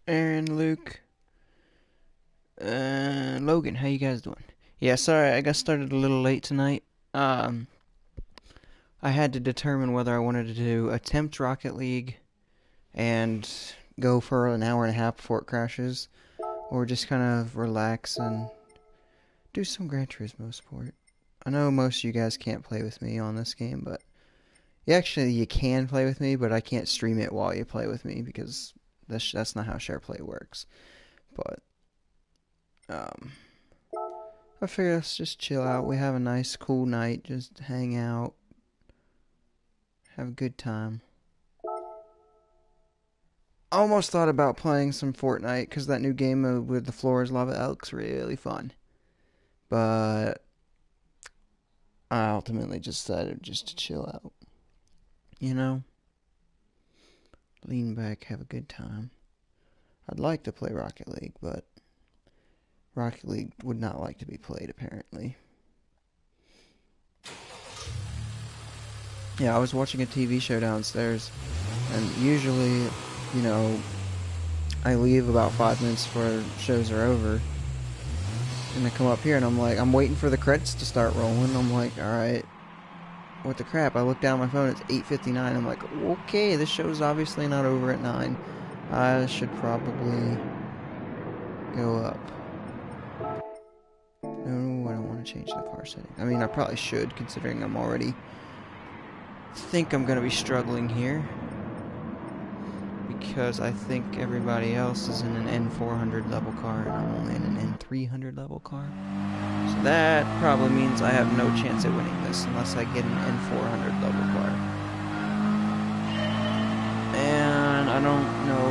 Aaron, Luke, Logan, how you guys doing? Yeah, sorry, I got started a little late tonight. Um, I had to determine whether I wanted to attempt Rocket League and go for an hour and a half before it crashes, or just kind of relax and do some Gran Turismo sport. I know most of you guys can't play with me on this game, but you can play with me, but I can't stream it while you play with me because that's not how share play works. But um, I figure let's just chill out. We have a nice, cool night. Just hang out, have a good time. I almost thought about playing some Fortnite because that new game mode with the floor is lava that looks really fun. But I ultimately just decided just to chill out. You know, lean back, have a good time. I'd like to play Rocket League, but Rocket League would not like to be played apparently. Yeah, I was watching a TV show downstairs, and usually, you know, I leave about 5 minutes before shows are over, and I come up here and I'm like, I'm waiting for the credits to start rolling. I'm like, all right, what the crap? I look down at my phone, it's 8:59. I'm like, okay, this show's obviously not over at 9. I should probably go up. No, I don't want to change the car setting. I mean, I probably should, considering I'm already think I'm going to be struggling here. Because I think everybody else is in an N400 level car, and I'm only in an N300 level car. So that probably means I have no chance at winning this, unless I get an N400 level car. And I don't know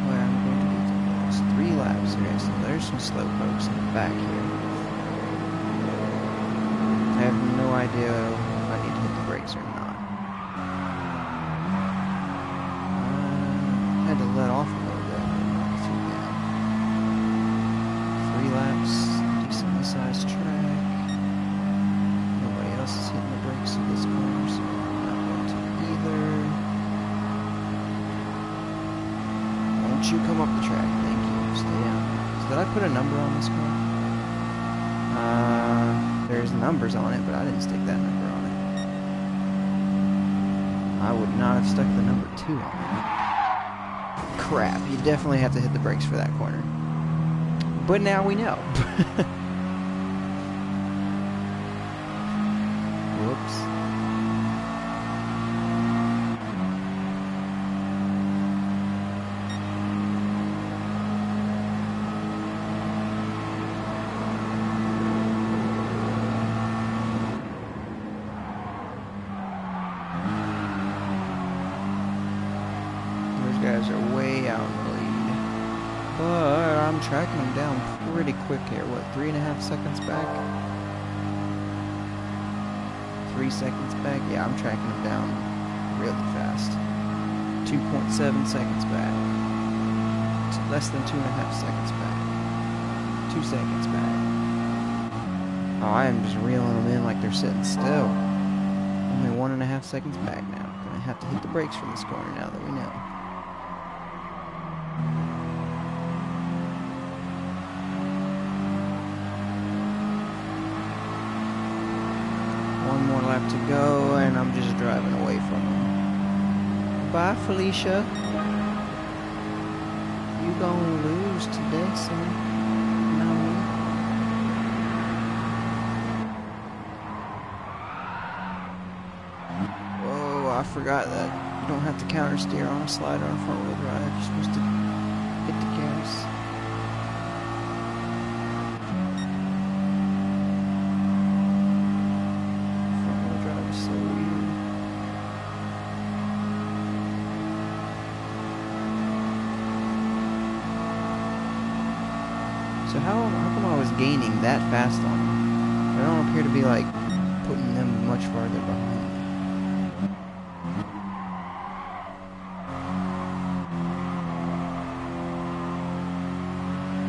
where I'm going to be the most. 3 laps here, so there's some slow pokes in the back here. I have no idea if I need to hit the brakes or not. I had to let off a little bit, not too bad. 3 laps, decently sized track. Nobody else is hitting the brakes in this corner, so I'm not going to either. Won't you come up the track? Thank you. Stay down. So did I put a number on this car? There's numbers on it, but I didn't stick that number on it. I would not have stuck the number 2 on it. Crap, you definitely have to hit the brakes for that corner. But now we know. Whoops. Guys are way out in the lead, but I'm tracking them down pretty quick here. What, 3.5 seconds back? 3 seconds back? Yeah, I'm tracking them down really fast. 2.7 seconds back. Less than 2.5 seconds back. 2 seconds back. Oh, I am just reeling them in like they're sitting still. Only 1.5 seconds back now. Gonna have to hit the brakes from this corner now that we know. One more lap to go, and I'm just driving away from them. Bye, Felicia. You gonna lose today, son. Not me. Whoa, I forgot that you don't have to counter steer on a slider on front wheel drive. You're supposed to hit the gas. So how come I was gaining that fast on them? I don't appear to be, like, putting them much farther behind.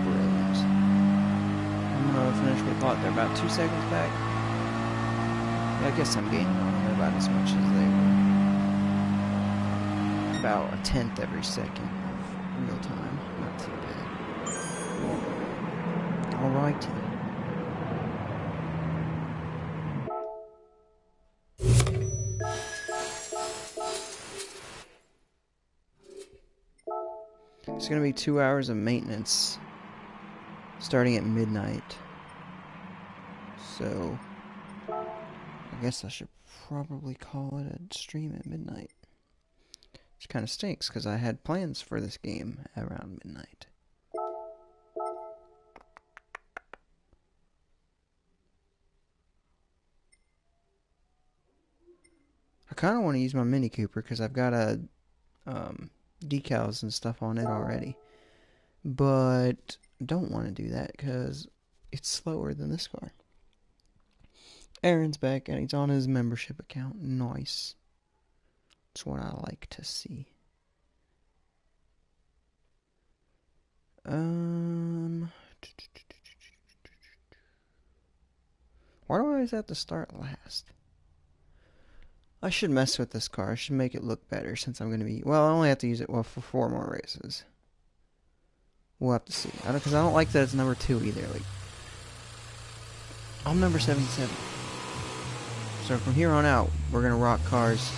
Brilliant. I'm gonna finish with what? They're about 2 seconds back? Yeah, I guess I'm gaining on them about as much as they were. About 1/10 every second real time. Not too bad. Alrighty. It's gonna be 2 hours of maintenance starting at midnight. So I guess I should probably call it a stream at midnight. Which kind of stinks because I had plans for this game around midnight. I kind of want to use my Mini Cooper because I've got a decals and stuff on it already. But I don't want to do that because it's slower than this car. Aaron's back and he's on his membership account. Nice. That's what I like to see. Why do I always have to start last? I should mess with this car. I should make it look better since I'm going to be... Well, I only have to use it for 4 more races. We'll have to see. Because I don't like that it's number 2 either. Like, I'm number 77. So from here on out, we're going to rock cars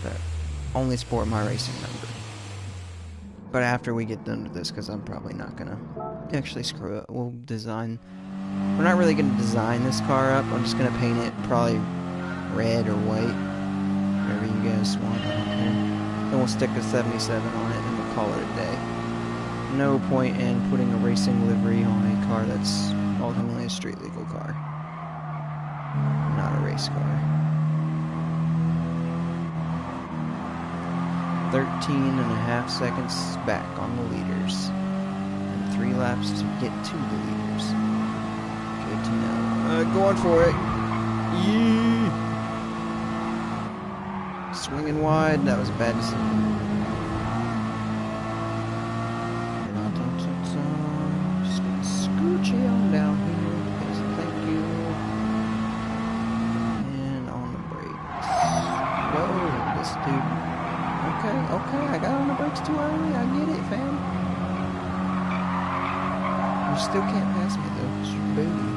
that only sport my racing number. But after we get done with this, because I'm probably not going to actually screw it. We'll design... We're not really going to design this car up. I'm just going to paint it probably red or white. Whatever you guys want. I don't care. Then we'll stick a 77 on it and we'll call it a day. No point in putting a racing livery on a car that's ultimately a street legal car. Not a race car. 13.5 seconds back on the leaders. And 3 laps to get to the leaders. Good to know. Going for it. Yee! Swinging wide. That was a bad decision. Just gonna scooch you on down here. Yes, thank you. And on the brakes. Whoa, this dude. Okay, I got on the brakes too early. I get it, fam. You still can't pass me though, because you're booty.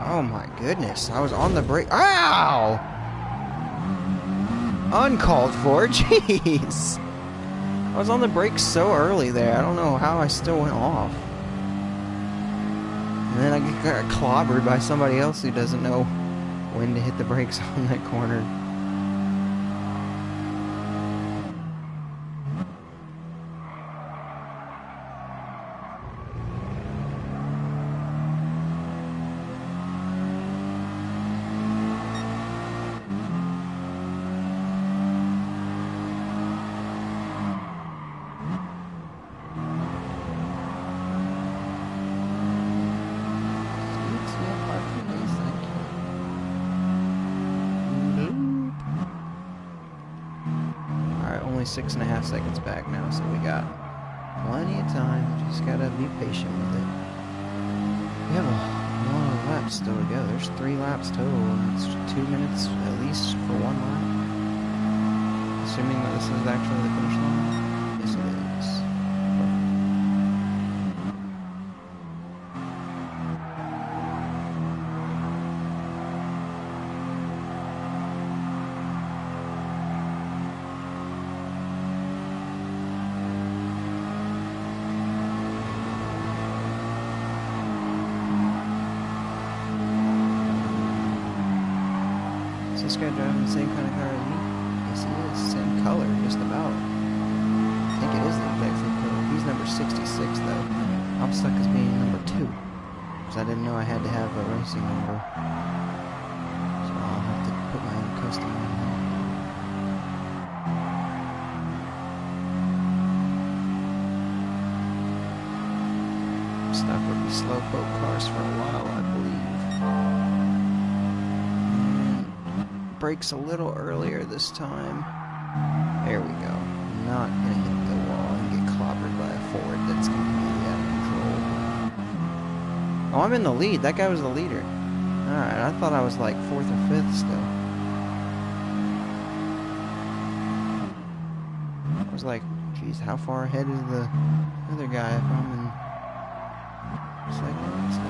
Oh my goodness, I was on the brake. Ow! Uncalled for, jeez. I was on the brakes so early there, I don't know how I still went off. And then I got clobbered by somebody else who doesn't know when to hit the brakes on that corner. Only 6.5 seconds back now, so we got plenty of time. Just gotta be patient with it. We have a lot of laps still to go. There's 3 laps total, and it's 2 minutes at least for 1 lap. Assuming that this is actually the finish line. Yes, it is. This guy driving the same kind of car as me? Yes, he is. Same color, just about. I think it is the exact same color. He's number 66, though. I'm stuck as being number 2. Because I didn't know I had to have a racing number. So I'll have to put my own custom on there. I'm stuck with these slowpoke cars for a while, I believe. Brakes a little earlier this time. There we go. Not gonna hit the wall and get clobbered by a Ford that's completely out of control. Oh, I'm in the lead. That guy was the leader. Alright, I thought I was like 4th or 5th still. I was like, geez, how far ahead is the other guy if I'm in second and stuff?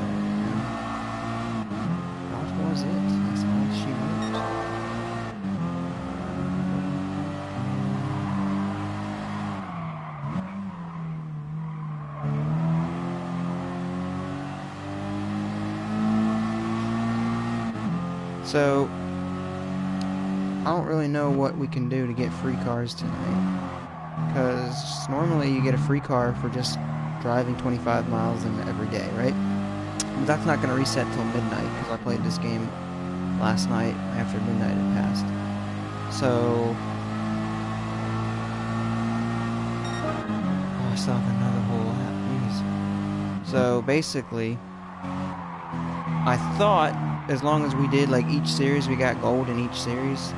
That was it. That's all she wrote. So, I don't really know what we can do to get free cars tonight. Because normally you get a free car for just driving 25 miles in every day, right? But that's not going to reset till midnight because I played this game last night after midnight had passed. So, I still have another whole lap. Jeez. So basically, I thought as long as we did like each series, we got gold in each series,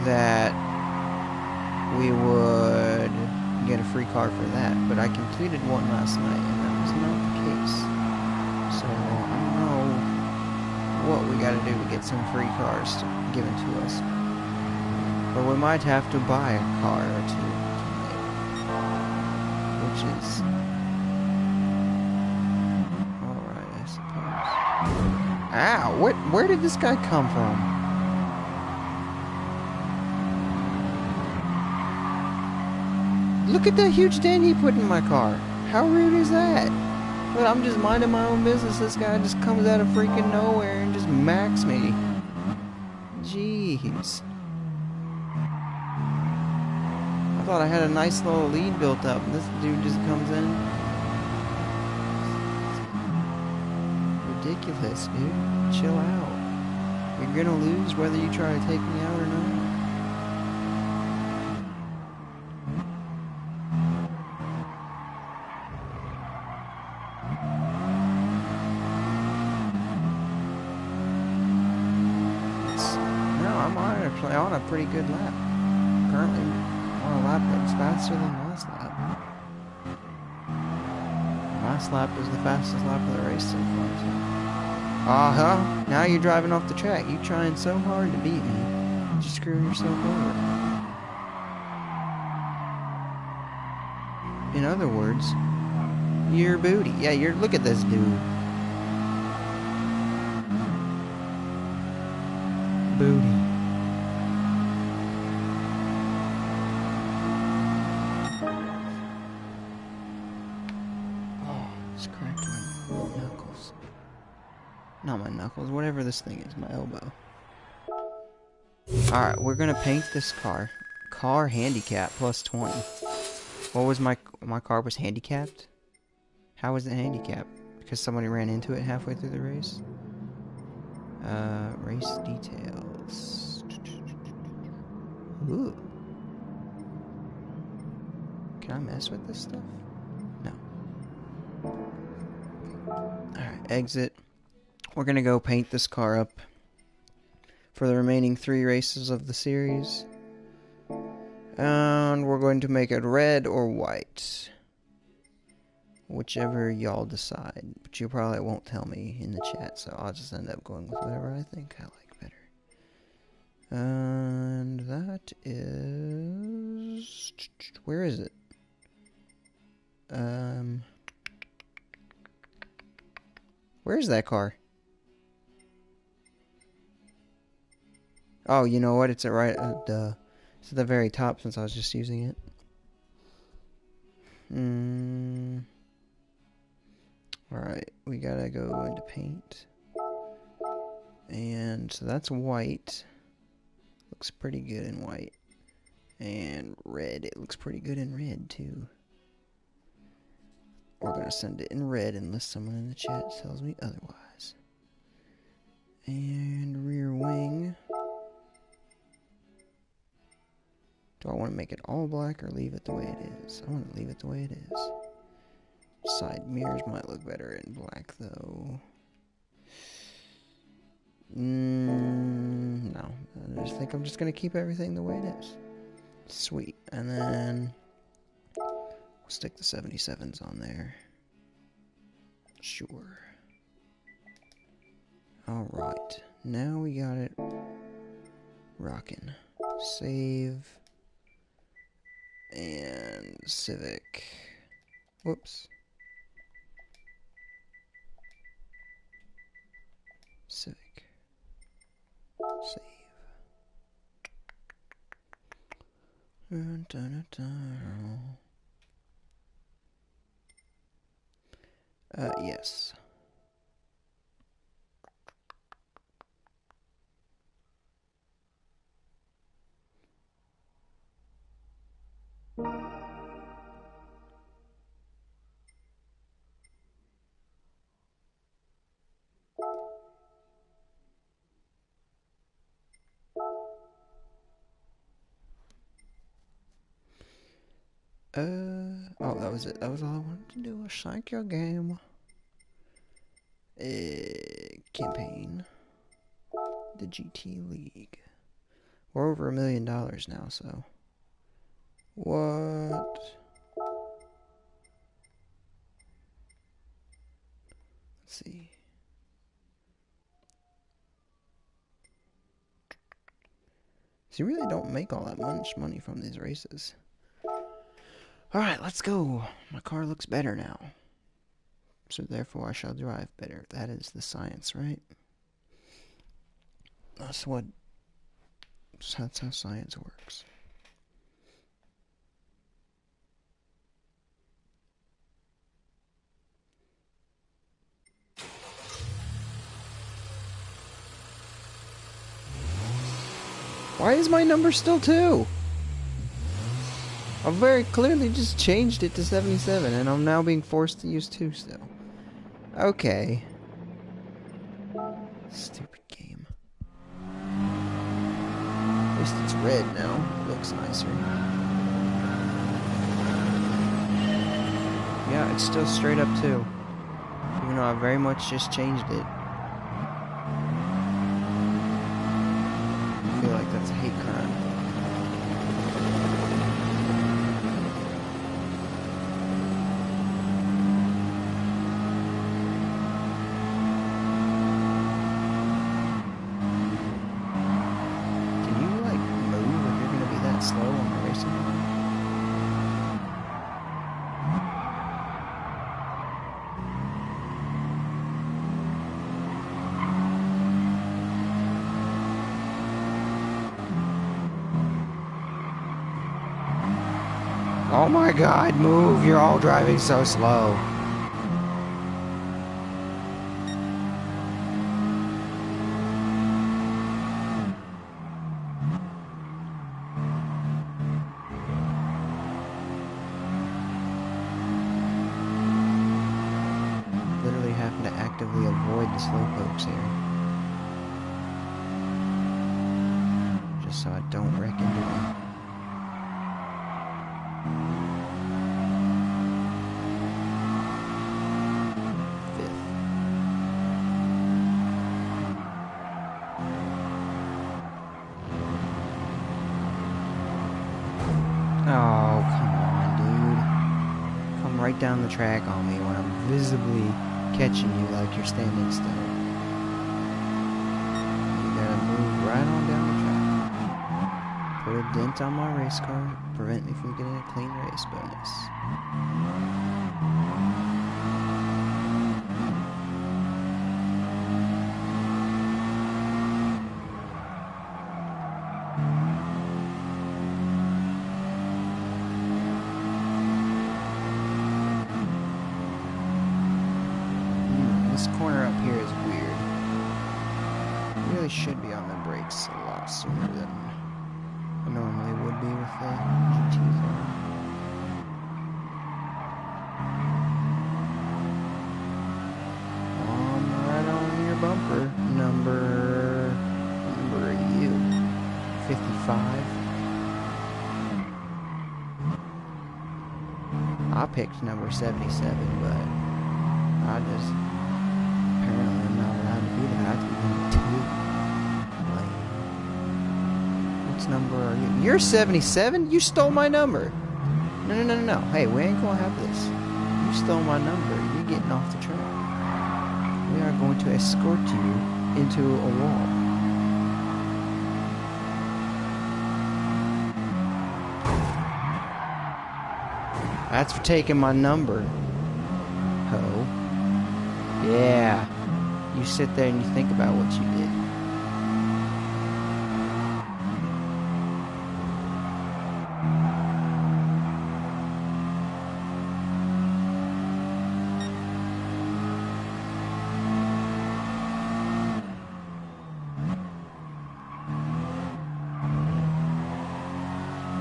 that we would get a free car for that. But I completed one last night, and that was not the case. So I don't know what we got to do to get some free cars given to us. But we might have to buy a car or two, which is alright, I suppose. Ow! Where did this guy come from? Look at that huge dent he put in my car. How rude is that? But I'm just minding my own business. This guy just comes out of freaking nowhere and just macks me. Jeez. I thought I had a nice little lead built up, and this dude just comes in. Ridiculous, dude. Chill out. You're gonna lose whether you try to take me out or not. On a pretty good lap. Currently on a lap that's faster than last lap. Last lap was the fastest lap of the race so far. So. Now you're driving off the track. You're trying so hard to beat me. You're just screwing yourself over. In other words, you're booty. Yeah, look at this dude. Booty. Not my knuckles, whatever this thing is, my elbow. Alright, we're gonna paint this car. Car handicap plus 20. What was my car was handicapped? How was it handicapped? Because somebody ran into it halfway through the race? Race details. Ooh. Can I mess with this stuff? No. Alright, exit. We're gonna go paint this car up for the remaining 3 races of the series. And we're going to make it red or white. Whichever y'all decide. But you probably won't tell me in the chat, so I'll just end up going with whatever I think I like better. And that is... Where is it? Where's that car? Oh, you know what? It's right it's at the very top since I was just using it. Alright, we gotta go into paint. And so that's white. Looks pretty good in white. And red. It looks pretty good in red, too. We're gonna send it in red unless someone in the chat tells me otherwise. And rear wing. Do I want to make it all black or leave it the way it is? I want to leave it the way it is. Side mirrors might look better in black, though. No. I just think I'm just going to keep everything the way it is. Sweet. And then we'll stick the 77s on there. Sure. Alright. Now we got it rocking. Save. And Civic. Whoops. Civic. Save. Dun, dun, dun, dun. Yes. Oh, that was it. That was all I wanted to do was psych your game. Campaign. The GT League. We're over $1 million now, so. What? Let's see. So you really don't make all that much money from these races. Alright, let's go. My car looks better now. So therefore I shall drive better. That is the science, right? That's how science works. Why is my number still 2? I very clearly just changed it to 77, and I'm now being forced to use 2 still. Okay. Stupid game. At least it's red now. It looks nicer. Yeah, it's still straight up 2. Even though I very much just changed it. I feel like that's a hate crime. Can you, like, move if you're gonna be that slow on the racing car? Oh my god, move! You're all driving so slow. Literally having to actively avoid the slowpokes here. Just so I don't wreck into them. Oh, come on, dude. Come right down the track on me when I'm visibly catching you like you're standing still. You gotta move right on down the track. Put a dent on my race car, prevent me from getting a clean race bonus. This corner up here is weird. I really should be on the brakes a lot sooner than I normally would be with the GT car. Right on your bumper. Number are you? 55. I picked number 77, but I just apparently I'm not allowed to be there. I have to be number 2. Like, what's number are you? You're 77? You stole my number. No. Hey, we ain't gonna have this. You stole my number. You're getting off the track. We are going to escort you into a wall. That's for taking my number, ho. Yeah. You sit there and you think about what you did.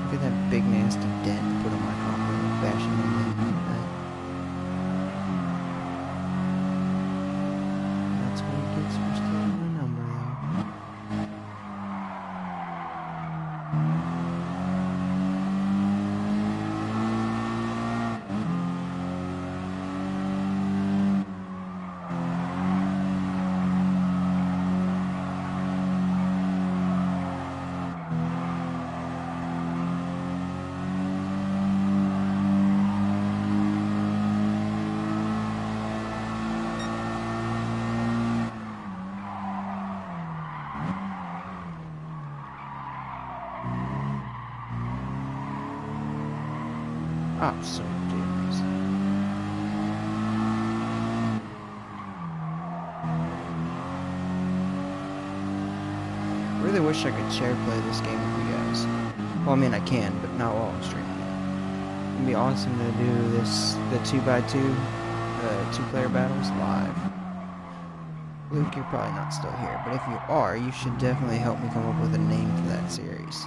Look at that big nasty dent to put on my car when I'm bashing into him like that. That's what he gets for stealing my number, though. Oh, so ridiculous. I really wish I could share play this game with you guys. Well, I mean, I can, but not while I'm streaming it. It'd be awesome to do this, the 2x2, two-player battles live. Luke, you're probably not still here, but if you are, you should definitely help me come up with a name for that series.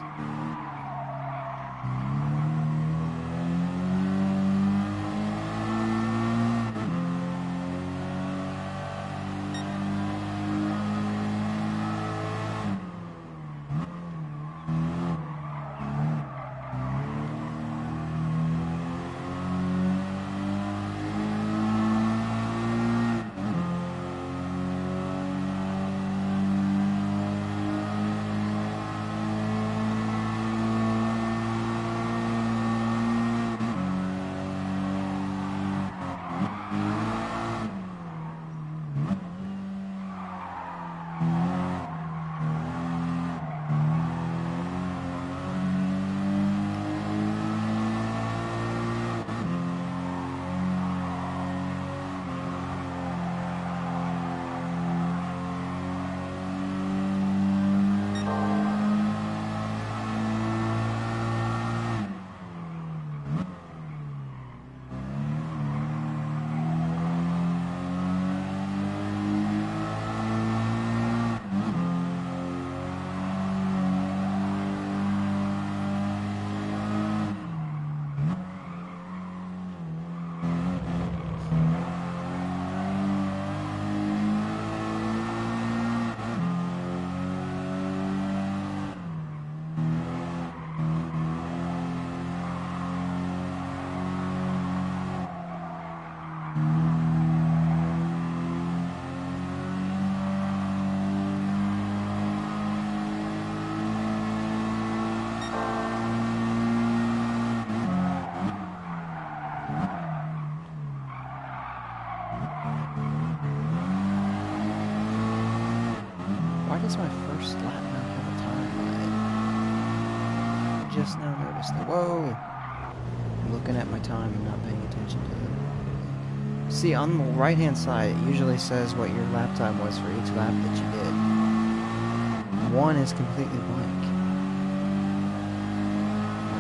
Why does my first lap not have a time on it? I just now noticed that. Whoa! I'm looking at my time and not paying attention to it. See, on the right-hand side, it usually says what your lap time was for each lap that you did. One is completely blank. Why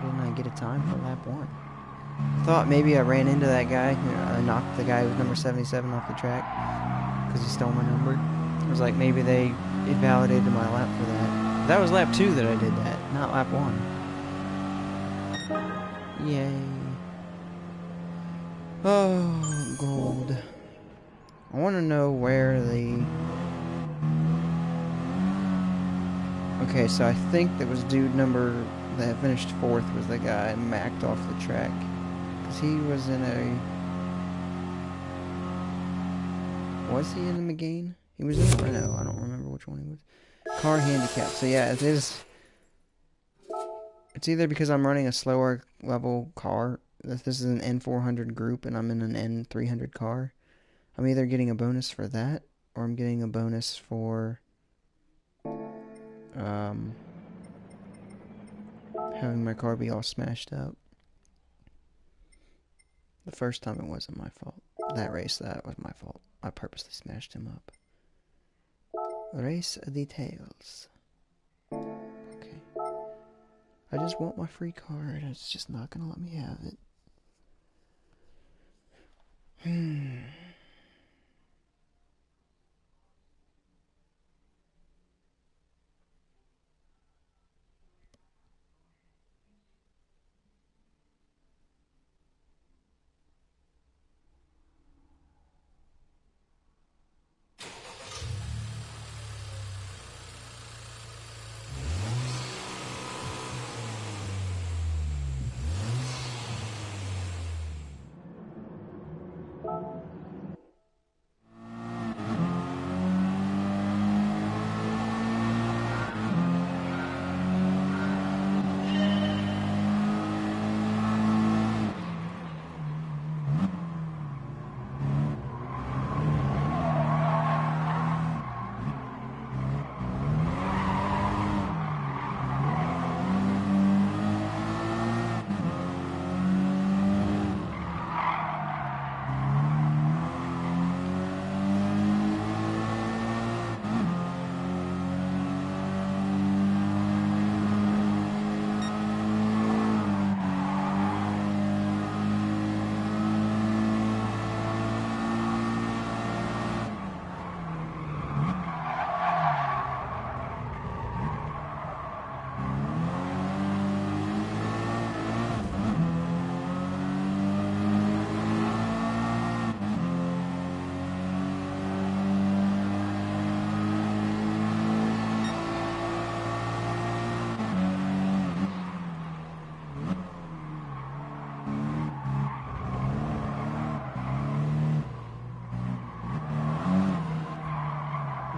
didn't I get a time for lap 1? I thought maybe I ran into that guy. I knocked the guy who was number 77 off the track because he stole my number. I was like, maybe they invalidated my lap for that. But that was lap 2 that I did that, not lap 1. Yay. Oh, gold. I want to know where the... Okay, so I think that was dude number that finished 4th was the guy macked off the track. Because he was in a... Was he in the McGain? He was in the Renault. I don't remember which one he was. Car handicap. So yeah, it is... It's either because I'm running a slower level car. This is an N400 group and I'm in an N300 car. I'm either getting a bonus for that, or I'm getting a bonus for having my car be all smashed up. The first time it wasn't my fault. That race, that was my fault. I purposely smashed him up. Race details. Okay. I just want my free card. It's just not gonna let me have it.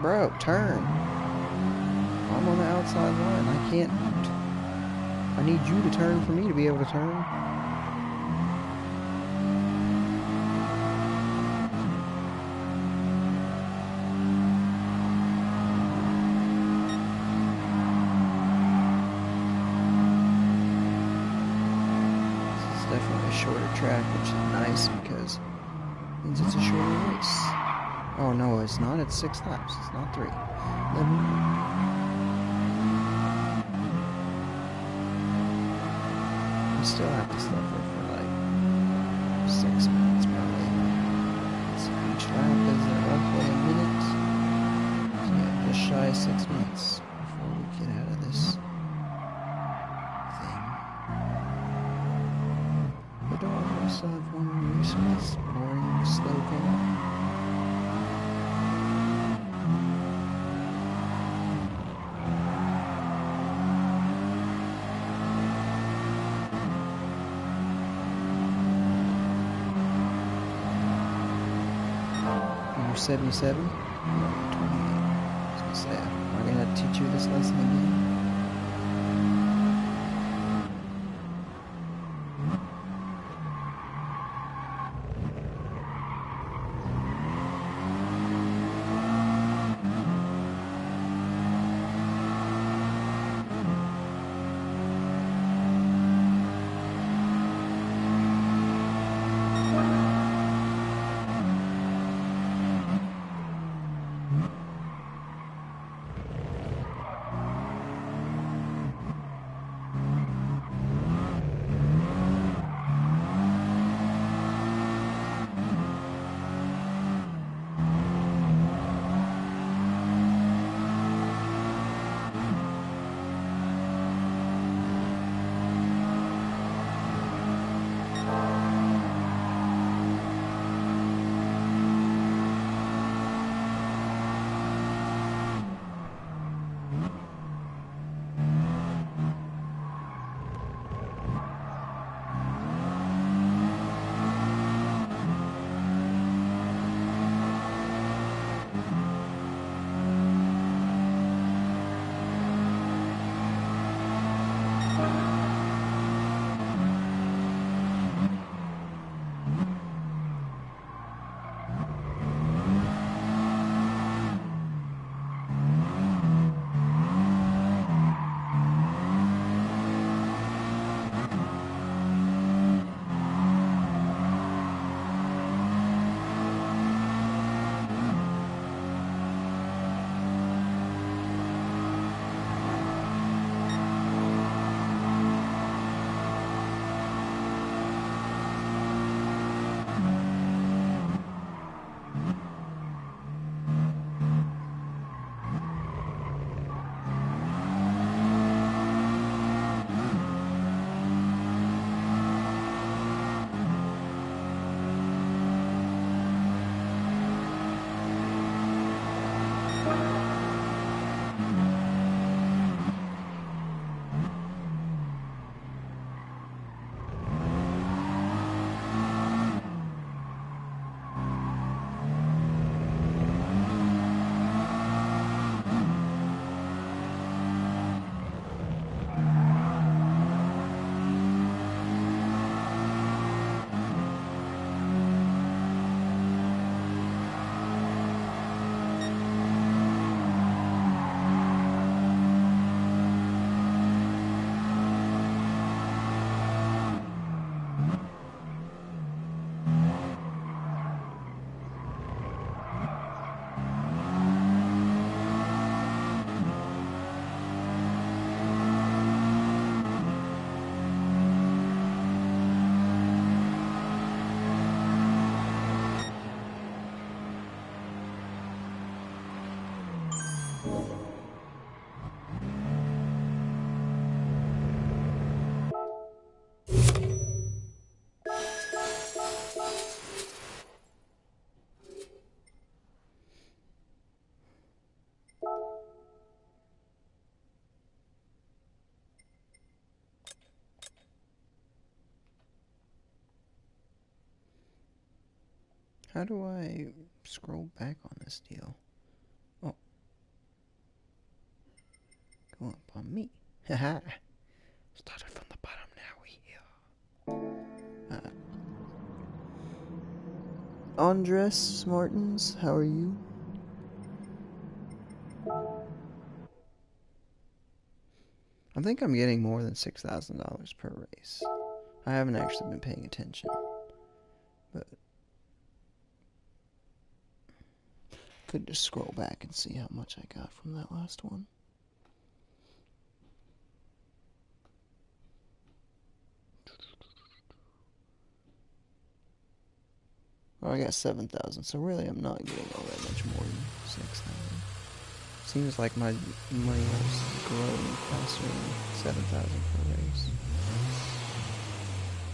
Bro, turn. I'm on the outside line. I can't. I need you to turn for me to be able to turn. This is definitely a shorter track, which is nice because it means it's a shorter race. Oh no, it's not. It's 6 laps. It's not 3. I still have to suffer for like 6 minutes probably. So each lap is roughly a minute. So yeah, just shy of 6 minutes before we get out of this thing. But don't worry, I still have one more race with this boring, slow car. You're 77? No, 28. I was gonna say, am I gonna teach you this lesson again? How do I scroll back on this deal? Oh. Go up on me. Haha. Started from the bottom, now we here. Andres Martins, how are you? I think I'm getting more than $6,000 per race. I haven't actually been paying attention, but could just scroll back and see how much I got from that last one. Oh, I got 7,000, so really I'm not getting all that much more than 6,000. Seems like my money was growing faster than 7,000 per race.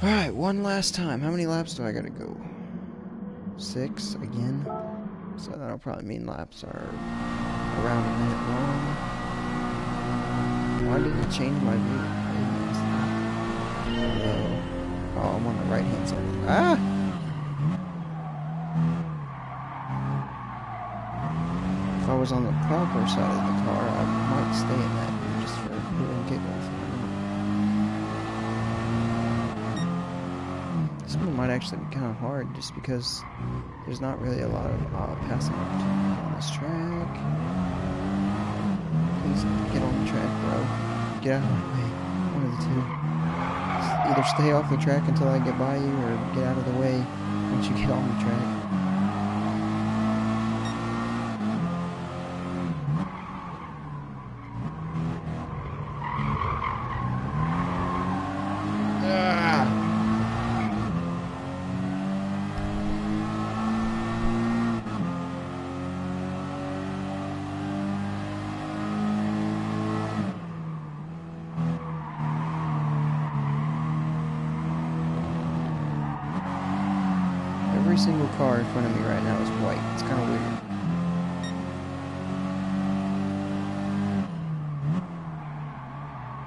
Alright, one last time. How many laps do I gotta go? 6 again? So that'll probably mean laps are around a minute long. Why did it change my view? Oh, I'm on the right hand side. Ah! If I was on the proper side of the car, I might stay in that view just for doing giggles. This one might actually be kind of hard just because there's not really a lot of passing opportunity on this track. Please get on the track, bro. Get out of my way. One of the two. Either stay off the track until I get by you, or get out of the way once you get on the track. Every single car in front of me right now is white. It's kind of weird.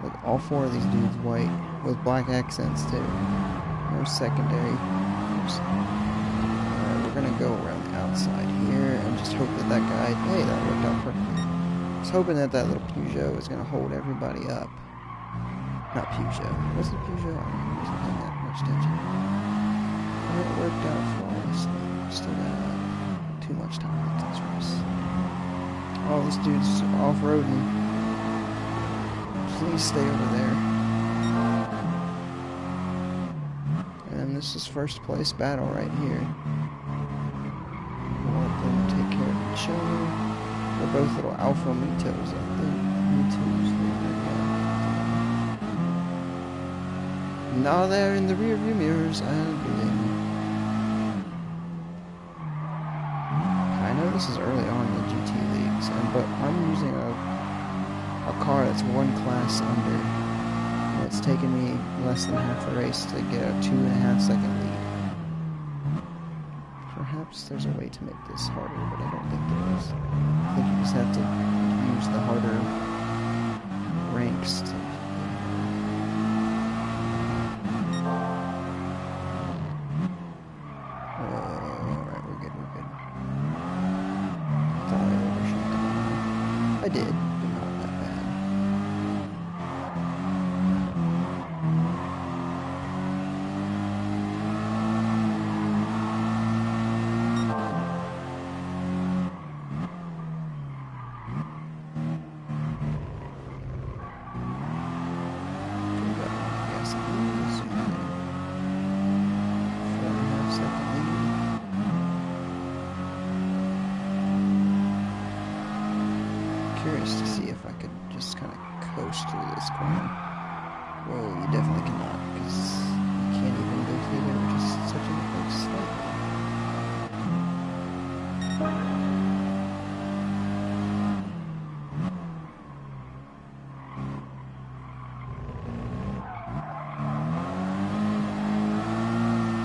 Like, all 4 of these dudes white, with black accents too. No secondary. Alright, we're gonna go around the outside here and just hope that that guy... Hey, that worked out perfectly. I was hoping that that little Peugeot is gonna hold everybody up. Not Peugeot. What's the Peugeot? I wasn't paying that much attention. It worked out flawlessly. Still got too much time left in this race. Oh, this dude's off-roading. Please stay over there. And this is first place battle right here. We'll let them take care of each other. They're both little alpha mutos, I think. Mutos. Now they're in the rear view mirrors, I believe. I know this is early on in the GT leagues, but I'm using a car that's one class under, and it's taken me less than half a race to get a 2.5 second lead. Perhaps there's a way to make this harder, but I don't think there is. I think you just have to use the harder ranks to... I did, but not that bad. Curious to see if I could just kind of coast through this corner. Whoa, you definitely cannot, because you can't even go through there, which is such a close slide.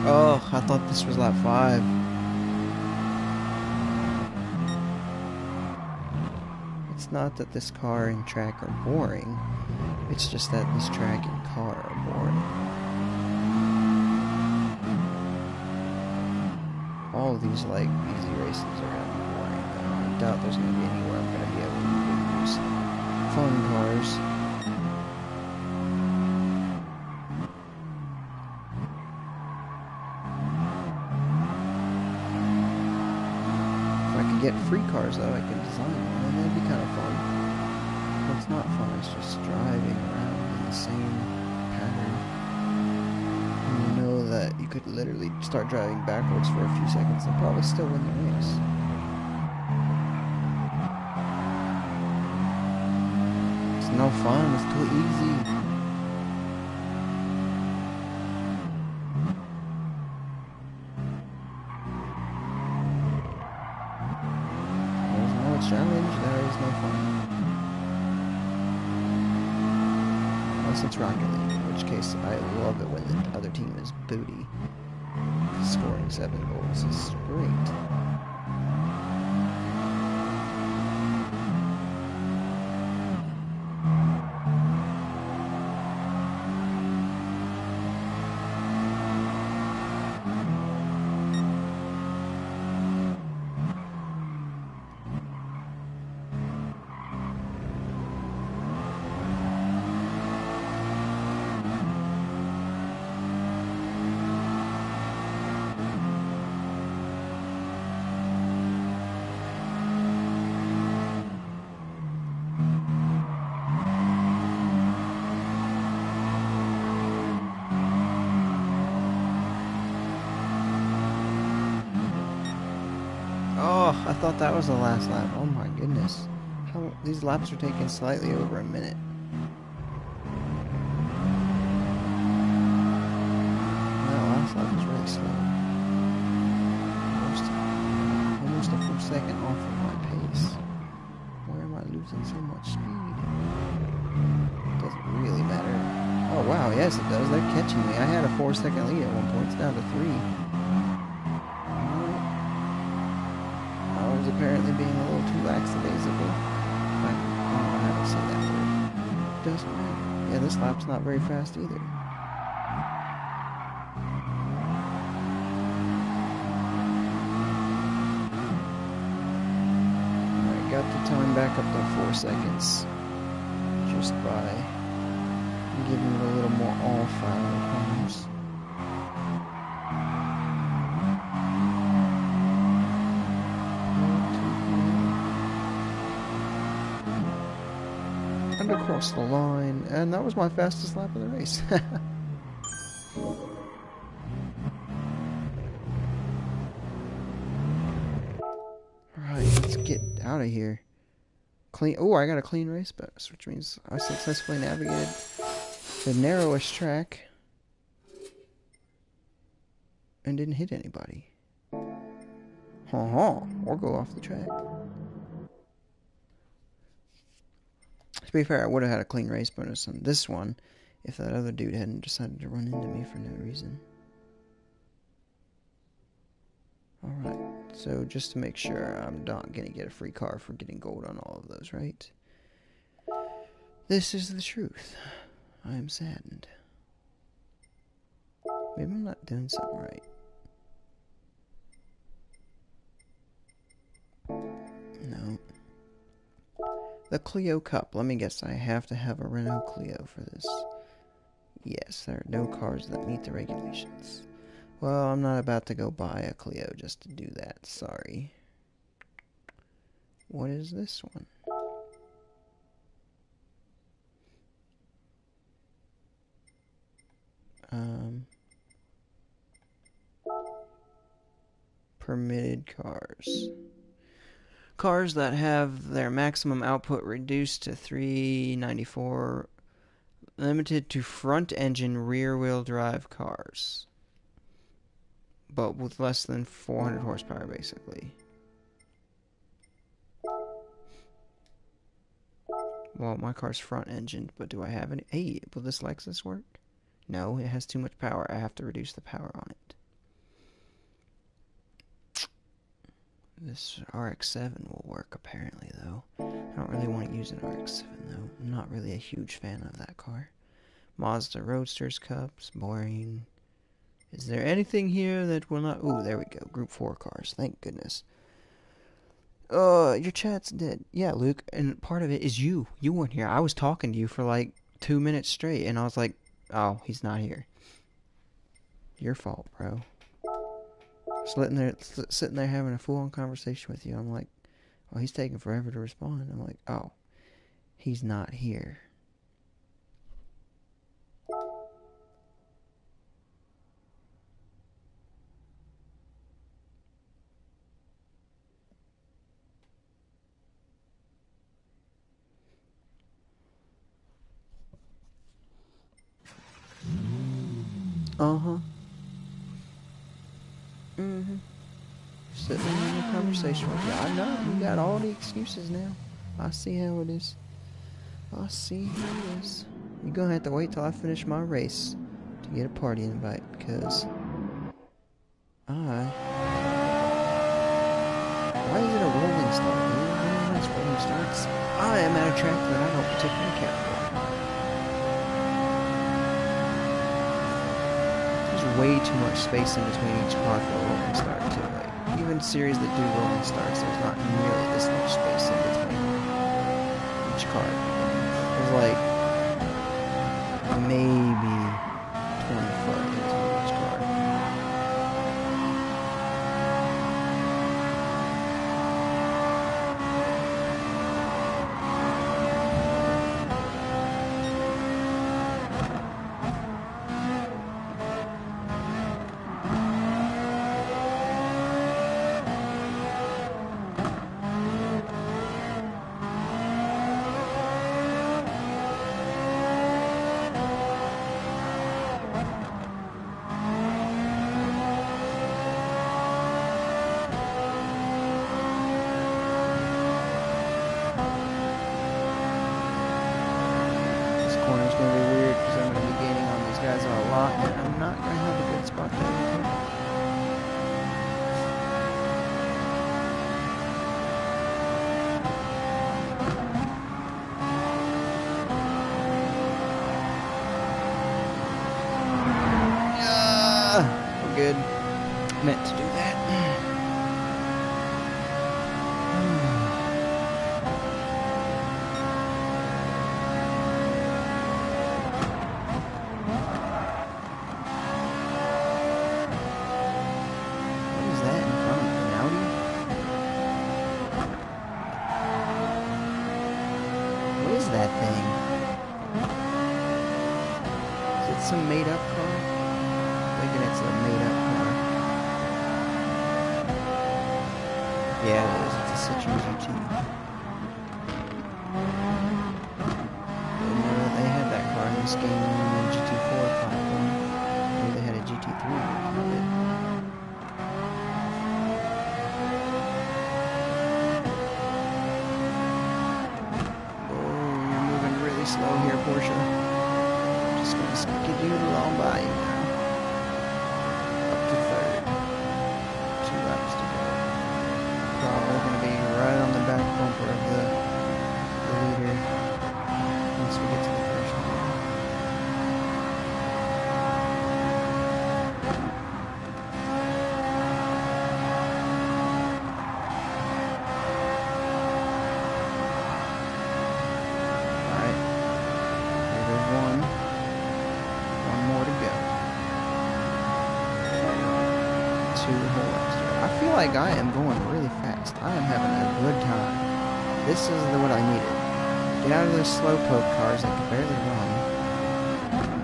Oh, I thought this was lap 5. It's not that this car and track are boring, it's just that this track and car are boring. all of these, like, easy races are gonna be boring, though. I doubt there's gonna be anywhere I'm gonna be able to use fun cars. If I could get free cars, though, I could design one, and that'd be kind of fun. What's not fun is just driving around in the same pattern. And you know that you could literally start driving backwards for a few seconds and probably still win the race. It's no fun, it's too easy. There's no challenge, there is no fun. Unless it's Rocket League, in which case I love it when the other team is booty. Scoring 7 goals is great. Oh, I thought that was the last lap. Oh my goodness. How these laps are taking slightly over a minute. That last lap was really slow. Almost a full second off of my pace. Why am I losing so much speed? Doesn't really matter. Oh wow, yes it does. They're catching me. I had a 4-second lead at one point. It's down to 3. Apparently being a little too lackadaisical. I don't know how to say that word. Doesn't matter. Yeah, this lap's not very fast either. Alright, got the time back up to 4 seconds. Just by giving it a little more all-fire times. Across the line, and that was my fastest lap of the race. Alright, let's get out of here. Clean. Oh, I got a clean race bus, which means I successfully navigated the narrowest track and didn't hit anybody. Or go off the track. To be fair, I would have had a clean race bonus on this one if that other dude hadn't decided to run into me for no reason. Alright, so just to make sure I'm not going to get a free car for getting gold on all of those, right? This is the truth. I am saddened. Maybe I'm not doing something right. No. The Clio Cup. Let me guess, I have to have a Renault Clio for this. Yes, there are no cars that meet the regulations. Well, I'm not about to go buy a Clio just to do that, sorry. What is this one? Permitted cars. Cars that have their maximum output reduced to 394, limited to front-engine rear-wheel drive cars, but with less than 400 horsepower, basically. Well, my car's front-engined, but do I have any? Hey, will this Lexus work? No, it has too much power. I have to reduce the power on it. This RX-7 will work, apparently, though. I don't really want to use an RX-7, though. I'm not really a huge fan of that car. Mazda Roadsters Cups, boring. Is there anything here that will not... Ooh, there we go. Group 4 cars. Thank goodness. Your chat's dead. Yeah, Luke, and part of it is you. You weren't here. I was talking to you for like 2 minutes straight, and I was like, oh, he's not here. Your fault, bro. Sitting there having a full-on conversation with you. I'm like, well, he's taking forever to respond. I'm like, oh, he's not here. Uh-huh. Mm-hmm. Sitting there having a conversation with you. I know. You got all the excuses now. I see how it is. I see how it is. You're gonna have to wait till I finish my race to get a party invite, because why is it a rolling start? Anyone likes rolling starts? I am at a track that I don't particularly care for. There's way too much space in between each car for a rolling start, too. Like, even series that do rolling starts, there's not nearly this much space in between each car. There's like maybe 20 foot in between each car. Corner's going to be weird because I'm going to be gaining on these guys a lot, and I'm not going to have a good spot there. Yeah, we're good. Meant to do that. That thing. Is it some made up car? I'm thinking it's a made up car. Yeah, it is. It's a Citroen GT. Didn't know that they had that car in this game on the GT4 platform. Maybe they had a GT3 version of it. Slow here, Porsche. Just gonna skid along by you now. Up to third. 2 laps to go. Probably gonna be right on the back bumper of the leader once we get to the first one. Like I am going really fast. I am having a good time. This is what I needed. Get out of those slowpoke cars that can barely run.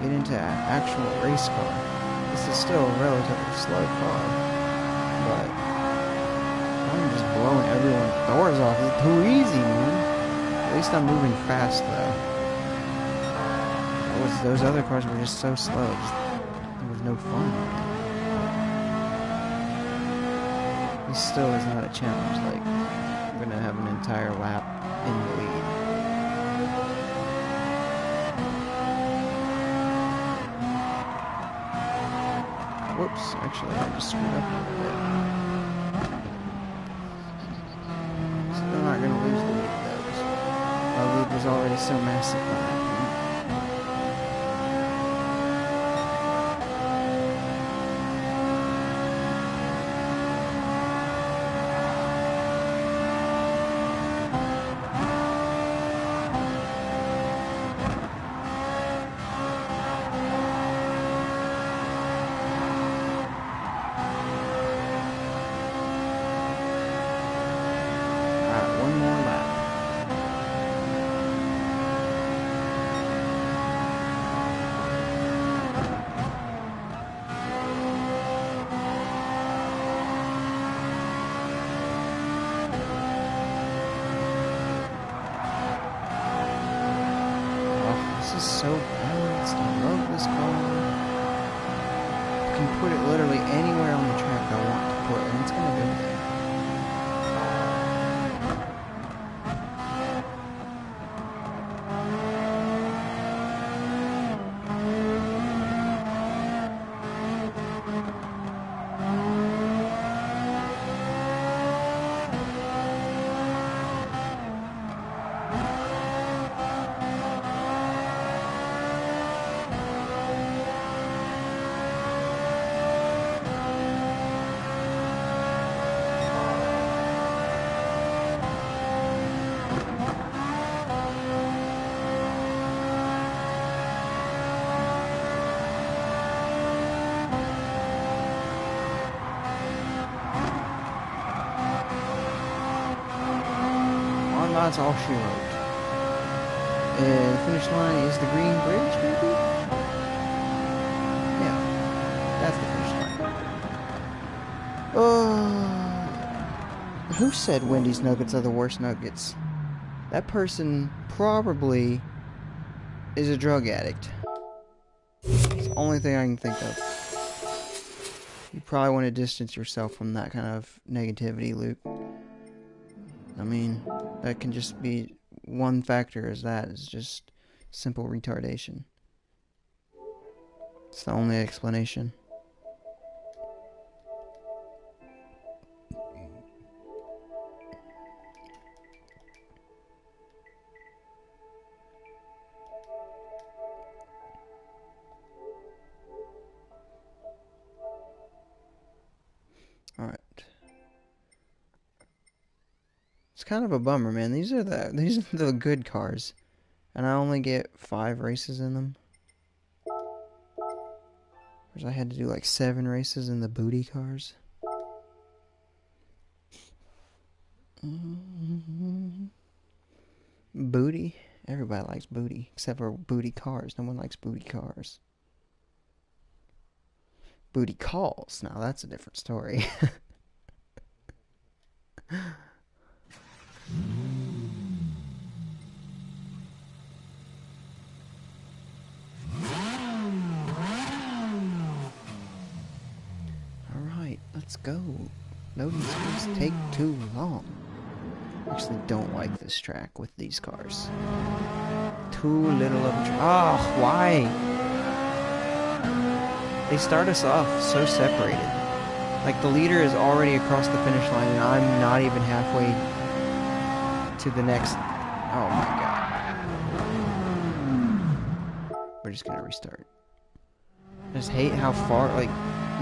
Get into an actual race car. This is still a relatively slow car, but I'm just blowing everyone's doors off. It's too easy, man. At least I'm moving fast though. Those other cars were just so slow. It was no fun. This still is not a challenge, like, I'm gonna have an entire lap in the lead. Whoops, actually I just screwed up a little bit. Still not gonna lose the lead though. My lead was already so massive by that point. can put it literally anywhere on the track I want to put, and it's gonna go there. That's all she wrote. And the finish line is the green bridge, maybe? Yeah, that's the finish line. Oh, who said Wendy's nuggets are the worst nuggets? That person probably is a drug addict. It's the only thing I can think of. You probably want to distance yourself from that kind of negativity, Luke. I mean, that can just be one factor, is just simple retardation. It's the only explanation. Alright. It's kind of a bummer, man. These are the good cars, and I only get 5 races in them. Whereas I had to do like 7 races in the booty cars. Booty? Everybody likes booty, except for booty cars. No one likes booty cars. Booty calls. Now that's a different story. Alright, let's go. Loading screens take too long. I actually don't like this track with these cars. Too little of a track. Oh, why? They start us off so separated. Like, the leader is already across the finish line, and I'm not even halfway to the next. Oh my god. We're just gonna restart. I just hate how far, like,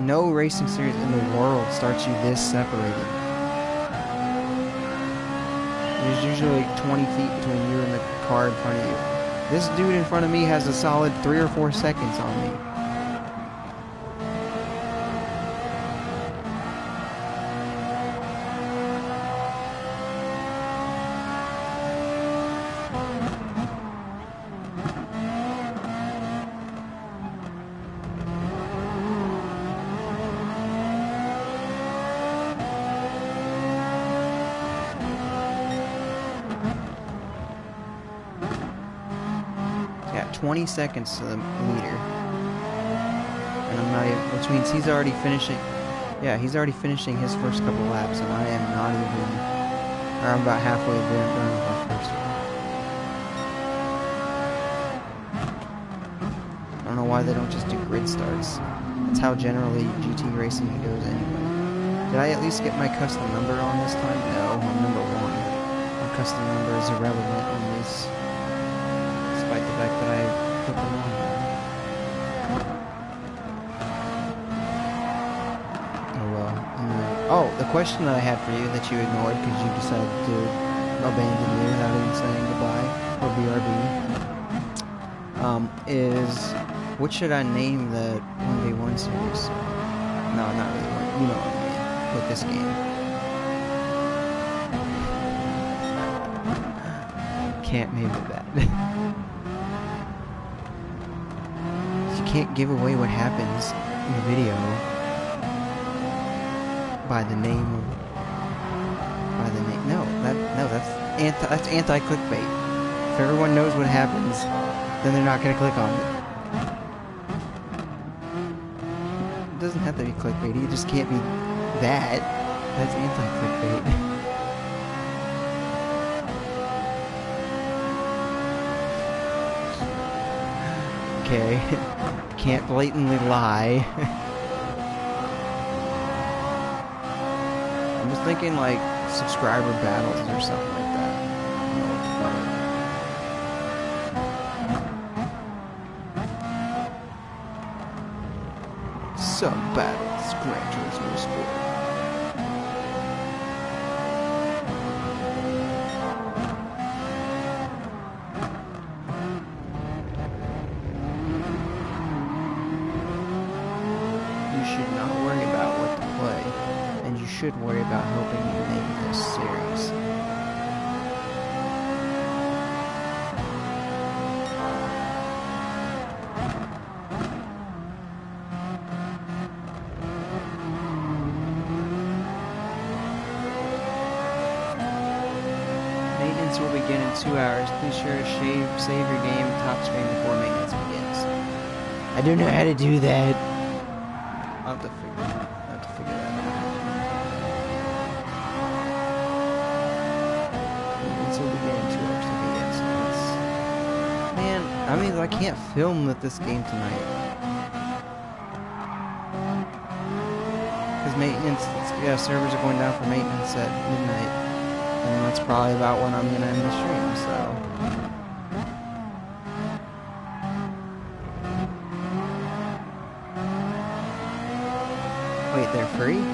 no racing series in the world starts you this separated. There's usually like 20 feet between you and the car in front of you. This dude in front of me has a solid 3 or 4 seconds on me. Yeah, 20 seconds to the leader. And I'm not even, which means he's already finishing. Yeah, he's already finishing his first couple laps, and I am not even, or I'm about halfway done with my first one. I don't know why they don't just do grid starts. That's how generally GT racing goes anyway. Did I at least get my custom number on this time? No, I'm number 1. My custom number is irrelevant on this, despite the fact that I put them on there. Oh well. Oh, the question that I had for you that you ignored because you decided to abandon me without even saying goodbye, or BRB, is what should I name the 1v1 series? No, not really. You know what I mean with this game. Can't name it that. You can't give away what happens in the video by the name of, that's anti-clickbait. If everyone knows what happens, then they're not going to click on it. doesn't have to be clickbait. It just can't be that. That's anti-clickbait. Okay. Can't blatantly lie. I'm just thinking like subscriber battles or something like that. I don't know what to call it. Sub battles, Gran Turismo Sport. You should not worry about what to play, and you should worry about helping me make this series. Maintenance will begin in 2 hours. Please sure to save your game top screen before maintenance begins. I don't know how to do that. I'll have to figure that out. Maintenance will begin in 2 hours. Okay, yes. Man, I mean, I can't film with this game tonight. Because maintenance, yeah, servers are going down for maintenance at midnight. And that's probably about when I'm gonna end the stream, so. Wait, they're free?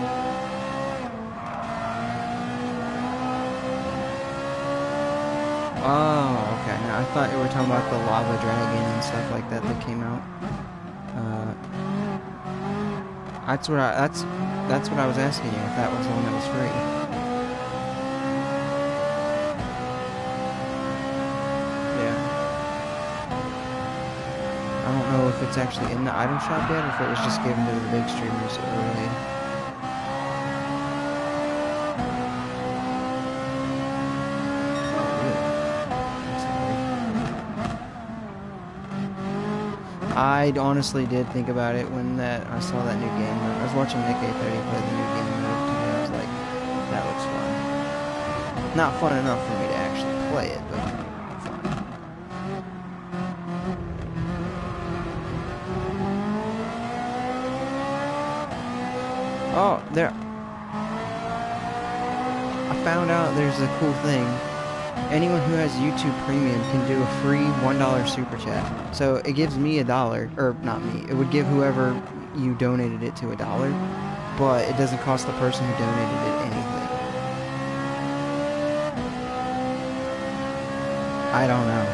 Oh, okay. Now I thought you were talking about the lava dragon and stuff like that that came out. That's what I was asking you, if that was the one that was free. I don't know if it's actually in the item shop yet, or if it was just given to the big streamers early. I honestly did think about it when I saw that new game. I was watching Nick A30 play the new game mode, and I was like, that looks fun. Not fun enough for me to actually play it, but fun. Oh, there. I found out there's a cool thing. Anyone who has YouTube Premium can do a free $1 super chat. So it gives me $1, or not me. It would give whoever you donated it to $1, but it doesn't cost the person who donated it anything. I don't know.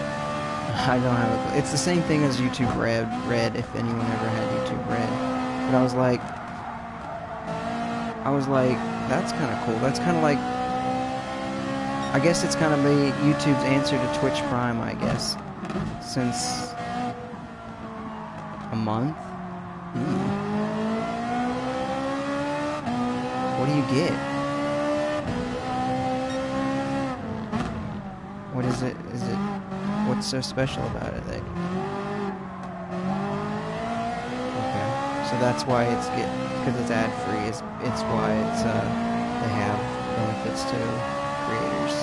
I don't have a clue. It's the same thing as YouTube Red, if anyone ever had YouTube Red. But I was like, that's kind of cool. That's kind of like, I guess it's kind of YouTube's answer to Twitch Prime, I guess. Since a month? What do you get? What is it? What's so special about it? Okay. So that's why because it's ad free. It's why they have benefits to creators.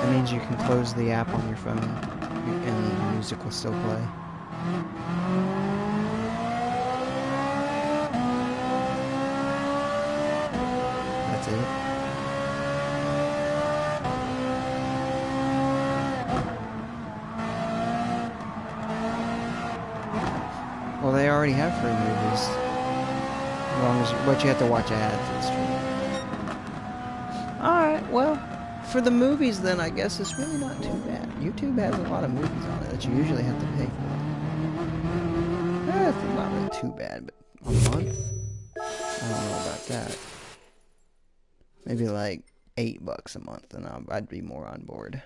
That means you can close the app on your phone and the music will still play. That's it. Well, they already have free movies. As long as but you have to watch ads and stream. Alright, well, for the movies then I guess it's really not too bad. YouTube has a lot of movies on it that you usually have to pay for. It's not really too bad, but a month? I don't know about that. Maybe like $8 a month and I'd be more on board.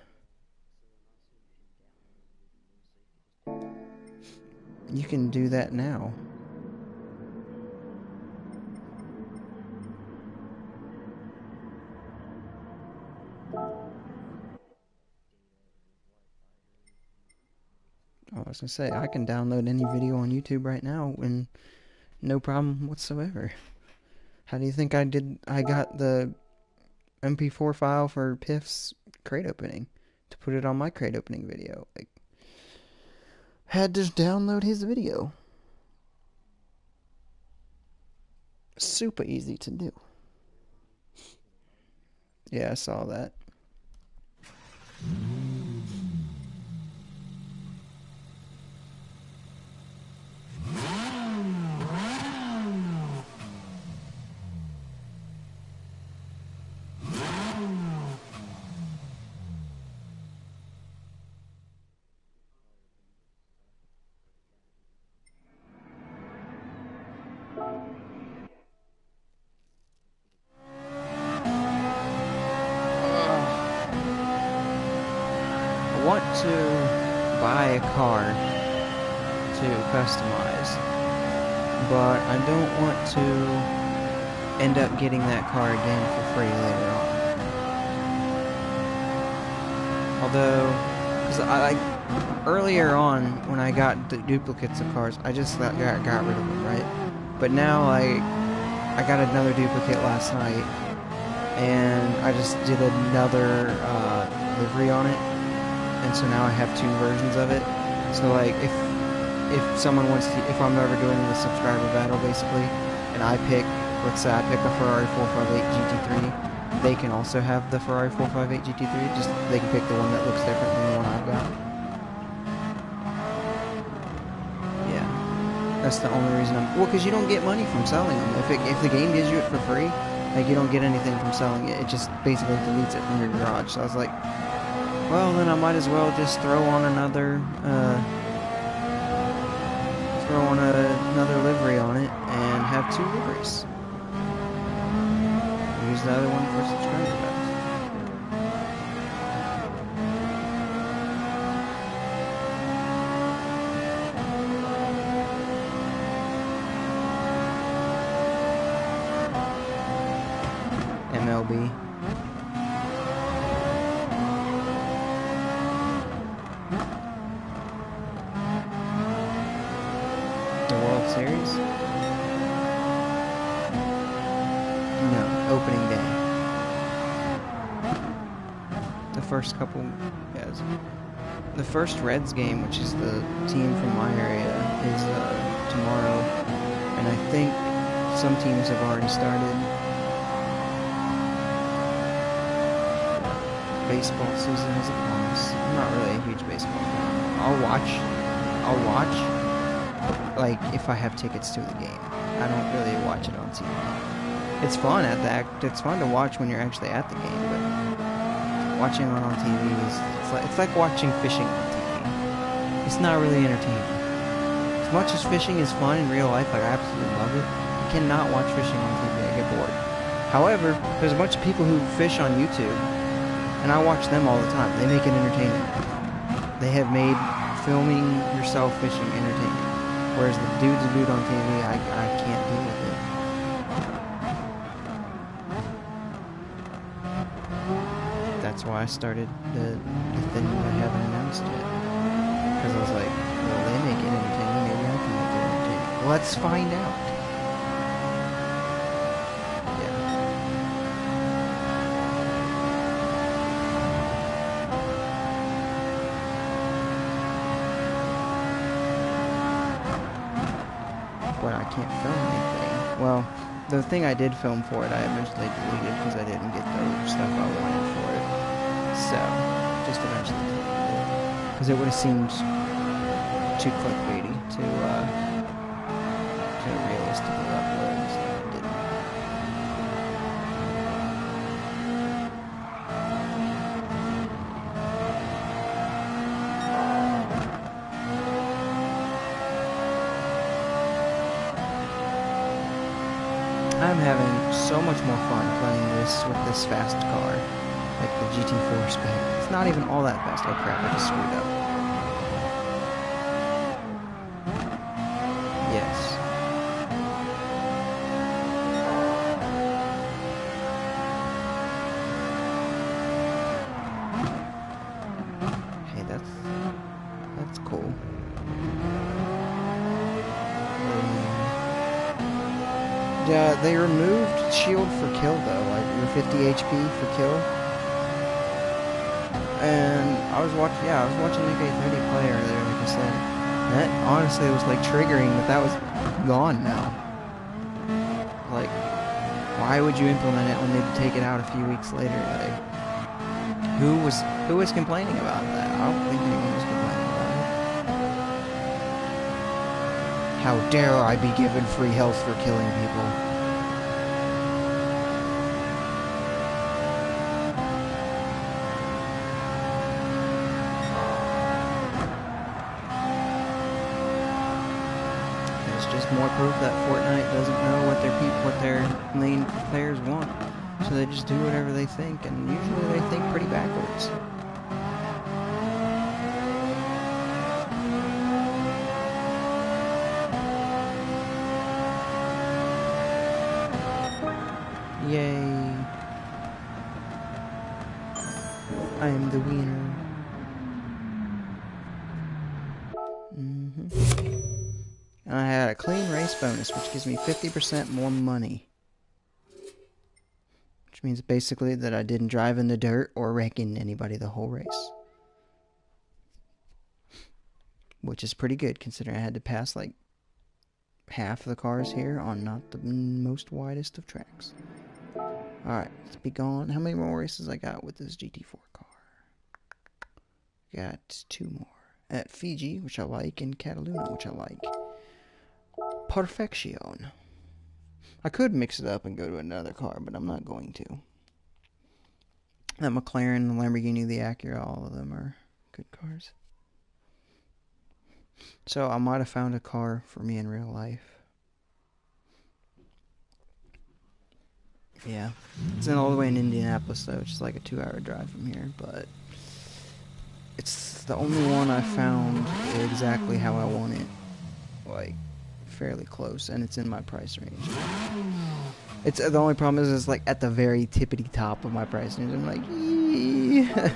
You can do that now. Oh, was gonna say, I can download any video on YouTube right now and no problem whatsoever. How do you think I got the MP4 file for Piff's crate opening to put it on my crate opening video? Like, had to download his video. Super easy to do. Yeah, I saw that. I want to buy a car to customize, but I don't want to end up getting that car again for free later on. Although, because earlier on when I got duplicates of cars, I just got rid of them, right? But now I got another duplicate last night, and I just did another livery on it. And so now I have two versions of it. So like if someone wants to, if I'm ever doing the subscriber battle basically, and I pick, let's say I pick a Ferrari 458 GT3, they can also have the Ferrari 458 GT3. Just they can pick the one that looks different than the one I've got. Yeah, that's the only reason well, because you don't get money from selling them. If the game gives you it for free, like you don't get anything from selling it. It just basically deletes it from your garage. So I was like, well, then I might as well just throw on another livery on it and have two liveries. Use the other one for subscriber battles. MLB. Series? No, opening day. The first couple, yes. The first Reds game, which is the team from my area, is tomorrow, and I think some teams have already started. Baseball season is upon us. I'm not really a huge baseball fan. I'll watch. Like, if I have tickets to the game. I don't really watch it on TV. It's fun it's fun to watch when you're actually at the game, but watching it on TV it's like watching fishing on TV. It's not really entertaining. As much as fishing is fun in real life, like I absolutely love it, I cannot watch fishing on TV. I get bored. However, there's a bunch of people who fish on YouTube, and I watch them all the time. They make it entertaining. They have made filming yourself fishing entertaining. Whereas the dude's a dude on TV, I can't deal with it. That's why I started the thing that I haven't announced yet. Because I was like, well, they make it entertaining, maybe I can make it entertaining. Let's find out. But I can't film anything. Well, the thing I did film for it, I eventually deleted because I didn't get the stuff I wanted for it. So, just eventually deleted it. Because it would have seemed too clickbaity to realistically upload, so I didn't. I'm having so much more fun playing this with this fast car, like the GT4 spec. It's not even all that fast. Oh crap, I just screwed up. Yes. Hey, that's cool. They removed shield for kill though, like your 50 HP for kill. And I was watching Nick 830 play earlier, like I said. That honestly was like triggering, but that was gone now. Like, why would you implement it when they take it out a few weeks later? Like, who was complaining about that? I don't think anyone was complaining about it. How dare I be given free health for killing people? More proof that Fortnite doesn't know what their main players want, so they just do whatever they think, and usually they think pretty backwards. Yay! I am the winner. And I had a clean race bonus, which gives me 50% more money. Which means basically that I didn't drive in the dirt or wreck into anybody the whole race. Which is pretty good, considering I had to pass like half the cars here on not the most widest of tracks. Alright, let's be gone. How many more races I got with this GT4 car? Got 2 more. At Fiji, which I like, and Cataluna, which I like. Perfection. I could mix it up and go to another car, but I'm not going to. That McLaren, the Lamborghini, the Acura, all of them are good cars. So I might have found a car for me in real life. Yeah. It's all the way in Indianapolis, though, which is like a 2-hour drive from here, but it's the only one I found exactly how I want it. Like, fairly close, and it's in my price range. It's the only problem is it's like at the very tippity top of my price range. I'm like, yeah.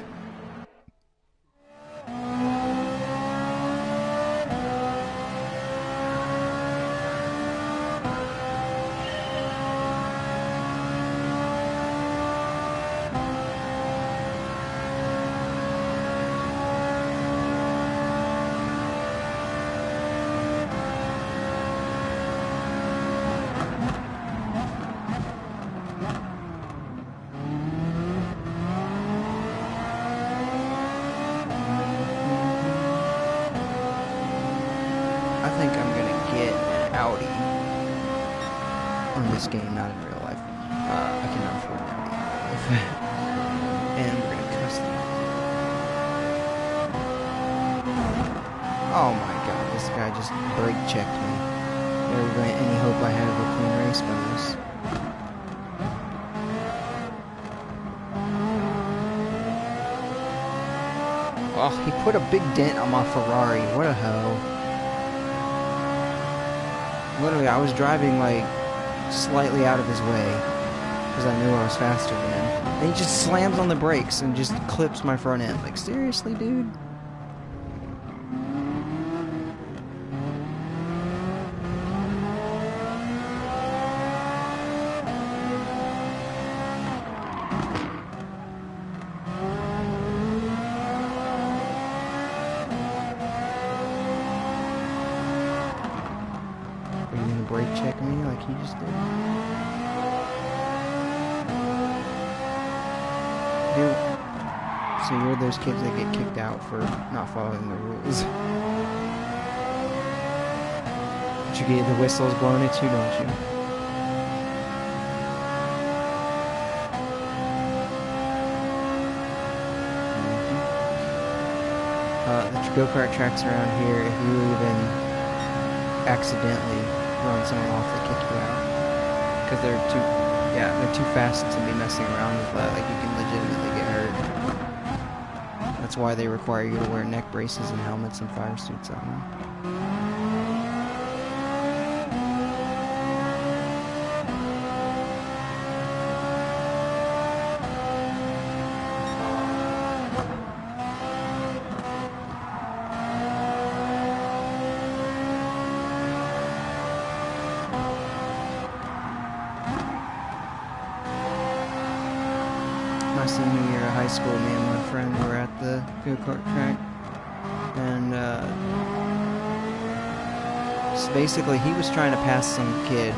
This game, not in real life. I cannot afford that in real life. And we're gonna cuss them. Oh my god, this guy just brake checked me. There went any hope I had of a clean race bonus. Oh, he put a big dent on my Ferrari. What a hoe. Literally, I was driving like slightly out of his way because I knew I was faster than him, and he just slams on the brakes and just clips my front end. Like, seriously, dude? Are you gonna brake check me like he just did? Dude, so you're those kids that get kicked out for not following the rules. But you get the whistles blown at you, don't you? The go-kart tracks around here, if you even accidentally run someone off, they kick you out. Because they're too fast to be messing around with that. Like, you can legitimately get hurt. That's why they require you to wear neck braces and helmets and fire suits on them. senior year of high school, me and my friend were at the go-kart track. And so basically he was trying to pass some kid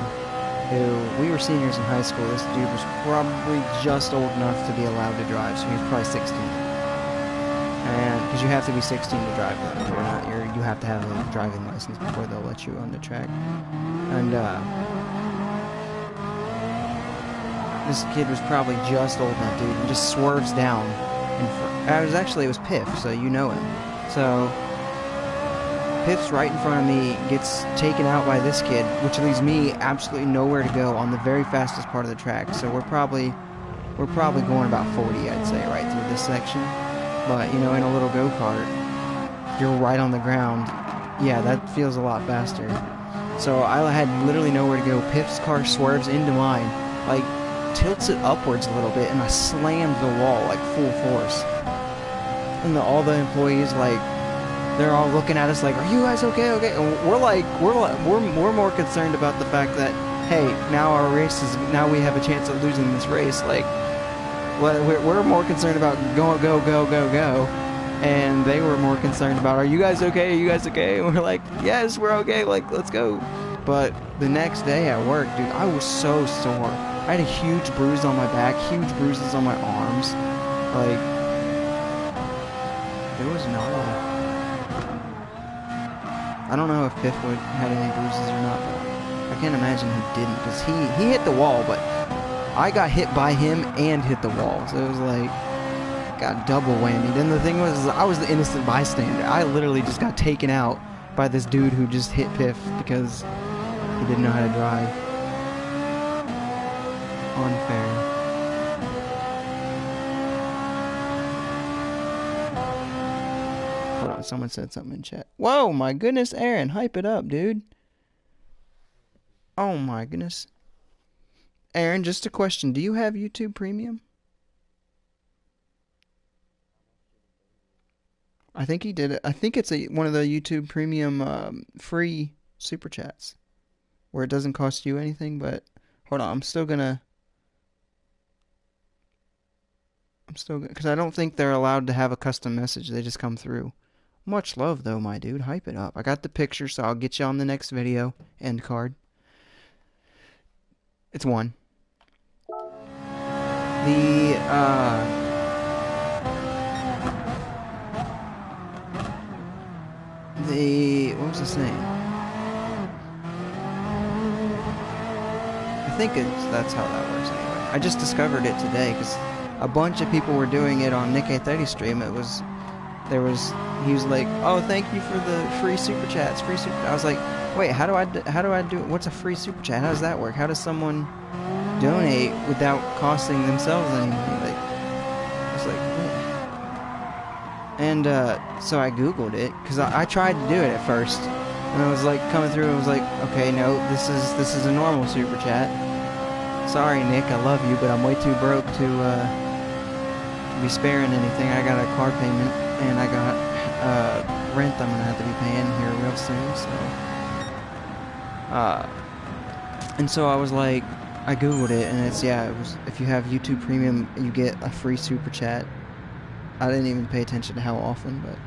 who, we were seniors in high school. This dude was probably just old enough to be allowed to drive, so he was probably 16. And because you have to be 16 to drive, though. You're not, you have to have a driving license before they'll let you on the track. And this kid was probably just old enough, dude, and just swerves down. It was Piff, so you know him. So Piff's right in front of me, gets taken out by this kid, which leaves me absolutely nowhere to go on the very fastest part of the track. So we're probably going about 40, I'd say, right through this section. But, you know, in a little go-kart, you're right on the ground. Yeah, that feels a lot faster. So I had literally nowhere to go. Piff's car swerves into mine, like, tilts it upwards a little bit, and I slammed the wall, like, full force. And all the employees, like, they're all looking at us like, "Are you guys okay? Okay?" And we're more concerned about the fact that, hey, now we have a chance of losing this race. Like, we're more concerned about go, and they were more concerned about, "Are you guys okay? Are you guys okay?" And we're like, "Yes, we're okay. Like, let's go." But the next day at work, dude, I was so sore. I had a huge bruise on my back, huge bruises on my arms. Like, it was gnarly. I don't know if Piff had any bruises or not, but I can't imagine he didn't, because he hit the wall, but I got hit by him and hit the wall, so it was like, got double whammy. Then the thing was, I was the innocent bystander. I literally just got taken out by this dude who just hit Piff because he didn't know how to drive. Unfair. Hold on, someone said something in chat. Whoa, my goodness, Aaron, hype it up, dude. Oh my goodness. Aaron, just a question. Do you have YouTube Premium? I think he did it. I think it's one of the YouTube Premium free super chats where it doesn't cost you anything, but hold on, I'm still gonna, because I don't think they're allowed to have a custom message. They just come through. Much love, though, my dude. Hype it up. I got the picture, so I'll get you on the next video. End card. It's one. What was his name? I think that's how that works anyway. I just discovered it today, because a bunch of people were doing it on Nick 830 stream. He was like, "Oh, thank you for the free super chats, free super." I was like, "Wait, how do I do it? What's a free super chat? How does that work? How does someone donate without costing themselves any money?" Like, I was like, "What?" And so I googled it, because I tried to do it at first, and I was like coming through, and I was like, "Okay, no, this is a normal super chat. Sorry, Nick, I love you, but I'm way too broke to be sparing anything. I got a car payment, and I got rent I'm gonna have to be paying here real soon." So, and so I was like, I googled it, and it was, if you have YouTube Premium, you get a free super chat. I didn't even pay attention to how often, but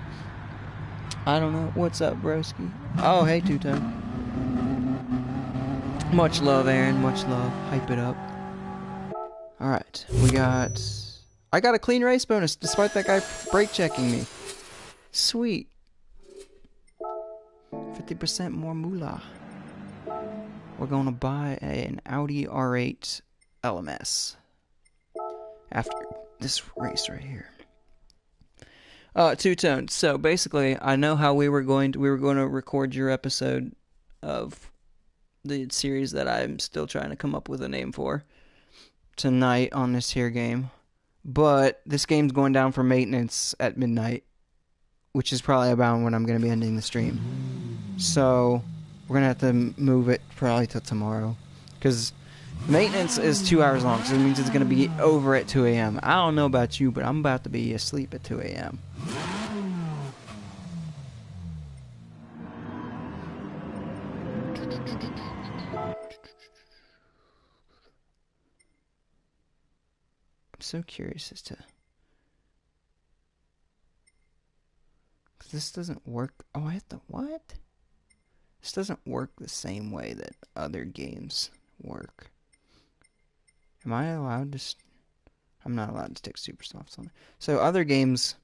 I don't know. What's up, broski? Oh, hey, Two-Tone. Much love, Aaron. Much love. Hype it up. Alright, I got a clean race bonus despite that guy brake checking me. Sweet. 50% more moolah. We're gonna buy an Audi R8 LMS after this race right here. Two-Tone. So basically, I know how we were going to record your episode of the series that I'm still trying to come up with a name for tonight on this here game. But this game's going down for maintenance at midnight, which is probably about when I'm going to be ending the stream. So we're going to have to move it probably till tomorrow, because maintenance is 2 hours long, so it means it's going to be over at 2 a.m. I don't know about you, but I'm about to be asleep at 2 a.m. I'm so curious as to... This doesn't work... Oh, I have to... What? This doesn't work the same way that other games work. Am I allowed to... I'm not allowed to stick super softs on it. So other games,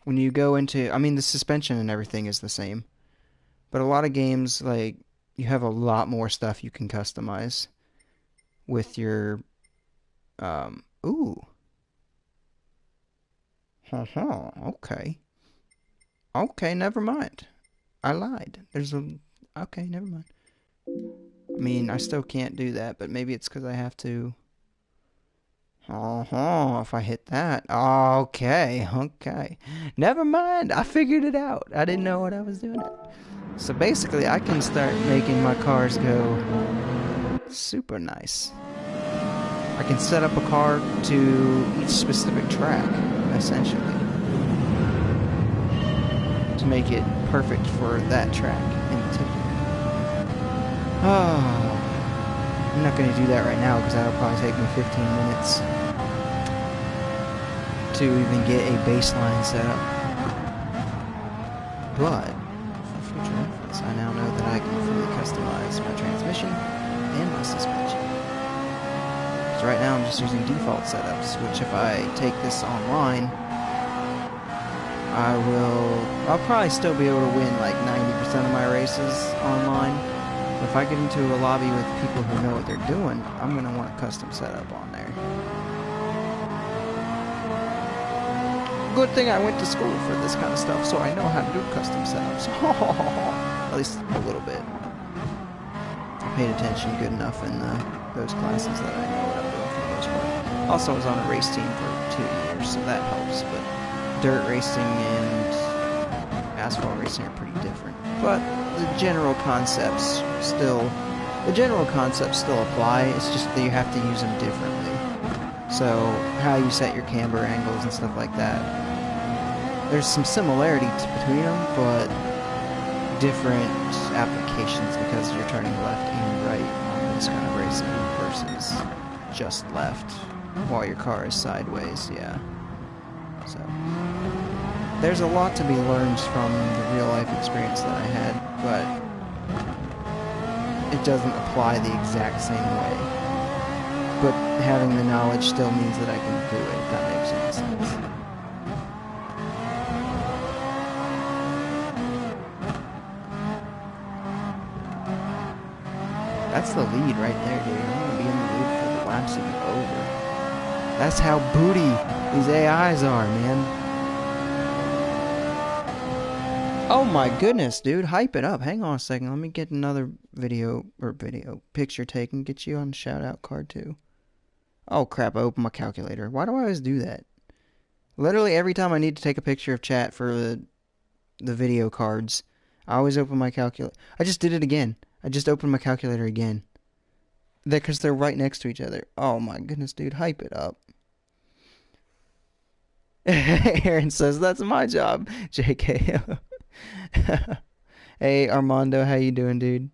when you go into... I mean, the suspension and everything is the same. But a lot of games, like, you have a lot more stuff you can customize with your... Ooh. Okay. Okay, never mind. I lied. There's a... Okay, never mind. I mean, I still can't do that, but maybe it's because I have to... if I hit that. Okay. Never mind. I figured it out. I didn't know what I was doing. So basically, I can start making my cars go super nice. I can set up a car to each specific track, essentially, to make it perfect for that track in particular. I'm not going to do that right now because that'll probably take me 15 minutes to even get a baseline set up. But for future reference, I now know that I can fully customize my transmission and my suspension. So right now I'm just using default setups, which if I take this online, I'll probably still be able to win like 90% of my races online. But if I get into a lobby with people who know what they're doing, I'm going to want a custom setup on there. Good thing I went to school for this kind of stuff, so I know how to do custom setups. At least a little bit. I paid attention good enough in those classes that I know what I'm doing for the most part. Also, I was on a race team for 2 years, so that helps. But dirt racing and asphalt racing are pretty different. But the general concepts still apply. It's just that you have to use them differently. So how you set your camber angles and stuff like that. There's some similarity between them, but different applications because you're turning left and right on this kind of racing versus just left while your car is sideways, yeah. So there's a lot to be learned from the real life experience that I had, but it doesn't apply the exact same way. But having the knowledge still means that I can do it, if that makes any sense. That's the lead right there, dude. I'm going to be in the lead for the laps even over. That's how booty these AIs are, man. Oh my goodness, dude. Hype it up. Hang on a second. Let me get another picture taken. Get you on the shout-out card, too. Oh crap, I opened my calculator. Why do I always do that? Literally every time I need to take a picture of chat for the video cards, I always open my calculator. I just did it again. I just opened my calculator again. Because they're right next to each other. Oh my goodness, dude. Hype it up. Aaron says, that's my job. JK. Hey, Armando, how you doing, dude?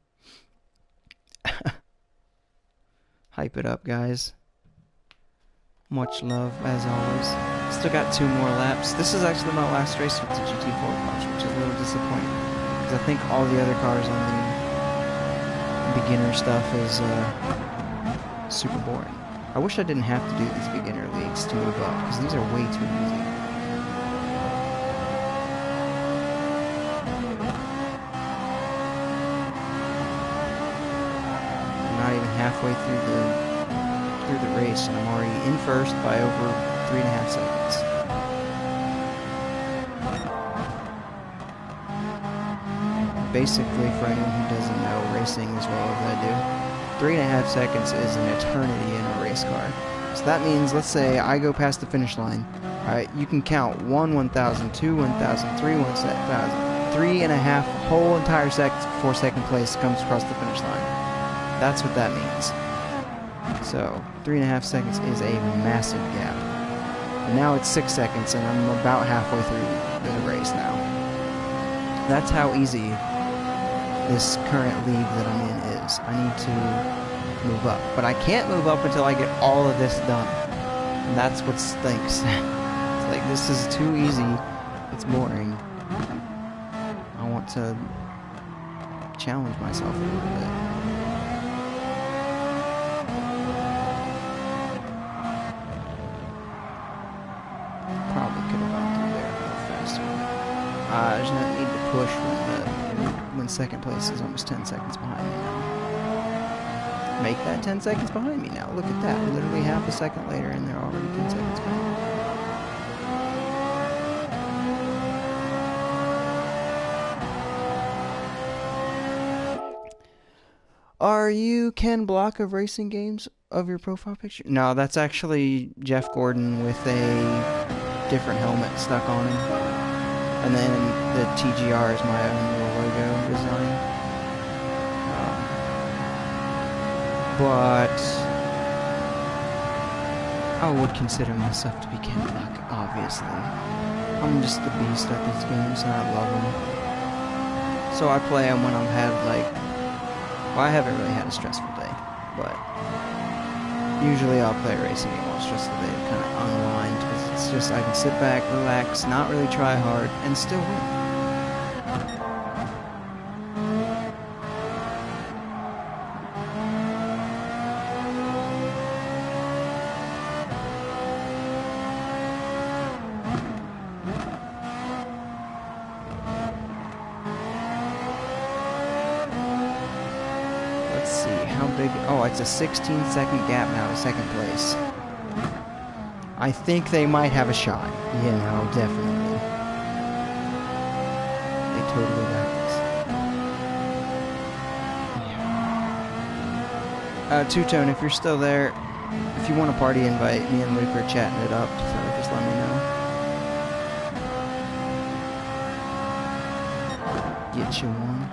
Hype it up, guys. Much love, as always. Still got 2 more laps. This is actually my last race with the GT4 cars, which is a little disappointing. Because I think all the other cars on the beginner stuff is super boring. I wish I didn't have to do these beginner leagues to move up, because these are way too easy. I'm not even halfway through the race, and I'm already in first by over 3.5 seconds. Basically, for anyone who doesn't know racing as well as I do, 3.5 seconds is an eternity in a race car. So that means, let's say I go past the finish line. Alright, you can count 1, 1,000, 2, 1,000, 3, 1,000. 3.5 whole entire seconds before second place comes across the finish line. That's what that means. So, 3.5 seconds is a massive gap. And now it's 6 seconds, and I'm about halfway through the race now. That's how easy this current league that I'm in is. I need to move up. But I can't move up until I get all of this done. And that's what stinks. It's like, this is too easy. It's boring. I want to challenge myself a little bit. Probably could have gone through there a little faster. There's no need to push when second place is almost 10 seconds behind me now. Make that 10 seconds behind me now. Look at that. Literally half a second later and they're already 10 seconds behind. Are you Ken Block of racing games of your profile picture? No, that's actually Jeff Gordon with a different helmet stuck on him. And then the TGR is my own little logo design. But I would consider myself to be Ken Block, obviously. I'm just a beast at these games and I love them. So I play them when I've had well, I haven't really had a stressful day, but usually I'll play a racing game while stressful day to kind of unwind, because it's just I can sit back, relax, not really try hard, and still win. Let's see, how big... Oh, it's a 16-second gap now to second place. I think they might have a shot. You know, definitely. They totally got this. Yeah. Two-Tone, if you're still there, if you want a party invite, me and Luke are chatting it up, so just let me know. Get you one.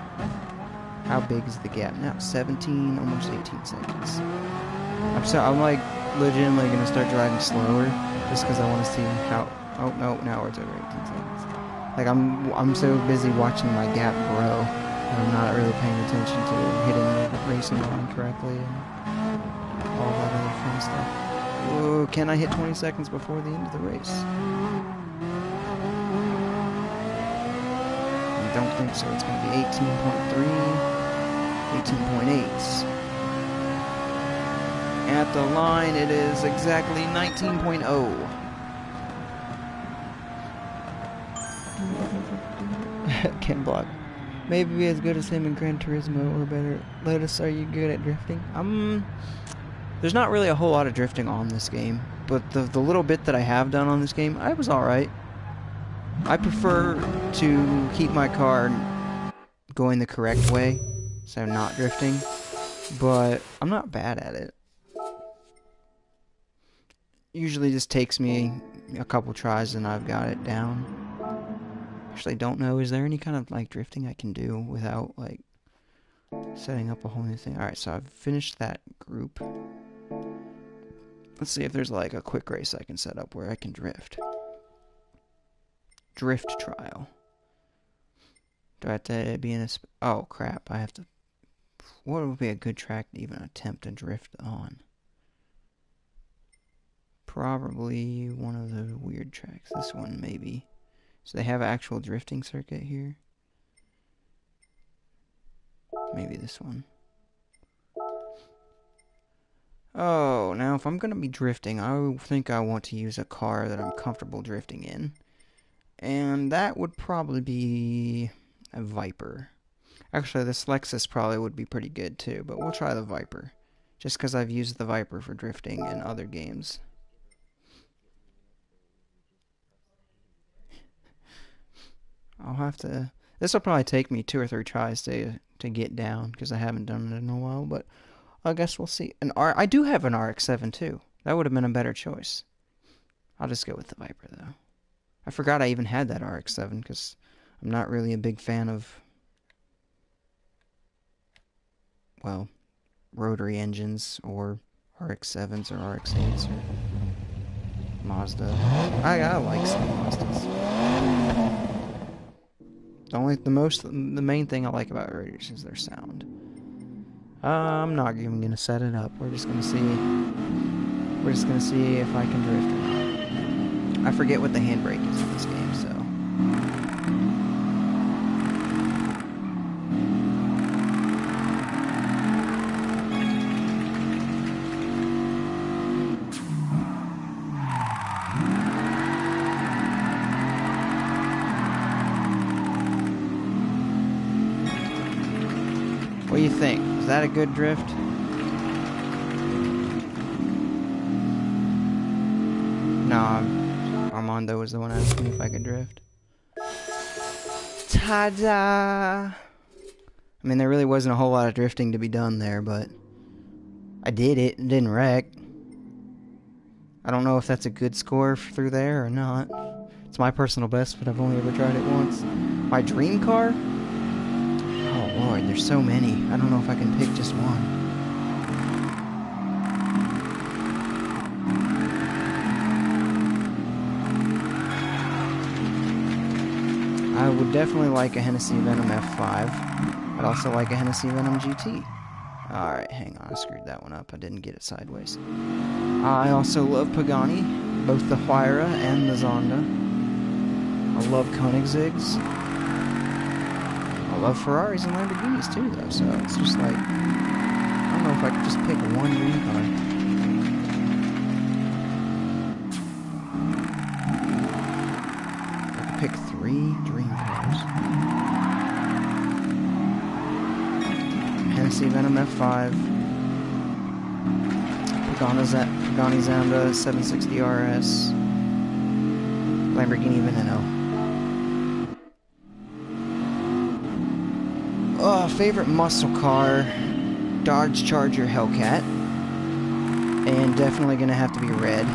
How big is the gap now? 17, almost 18 seconds. I'm like legitimately gonna start driving slower just because I want to see how. Oh no, now it's over 18 seconds. Like I'm so busy watching my gap grow, and I'm not really paying attention to hitting the racing line correctly and all that other fun stuff. Whoa, can I hit 20 seconds before the end of the race? I don't think so. It's gonna be 18.3. 18.8. At the line, it is exactly 19.0. Ken Block. Maybe be as good as him in Gran Turismo or better. Lotus, are you good at drifting? There's not really a whole lot of drifting on this game, but the little bit that I have done on this game, I was alright. I prefer to keep my car going the correct way, so not drifting, but I'm not bad at it. Usually just takes me a couple tries and I've got it down. Actually, don't know, is there any kind of like drifting I can do without like setting up a whole new thing? Alright, so I've finished that group. Let's see if there's like a quick race I can set up where I can drift. Drift trial. Do I have to be in a... Oh, crap. I have to... What would be a good track to even attempt to drift on? Probably one of the weird tracks. This one, maybe. So they have an actual drifting circuit here. Maybe this one. Oh, now if I'm going to be drifting, I think I want to use a car that I'm comfortable drifting in. And that would probably be a Viper. Actually, this Lexus probably would be pretty good too, but we'll try the Viper. Just because I've used the Viper for drifting in other games. I'll have to... This will probably take me 2 or 3 tries to get down, because I haven't done it in a while, but I guess we'll see. I do have an RX-7 too. That would have been a better choice. I'll just go with the Viper though. I forgot I even had that RX-7, because I'm not really a big fan of, well, rotary engines, or RX-7s, or RX-8s, or Mazda. I like some Mazdas. The main thing I like about rotors is their sound. I'm not even gonna set it up. We're just gonna see We're just gonna see if I can drift or not. I forget what the handbrake is in this game, so. What do you think? Is that a good drift? No, Armando was the one asking me if I could drift. Ta-da! I mean, there really wasn't a whole lot of drifting to be done there, but I did it and didn't wreck. I don't know if that's a good score through there or not. It's my personal best, but I've only ever tried it once. My dream car? Oh lord, there's so many. I don't know if I can pick just one. I would definitely like a Hennessy Venom F5. I'd also like a Hennessy Venom GT. Alright, hang on, I screwed that one up. I didn't get it sideways. I also love Pagani, both the Huayra and the Zonda. I love Koenigseggs. I love Ferraris and Lamborghinis too, though, so it's just like, I don't know if I could just pick one dream car. I could pick 3 dream cars. Hennessy Venom F5. Pagani Zonda 760 RS. Lamborghini Veneno. Favorite muscle car, Dodge Charger Hellcat, and definitely gonna have to be red.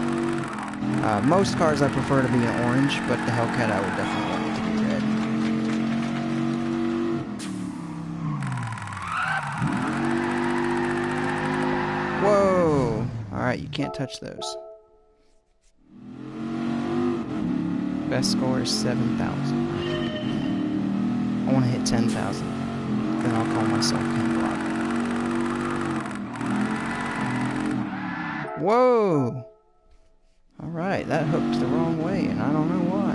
Most cars I prefer to be in orange, but the Hellcat I would definitely want it to be red. Whoa! Alright, you can't touch those. Best score is 7,000. I want to hit 10,000. Then I'll call myself Ken Block. Whoa! Alright, that hooked the wrong way, and I don't know why.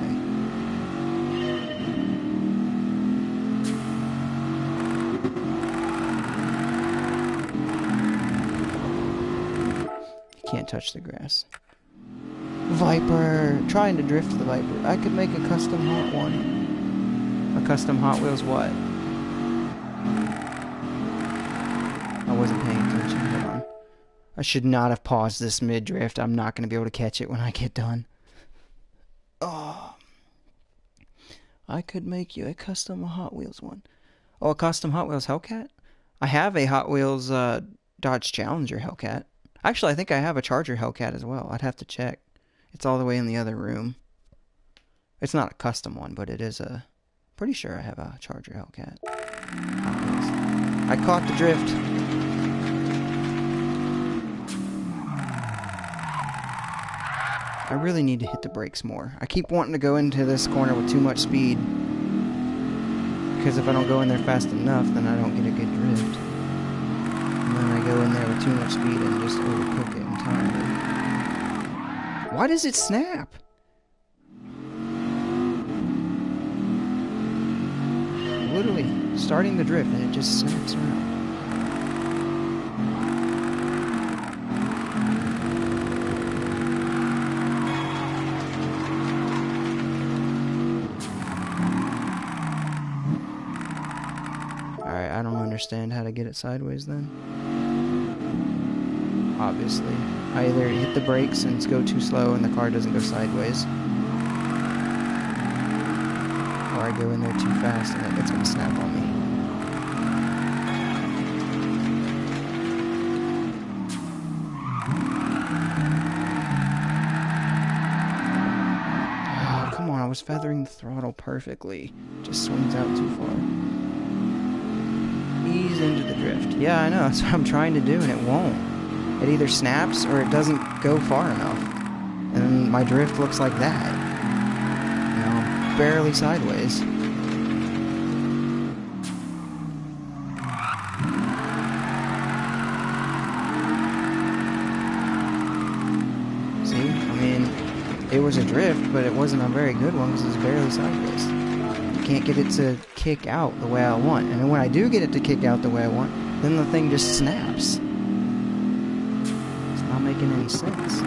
You can't touch the grass. Viper! Trying to drift the Viper. I could make a custom Hot one. A custom Hot Wheels what? I wasn't paying attention. Hold on. I should not have paused this mid-drift. I'm not going to be able to catch it when I get done. Oh. I could make you a custom Hot Wheels one. Oh, a custom Hot Wheels Hellcat? I have a Hot Wheels Dodge Challenger Hellcat. Actually, I think I have a Charger Hellcat as well. I'd have to check. It's all the way in the other room. It's not a custom one, but it is a... Pretty sure I have a Charger Hellcat. I caught the drift. I really need to hit the brakes more. I keep wanting to go into this corner with too much speed. Because if I don't go in there fast enough, then I don't get a good drift. And then I go in there with too much speed and just overcook it entirely. Why does it snap? Literally starting the drift and it just snaps around. Alright, I don't understand how to get it sideways then. Obviously. I either hit the brakes and go too slow and the car doesn't go sideways, or I go in there too fast and it's going to snap on me. Oh, come on, I was feathering the throttle perfectly. Just swings out too far. Ease into the drift. Yeah, I know, that's what I'm trying to do and it won't. It either snaps or it doesn't go far enough. And my drift looks like that. You know, barely sideways. It was a drift, but it wasn't a very good one because it was barely sideways. You can't get it to kick out the way I want. And then when I do get it to kick out the way I want, then the thing just snaps. It's not making any sense.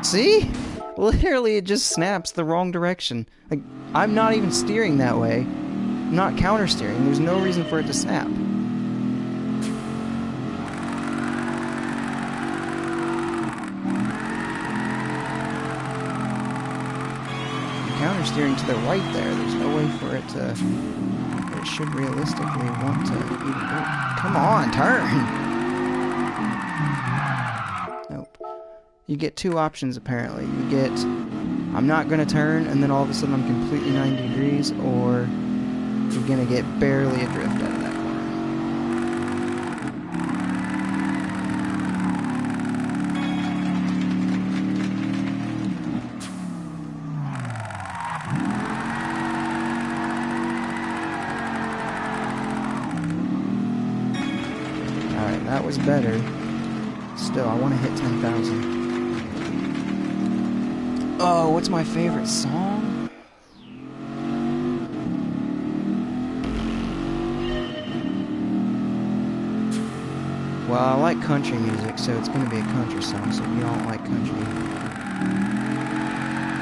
See? Literally, it just snaps the wrong direction. Like, I'm not even steering that way. I'm not counter steering. There's no reason for it to snap. Counter steering to the right there. There's no way for it to. It should realistically want to even do. Come on, turn! Nope. You get two options apparently. You get, I'm not gonna turn, and then all of a sudden I'm completely 90 degrees, or you're gonna get barely a drift out of that corner. Alright, that was better. Still, I want to hit 10,000. Oh, what's my favorite song? Well, I like country music, so it's going to be a country song, so if you don't like country...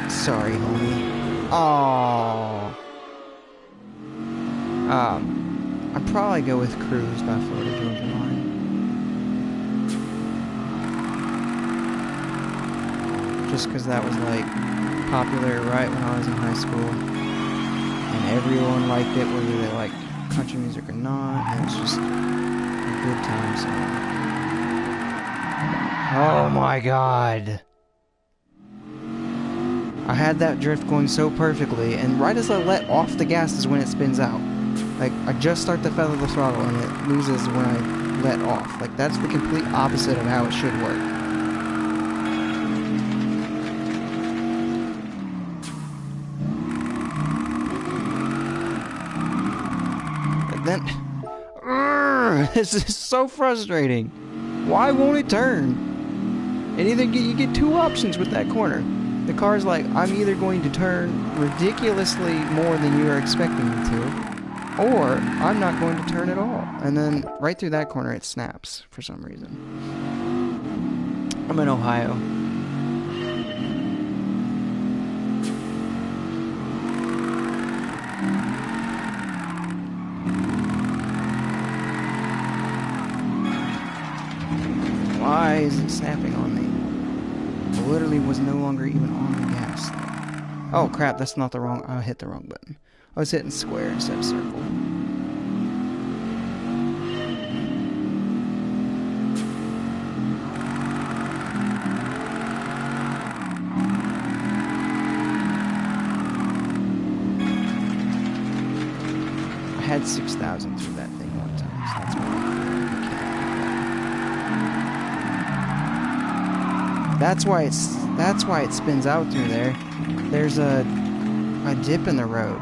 Sorry, homie. Aww. I'd probably go with Cruise by Florida Georgia Line. Just because that was, like, popular right when I was in high school. And everyone liked it, whether they liked country music or not. It was just a good time, so... Oh my god! I had that drift going so perfectly, and right as I let off the gas is when it spins out. Like, I just start to feather the throttle, and it loses when I let off. Like, that's the complete opposite of how it should work. Then, this is so frustrating. Why won't it turn? And either you get two options with that corner. The car's like, I'm either going to turn ridiculously more than you are expecting me to, or I'm not going to turn at all. And then right through that corner, it snaps for some reason. I'm in Ohio. Why is it snapping on me? I literally was no longer even on the gas. Oh crap, that's not the wrong... I hit the wrong button. I was hitting square instead of circle. I had 6,000 through that thing one time, so that's why I That's why it spins out through there. There's a dip in the road.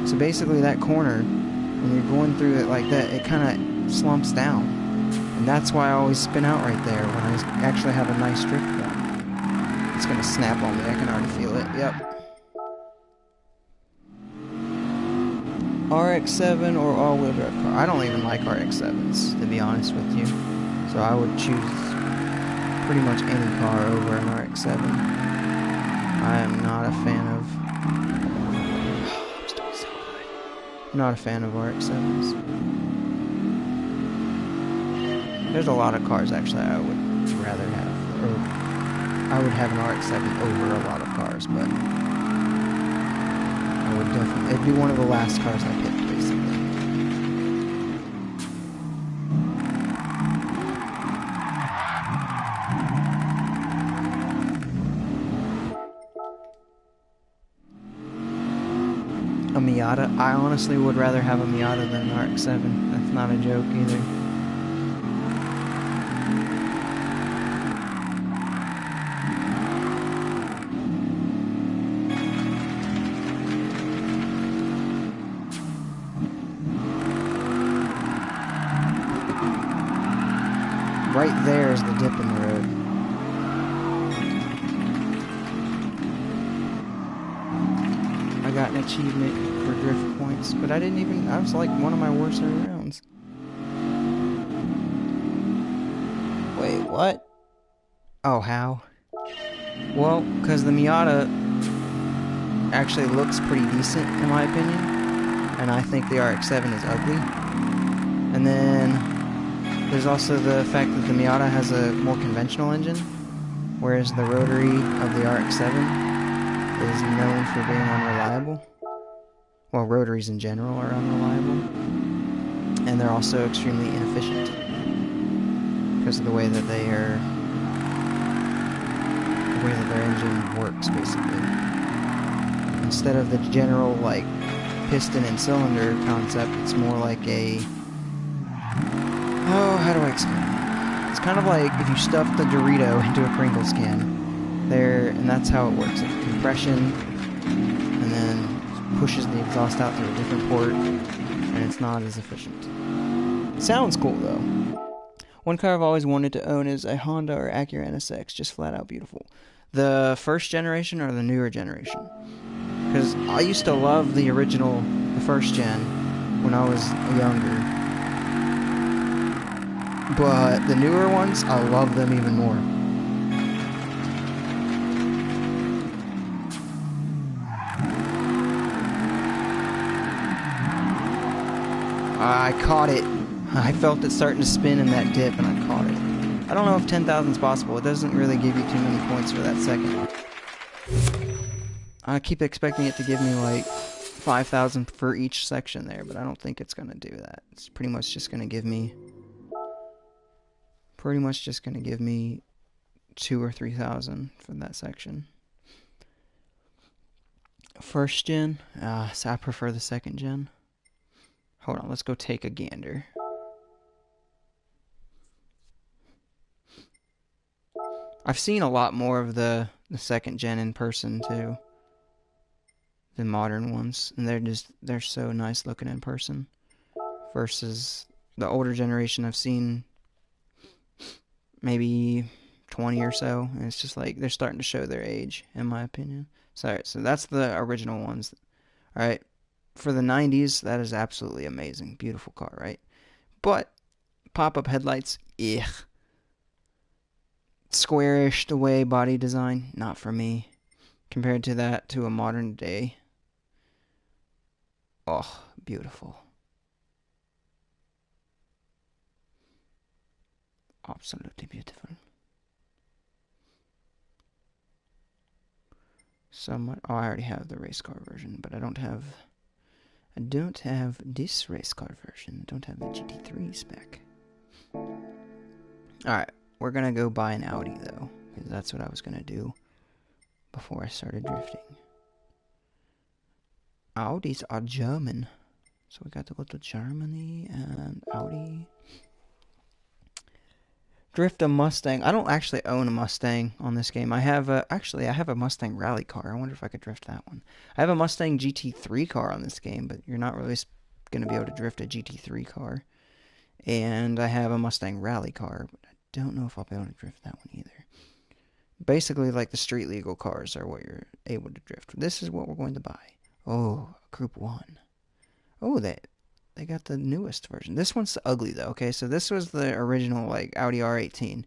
So basically that corner, when you're going through it like that, it kind of slumps down. And that's why I always spin out right there when I actually have a nice drift going. It's going to snap on me. I can already feel it. Yep. RX-7 or all-wheel drive car. I don't even like RX-7s, to be honest with you. So I would choose pretty much any car over an RX-7. I am not a fan of... I'm doing so good. I'm not a fan of RX-7s. There's a lot of cars, actually, I would rather have. Or I would have an RX-7 over a lot of cars, but... I would definitely... It'd be one of the last cars I picked, basically. A Miata? I honestly would rather have a Miata than an RX-7. That's not a joke, either. right there is the dip in the road. I got an achievement for drift points, but I didn't even, I was like one of my worst rounds. Wait, what? Oh, how? Well, because the Miata actually looks pretty decent, in my opinion, and I think the RX-7 is ugly. And then there's also the fact that the Miata has a more conventional engine, whereas the rotary of the RX-7 is known for being unreliable. Well, rotaries in general are unreliable, and they're also extremely inefficient because of the way that they are, the way that their engine works, basically. Instead of the general, like, piston and cylinder concept, it's more like a, oh, how do I explain it? It's kind of like if you stuff the Dorito into a Pringles can. There, and that's how it works. It's compression, and then pushes the exhaust out through a different port, and it's not as efficient. Sounds cool, though. One car I've always wanted to own is a Honda or Acura NSX, just flat out beautiful. The first generation or the newer generation? Because I used to love the original, the first gen, when I was younger. But the newer ones, I love them even more. I caught it. I felt it starting to spin in that dip, and I caught it. I don't know if 10,000 is possible. It doesn't really give you too many points for that second. I keep expecting it to give me like 5,000 for each section there, but I don't think it's going to do that. It's pretty much just going to give me 2 or 3,000 for that section. First gen, so I prefer the second gen. Hold on, let's go take a gander. I've seen a lot more of the second gen in person too. The modern ones, and they're so nice looking in person. Versus the older generation, I've seen maybe 20 or so, and it's just like they're starting to show their age, in my opinion. So that's the original ones. All right, for the 90s, that is absolutely amazing, beautiful car, right? But pop-up headlights, ugh. Squarish the way body design, not for me. Compared to that, to a modern day, oh, beautiful. Absolutely beautiful. Somewhat. Oh, I already have the race car version, but I don't have this race car version. I don't have the GT3 spec. Alright, we're gonna go buy an Audi though, because that's what I was gonna do before I started drifting. Audis are German. So we got to go to Germany and Audi. Drift a Mustang. I don't actually own a Mustang on this game. I have a Mustang rally car. I wonder if I could drift that one. I have a Mustang GT3 car on this game, but you're not really going to be able to drift a GT3 car. And I have a Mustang rally car, but I don't know if I'll be able to drift that one either. Basically, like the street legal cars are what you're able to drift. This is what we're going to buy. Oh, Group 1. Oh, they got the newest version. This one's ugly though. Okay, so this was the original like Audi R18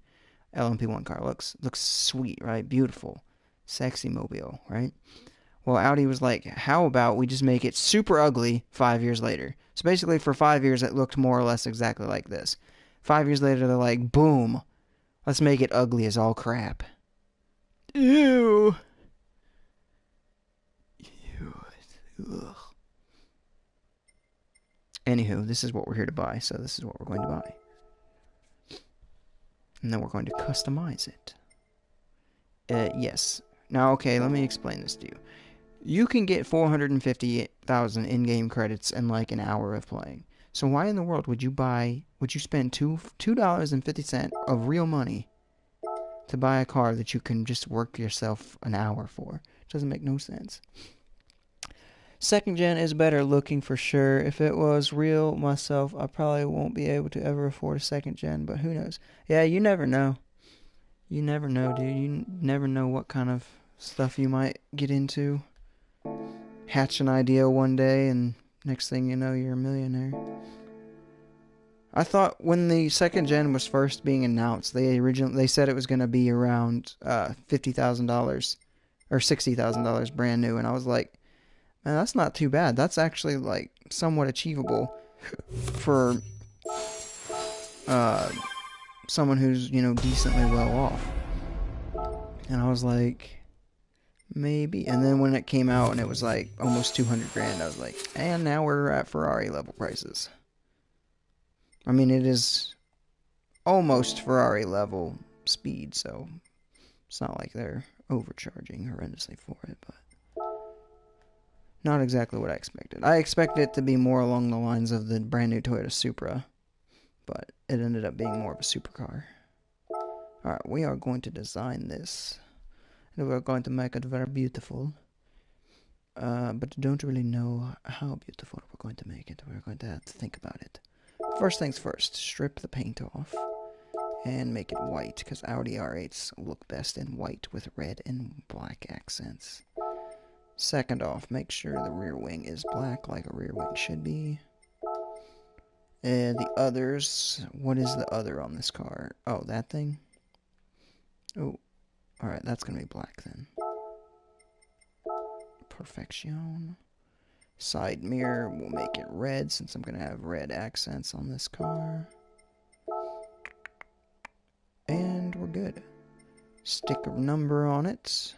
LMP1 car. Looks sweet, right? Beautiful, sexy mobile, right? Well, Audi was like, how about we just make it super ugly 5 years later? So basically, for 5 years, it looked more or less exactly like this. 5 years later, they're like, boom, let's make it ugly as all crap. Ew. Ugh. Anywho, this is what we're here to buy, so this is what we're going to buy. And then we're going to customize it. Yes. Now, okay, let me explain this to you. You can get 450,000 in-game credits in like an hour of playing. So why in the world would you spend $2.50 of real money to buy a car that you can just work yourself an hour for? It doesn't make no sense. Second gen is better looking for sure. If it was real myself, I probably won't be able to ever afford a second gen, but who knows? Yeah, you never know. You never know, dude. You never know what kind of stuff you might get into. Hatch an idea one day, and next thing you know, you're a millionaire. I thought when the second gen was first being announced, they said it was going to be around $50,000 or $60,000 brand new, and I was like, man, that's not too bad. That's actually like somewhat achievable for uh, someone who's decently well off. And I was like, maybe. And then when it came out and it was like almost 200 grand, I was like, and now we're at Ferrari level prices. I mean, it is almost Ferrari level speed, so it's not like they're overcharging horrendously for it, but not exactly what I expected. I expected it to be more along the lines of the brand new Toyota Supra, but it ended up being more of a supercar. Alright, we are going to design this, and we're going to make it very beautiful. But don't really know how beautiful we're going to make it. We're going to have to think about it. First things first, strip the paint off and make it white, because Audi R8s look best in white with red and black accents. Second off, make sure the rear wing is black like a rear wing should be. The others, what is the other on this car? Oh, that thing? Oh, alright, that's going to be black then. Perfection. Side mirror, we'll make it red since I'm going to have red accents on this car. And we're good. Stick a number on it.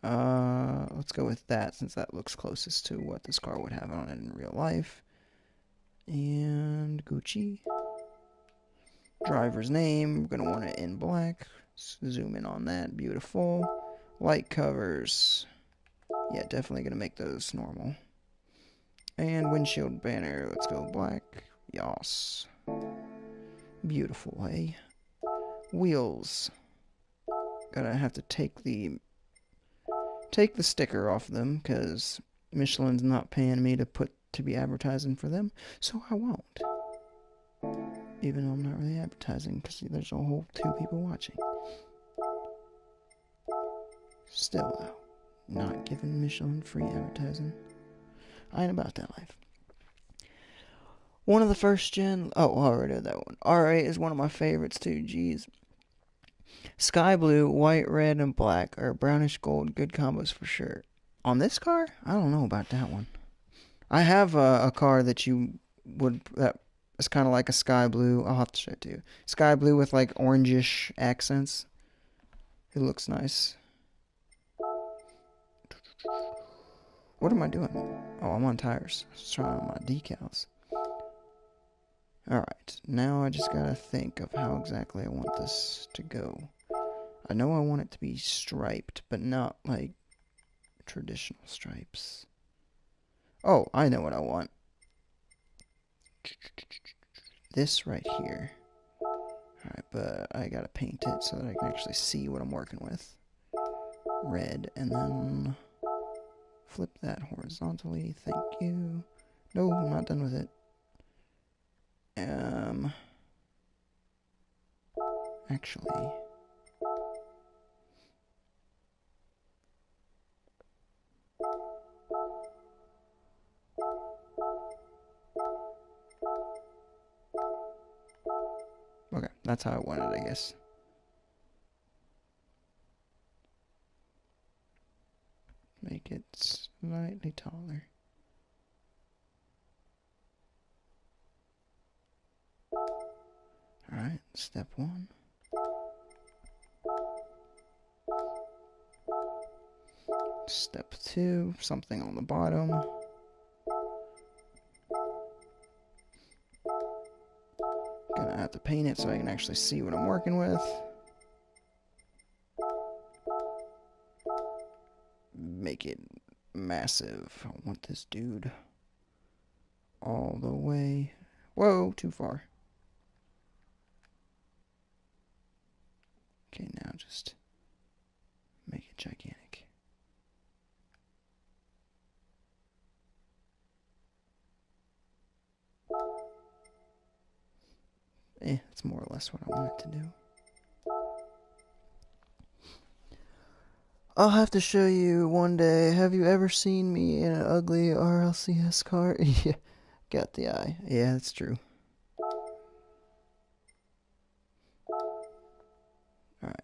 Let's go with that since that looks closest to what this car would have on it in real life. And Gucci. Driver's name, we're going to want it in black. Zoom in on that, beautiful. Light covers. Yeah, definitely going to make those normal. And windshield banner, let's go black. Yas. Beautiful, eh? Wheels. Gonna have to take the sticker off them, because Michelin's not paying me to be advertising for them, so I won't. Even though I'm not really advertising, because there's a whole 2 people watching. Still, though, not giving Michelin free advertising. I ain't about that life. One of the first gen... Oh, I already did that one. R8 is one of my favorites, too. Jeez. Sky blue, white, red, and black, or brownish gold. Good combos for sure. On this car? I don't know about that one. I have a car that that is kind of like a sky blue. I'll have to show it to you. Sky blue with like orangish accents. It looks nice. What am I doing? Oh, I'm on tires. I was trying on my decals. Alright, now I just gotta think of how exactly I want this to go. I know I want it to be striped, but not like traditional stripes. Oh, I know what I want. This right here. Alright, but I gotta paint it so that I can actually see what I'm working with. Red, and then flip that horizontally. Thank you. No, I'm not done with it. Actually... Okay, that's how I want it, I guess. Make it slightly taller. Alright, step 1. Step 2, something on the bottom. Gonna have to paint it so I can actually see what I'm working with. Make it massive. I want this dude all the way. Whoa, too far. Okay, now just make it gigantic. That's more or less what I want it to do. I'll have to show you one day. Have you ever seen me in an ugly RLCS car? Yeah, got the eye. Yeah, that's true. Alright.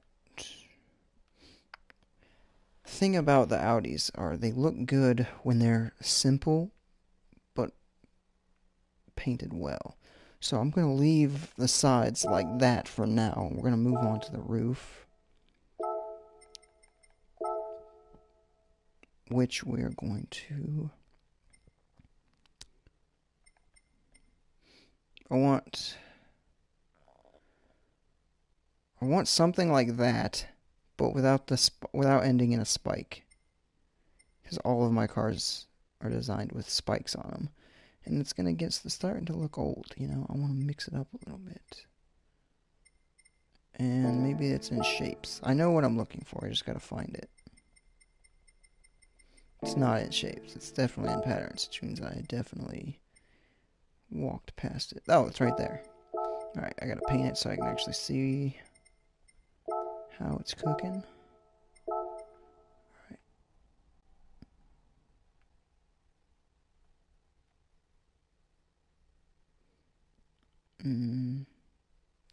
Thing about the Audis are they look good when they're simple, but painted well. So I'm going to leave the sides like that for now. We're going to move on to the roof, which we're going to... I want something like that, but without ending in a spike. Because all of my cars are designed with spikes on them. And it's going to get starting to look old, you know? I want to mix it up a little bit. And maybe it's in shapes. I know what I'm looking for, I just got to find it. It's not in shapes, it's definitely in patterns, which means I definitely walked past it. Oh, it's right there. Alright, I got to paint it so I can actually see how it's cooking.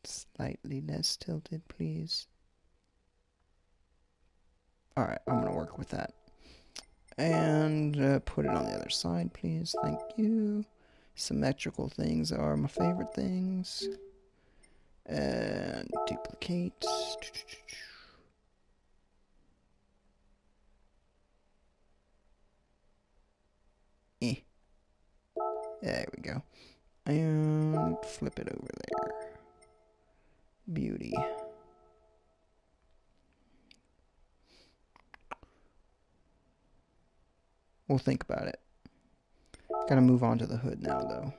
Slightly less tilted, please. Alright, I'm going to work with that. And put it on the other side, please. Thank you. Symmetrical things are my favorite things. And duplicate. There we go. And flip it over there. Beauty. We'll think about it. Gotta move on to the hood now, though.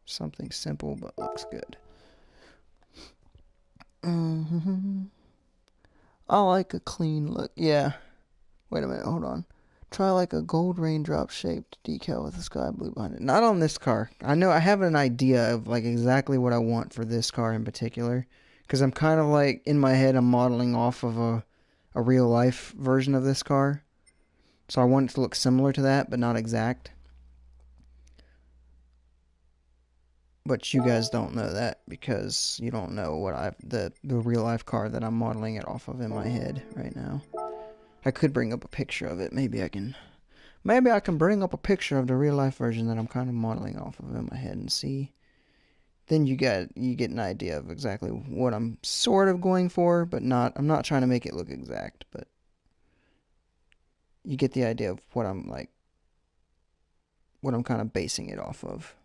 Something simple but looks good. I like a clean look. Yeah. Wait a minute, hold on. Try like a gold raindrop shaped decal with a sky blue behind it. Not on this car. I know I have an idea of like exactly what I want for this car in particular. Because I'm kind of like, in my head, I'm modeling off of a real life version of this car. So I want it to look similar to that, but not exact. But you guys don't know that because you don't know what the real life car that I'm modeling it off of in my head right now. I could bring up a picture of it. Maybe I can bring up a picture of the real life version that I'm kind of modeling off of in my head and see. Then you get an idea of exactly what I'm sort of going for, but I'm not trying to make it look exact, but you get the idea of what I'm kind of basing it off of.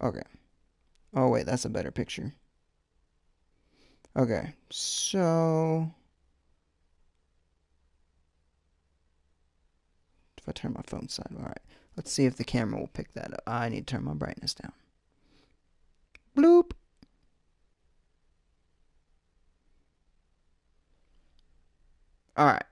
Okay. Oh wait, that's a better picture. Okay, so if I turn my phone side, alright. Let's see if the camera will pick that up. I need to turn my brightness down. Bloop! Alright.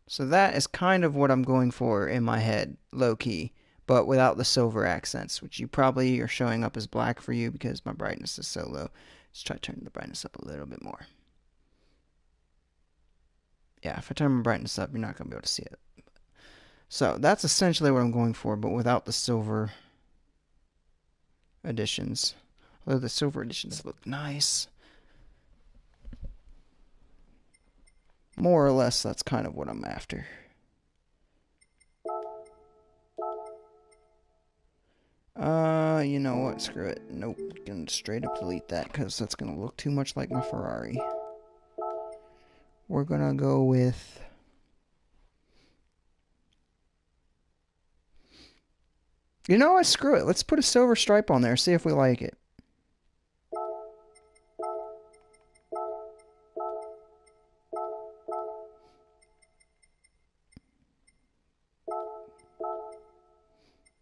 So that is kind of what I'm going for in my head, low-key, but without the silver accents, which you probably are showing up as black for you because my brightness is so low. Let's try turning the brightness up a little bit more. Yeah, if I turn my brightness up, you're not going to be able to see it. So that's essentially what I'm going for, but without the silver additions. Although the silver additions look nice. More or less, that's kind of what I'm after. You know what? Screw it. Nope. Gonna straight up delete that because that's gonna look too much like my Ferrari. We're gonna go with... You know what? Screw it. Let's put a silver stripe on there. See if we like it.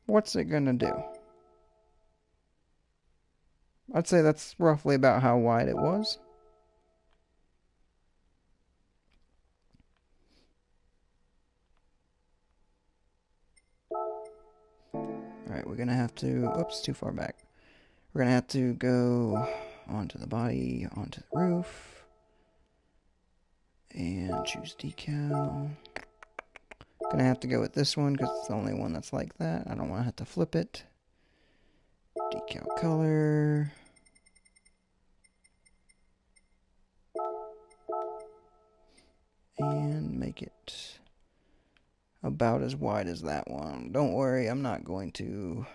What's it gonna do? I'd say that's roughly about how wide it was. Alright, we're gonna have to... Oops, too far back. We're gonna have to go onto the body, onto the roof. And choose decal. Gonna have to go with this one because it's the only one that's like that. I don't want to have to flip it. Decal color. And make it about as wide as that one. Don't worry, I'm not going to...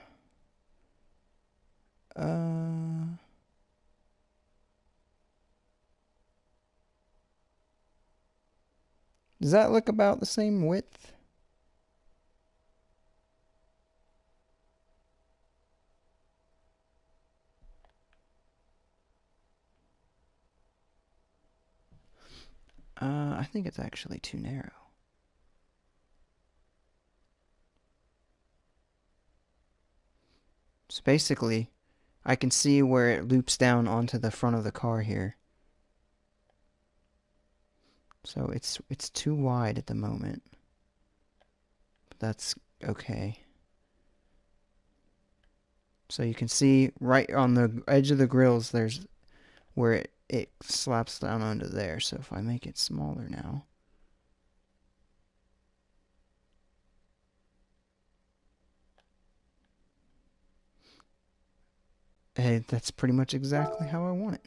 Does that look about the same width? I think it's actually too narrow. So basically, I can see where it loops down onto the front of the car here. So it's too wide at the moment. But that's okay. So you can see right on the edge of the grills, there's where it slaps down onto there. So if I make it smaller now. Hey, that's pretty much exactly how I want it.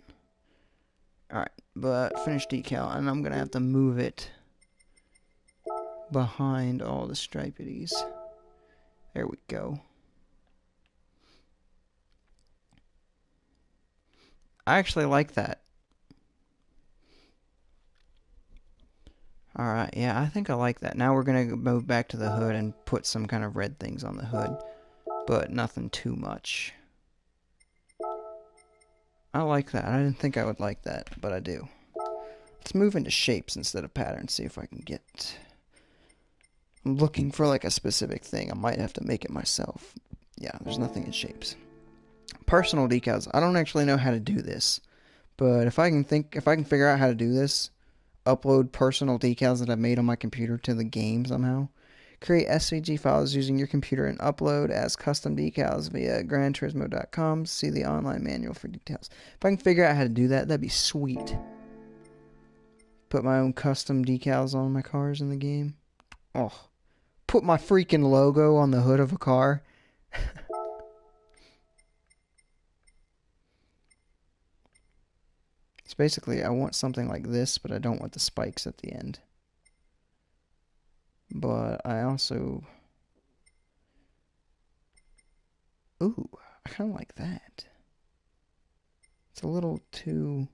Alright, but finish decal, and I'm going to have to move it behind all the stripities. There we go. I actually like that. Alright, yeah, I think I like that. Now we're going to move back to the hood and put some kind of red things on the hood, but nothing too much. I like that. I didn't think I would like that, but I do. Let's move into shapes instead of patterns, see if I can get... I'm looking for like a specific thing. I might have to make it myself. Yeah, there's nothing in shapes. Personal decals. I don't actually know how to do this, but if I can figure out how to do this, upload personal decals that I've made on my computer to the game somehow. Create SVG files using your computer and upload as custom decals via GranTurismo.com. See the online manual for details. If I can figure out how to do that, that'd be sweet. Put my own custom decals on my cars in the game. Oh, put my freaking logo on the hood of a car. It's basically, I want something like this, but I don't want the spikes at the end. But I also... Ooh, I kind of like that. It's a little too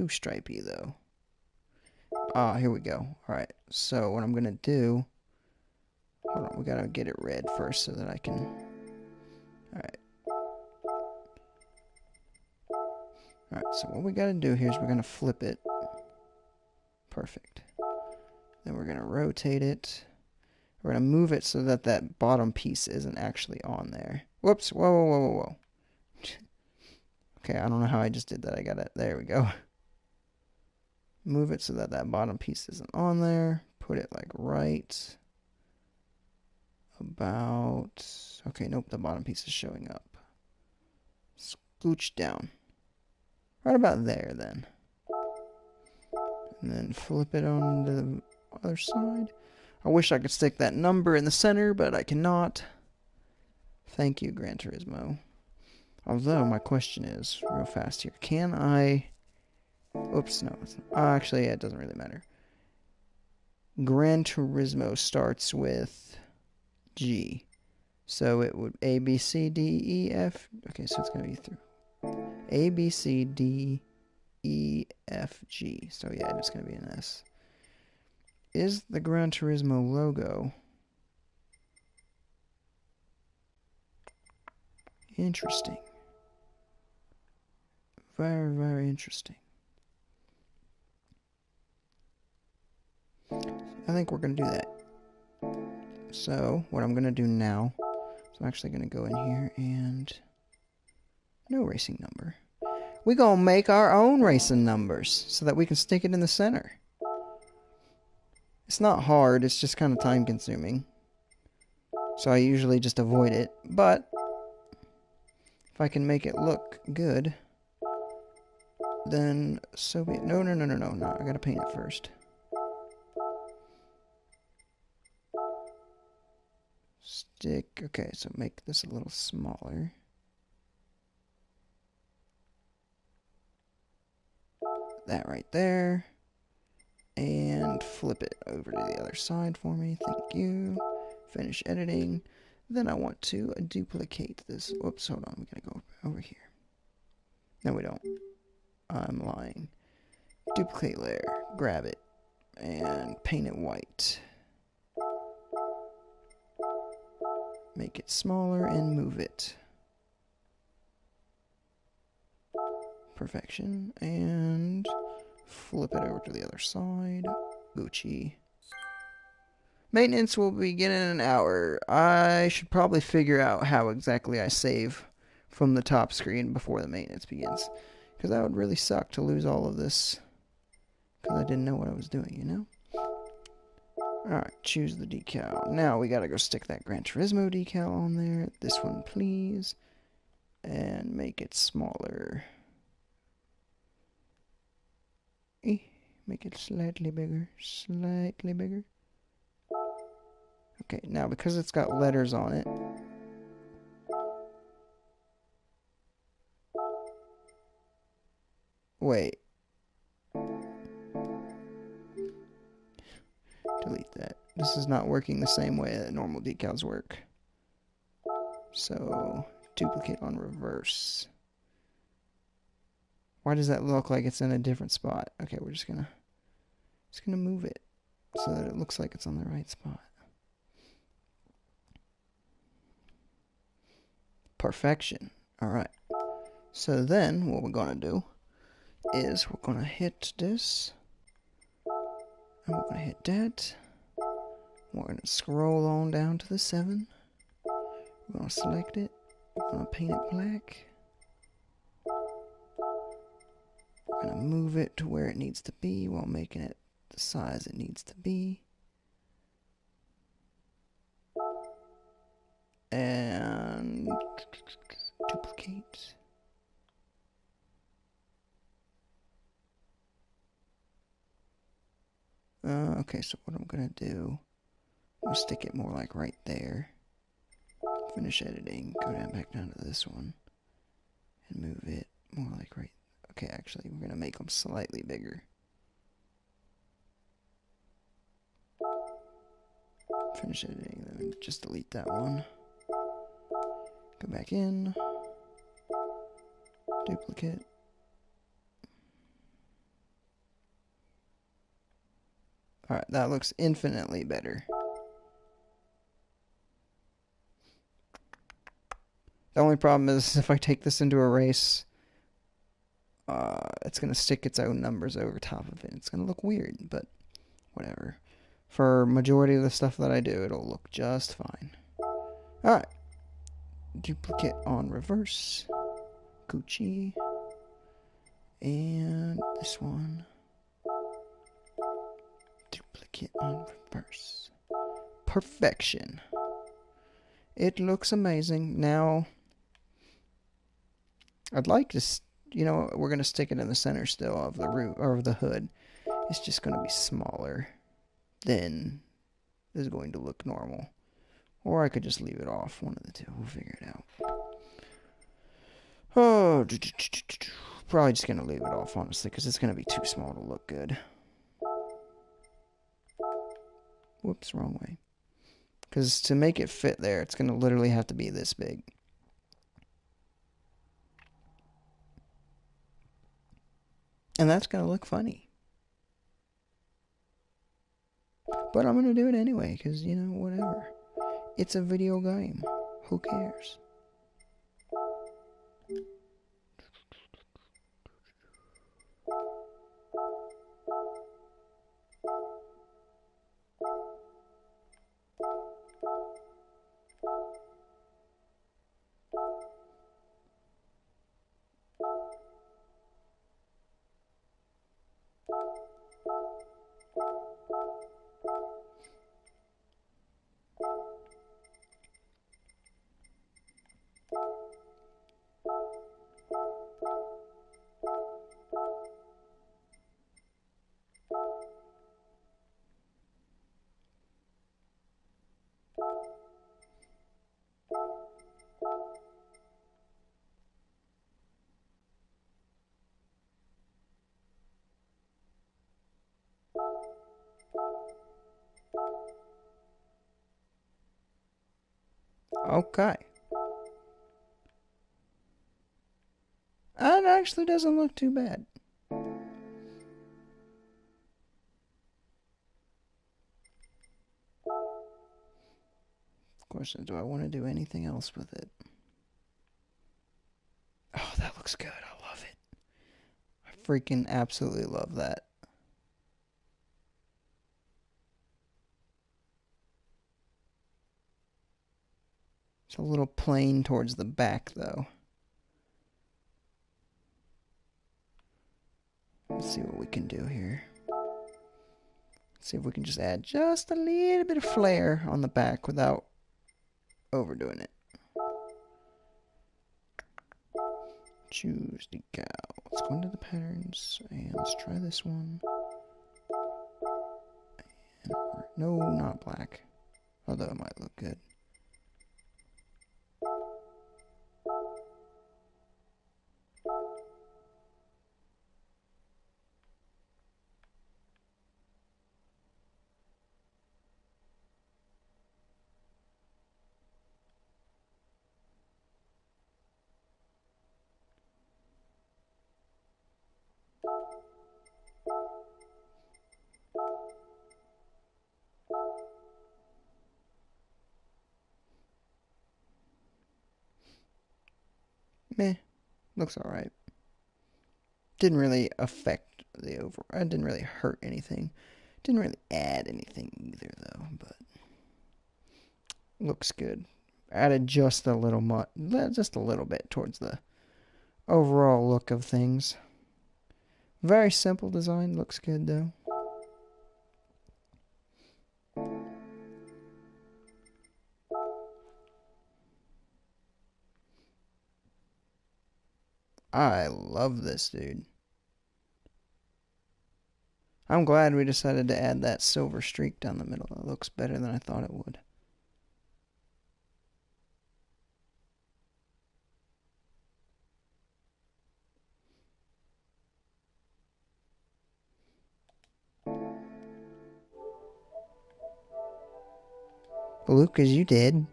stripey, though. Ah, here we go. Alright, so what I'm going to do... Hold on, we got to get it red first so that I can... Alright. Alright, so what we got to do here is we're going to flip it. Perfect. Then we're going to rotate it. We're going to move it so that that bottom piece isn't actually on there. Whoops. Whoa, whoa, whoa, whoa, whoa. Okay, I don't know how I just did that. I got it. There we go. Move it so that that bottom piece isn't on there. Put it like right about... Okay, nope, the bottom piece is showing up. Scooch down. Right about there, then. And then flip it on the other side. I wish I could stick that number in the center, but I cannot. Thank you, Gran Turismo. Although, my question is, real fast here, can I... Oops, no. Actually, it doesn't really matter. Gran Turismo starts with G. So it would A, B, C, D, E, F. Okay, so it's going to be through. A, B, C, D, E, F, G. So yeah, it's going to be an S. Is the Gran Turismo logo interesting? Very, very interesting. I think we're going to do that. So, what I'm going to do now is I'm actually going to go in here and... No racing number. We're going to make our own racing numbers so that we can stick it in the center. It's not hard, it's just kind of time consuming. So I usually just avoid it, but if I can make it look good, then so be it. No, I gotta paint it first. Stick, okay, so make this a little smaller. That right there. And flip it over to the other side for me, thank you. Finish editing. Then I want to duplicate this. Whoops, hold on, we gotta go over here. No, we don't. I'm lying. Duplicate layer, grab it, and paint it white. Make it smaller and move it. Perfection. And flip it over to the other side. Gucci. Maintenance will begin in an hour. I should probably figure out how exactly I save from the top screen before the maintenance begins. Because that would really suck to lose all of this. Because I didn't know what I was doing, you know? Alright, choose the decal. Now we gotta go stick that Gran Turismo decal on there. This one, please. And make it smaller. Make it slightly bigger. Slightly bigger. Okay, now because it's got letters on it. Wait. Delete that. This is not working the same way that normal decals work. So, duplicate on reverse. Why does that look like it's in a different spot? Okay, we're just gonna move it so that it looks like it's on the right spot. Perfection. Alright. So then what we're gonna do is we're gonna hit this. And we're gonna hit that. We're gonna scroll on down to the 7. We're gonna select it. We're gonna paint it black. We're gonna move it to where it needs to be while making it the size it needs to be. And duplicate. Okay, so what I'm gonna do, I'm gonna stick it more like right there. Finish editing, go down back down to this one, and move it more like right. Okay, actually, we're gonna make them slightly bigger. Finish editing, then just delete that one. Go back in, duplicate. Alright, that looks infinitely better. The only problem is if I take this into a race, it's going to stick its own numbers over top of it. It's going to look weird, but whatever. For majority of the stuff that I do, it'll look just fine. Alright. Duplicate on reverse. Gucci. And this one. Duplicate on reverse. Perfection. It looks amazing. Now, I'd like to, you know, we're going to stick it in the center still of the root or of the hood. It's just going to be smaller than is going to look normal. Or I could just leave it off. One of the two. We'll figure it out. Oh, probably just going to leave it off, honestly, because it's going to be too small to look good. Whoops, wrong way. Because to make it fit there, it's going to literally have to be this big. And that's going to look funny. But I'm going to do it anyway, because, you know, whatever. It's a video game. Who cares? Okay. That actually doesn't look too bad. Of course, do I want to do anything else with it? Oh, that looks good. I love it. I freaking absolutely love that. It's a little plain towards the back, though. Let's see what we can do here. Let's see if we can just add just a little bit of flair on the back without overdoing it. Choose decal. Let's go into the patterns and let's try this one. And no, not black. Although it might look good. Meh, looks alright. Didn't really affect the overall. It didn't really hurt anything. Didn't really add anything either, though, but looks good. Added just a little bit towards the overall look of things. Very simple design, looks good though. I love this, dude. I'm glad we decided to add that silver streak down the middle. It looks better than I thought it would. Lucas, you did.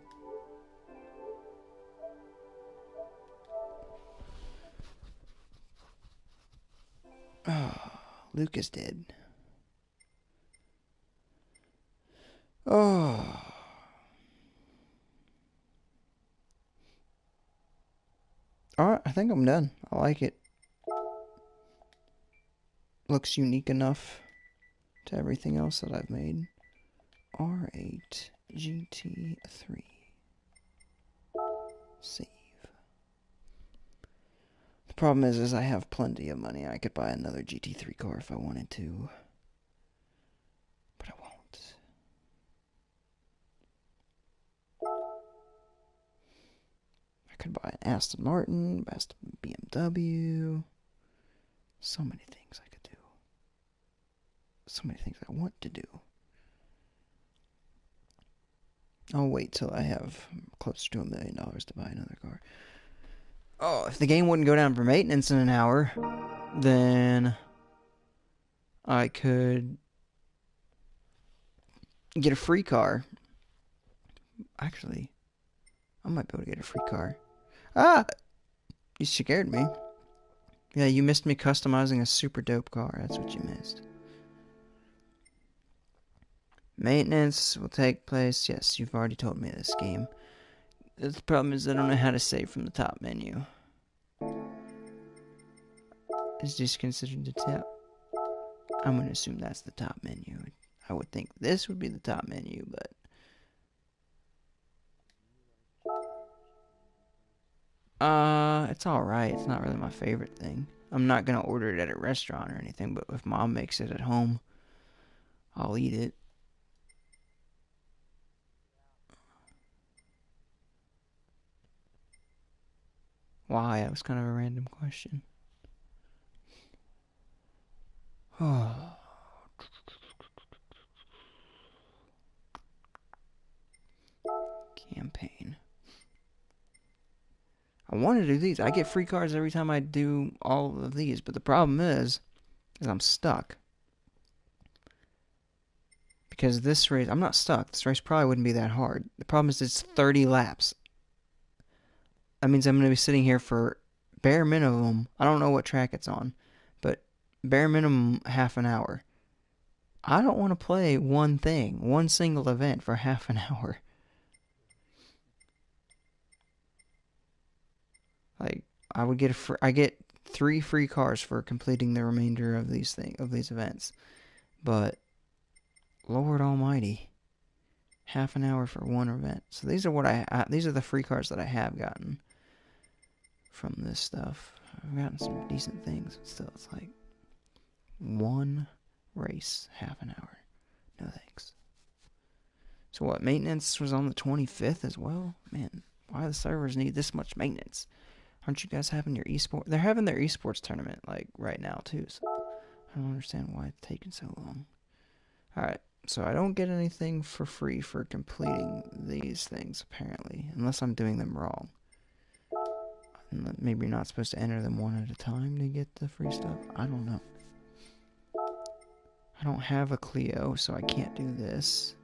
Oh, Lucas did. Oh. Alright, I think I'm done. I like it. Looks unique enough to everything else that I've made. R8 GT3. Save. The problem is I have plenty of money. I could buy another GT3 car if I wanted to. But I won't. I could buy an Aston Martin, best BMW. So many things I could do. So many things I want to do. I'll wait till I have closer to $1 million to buy another car. Oh, if the game wouldn't go down for maintenance in an hour, then I could get a free car. Actually, I might be able to get a free car. Ah! You scared me. Yeah, you missed me customizing a super dope car. That's what you missed. Maintenance will take place. Yes, you've already told me this game. The problem is I don't know how to save from the top menu. Is this considered the top? I'm going to assume that's the top menu. I would think this would be the top menu, but... it's alright. It's not really my favorite thing. I'm not going to order it at a restaurant or anything, but if Mom makes it at home, I'll eat it. Why? That was kind of a random question. Oh. Campaign. I want to do these. I get free cars every time I do all of these, but the problem is I'm stuck. Because this race, I'm not stuck. This race probably wouldn't be that hard. The problem is it's 30 laps. that means I'm going to be sitting here for bare minimum. I don't know what track it's on, but bare minimum half an hour. I don't want to play one single event for half an hour. Like, I get 3 free cars for completing the remainder of these events. But Lord Almighty, half an hour for one event. So these are these are the free cars that I have gotten from this stuff. I've gotten some decent things. Still, it's like one race, half an hour. No thanks. So what, maintenance was on the 25th as well? Man, why do the servers need this much maintenance? Aren't you guys having your esports? They're having their esports tournament, like, right now, too. So I don't understand why it's taking so long. Alright, so I don't get anything for free for completing these things, apparently. Unless I'm doing them wrong. Maybe you're not supposed to enter them one at a time to get the free stuff. I don't know. I don't have a Clio, so I can't do this.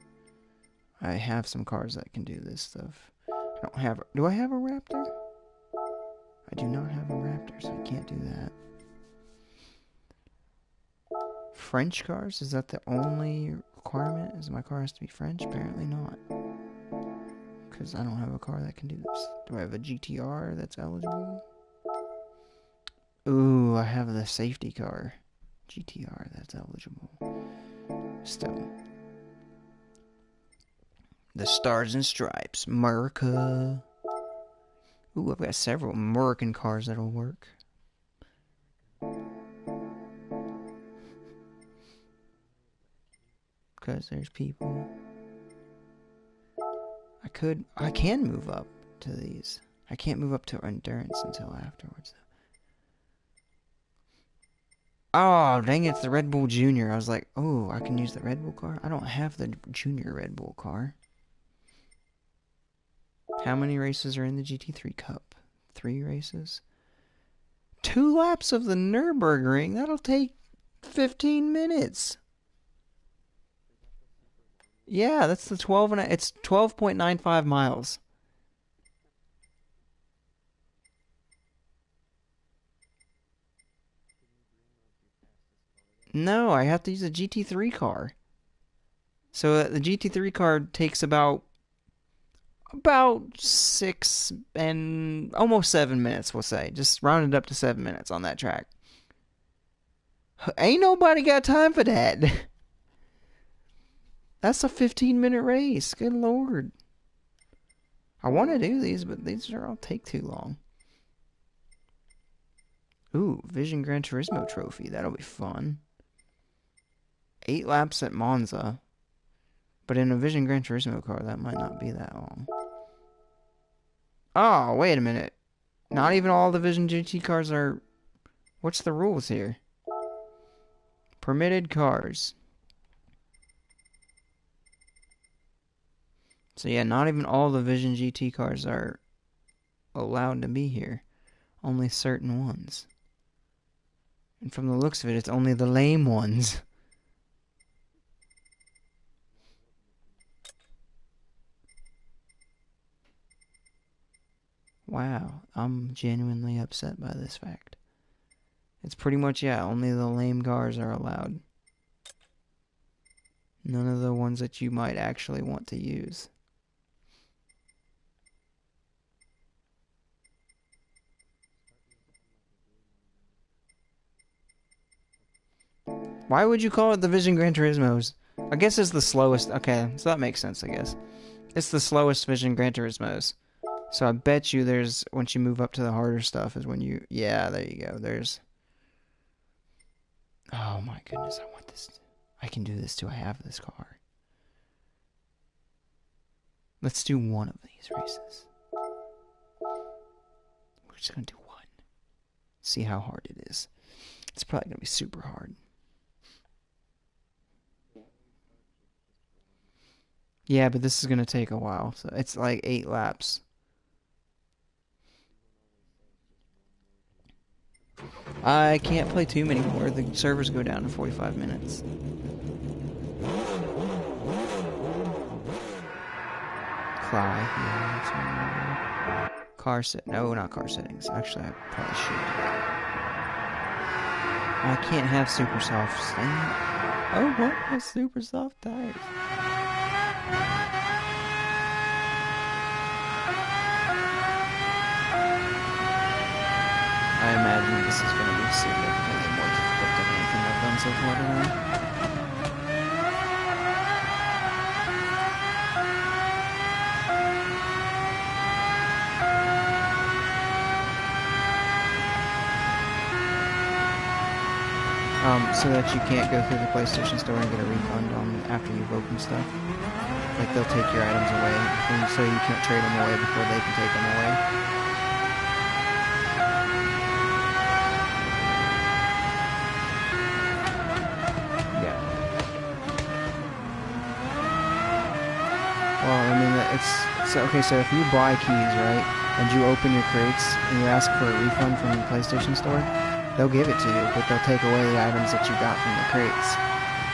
I have some cars that can do this stuff. I don't have... Do I have a Raptor? I do not have a Raptor, so I can't do that. French cars? Is that the only requirement? Is my car has to be French? Apparently not. Because I don't have a car that can do this. Do I have a GTR that's eligible? Ooh, I have the safety car. GTR that's eligible. Still. The Stars and Stripes. America. Ooh, I've got several American cars that'll work. Because there's people. I can move up to these. I can't move up to endurance until afterwards. Oh, dang it, it's the Red Bull Junior. I was like, oh, I can use the Red Bull car? I don't have the Junior Red Bull car. How many races are in the GT3 Cup? 3 races? 2 laps of the Nürburgring? That'll take 15 minutes. Yeah, that's the it's 12.95 miles. No, I have to use a GT3 car. So the GT3 car takes about 6 and almost 7 minutes, we'll say. Just round it up to 7 minutes on that track. Ain't nobody got time for that. That's a 15-minute race. Good lord. I want to do these, but these are all take too long. Ooh, Vision Gran Turismo trophy. That'll be fun. 8 laps at Monza. But in a Vision Gran Turismo car, that might not be that long. Oh, wait a minute. Not even all the Vision GT cars are... What's the rules here? Permitted cars. So yeah, not even all the Vision GT cars are allowed to be here. Only certain ones. And from the looks of it, it's only the lame ones. Wow, I'm genuinely upset by this fact. It's pretty much, yeah, only the lame cars are allowed. None of the ones that you might actually want to use. Why would you call it the Vision Gran Turismos? I guess it's the slowest. Okay, so that makes sense, I guess. It's the slowest Vision Gran Turismos. So I bet you there's, once you move up to the harder stuff is when you, yeah, there you go. There's, oh my goodness, I want this. I can do this too. I have this car. Let's do one of these races. We're just going to do one. See how hard it is. It's probably going to be super hard. Yeah, but this is going to take a while. So it's like 8 laps. I can't play too many more. The servers go down in 45 minutes. Cry. Yeah, No, not car settings. Actually, I probably should. I can't have super soft stand. Oh, what? My super soft tires. I imagine this is going to be significantly more difficult than anything I've done so far today. So that you can't go through the PlayStation Store and get a refund on after you've opened stuff. Like, they'll take your items away, so you can't trade them away before they can take them away. Yeah. Well, I mean, okay, so if you buy keys, right, and you open your crates, and you ask for a refund from the PlayStation Store, they'll give it to you, but they'll take away the items that you got from the crates.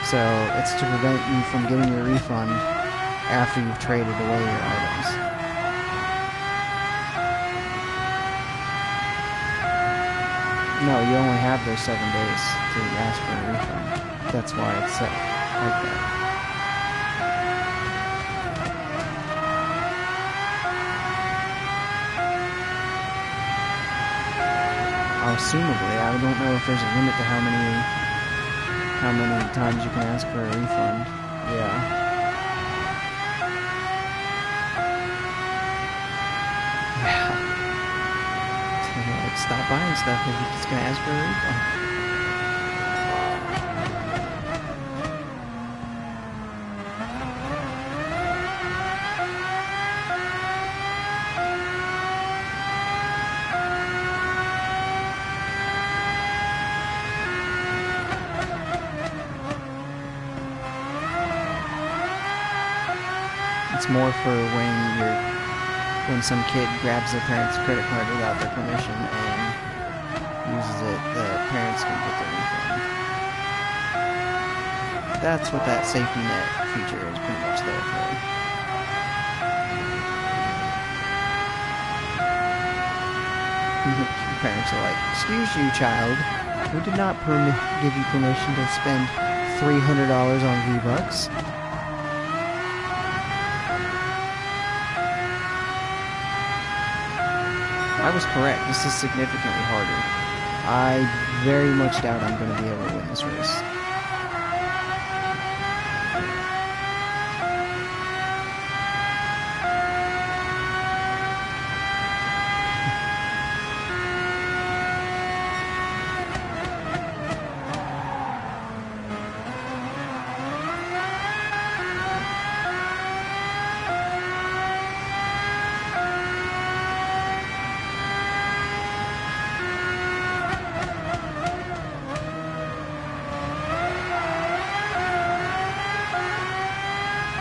So it's to prevent you from getting your refund after you've traded away your items. No, you only have those 7 days to ask for a refund. That's why it's set like that. Assumably, I don't know if there's a limit to how many times you can ask for a refund. Yeah. Yeah. Like, stop buying stuff if you're just gonna ask for a refund. It's more for when some kid grabs their parents' credit card without their permission and uses it, the parents can get their refund. That's what that safety net feature is pretty much there for. Parents are like, "Excuse you, child. We did not give you permission to spend $300 on V-Bucks." I was correct. This is significantly harder. I very much doubt I'm going to be able to win this race.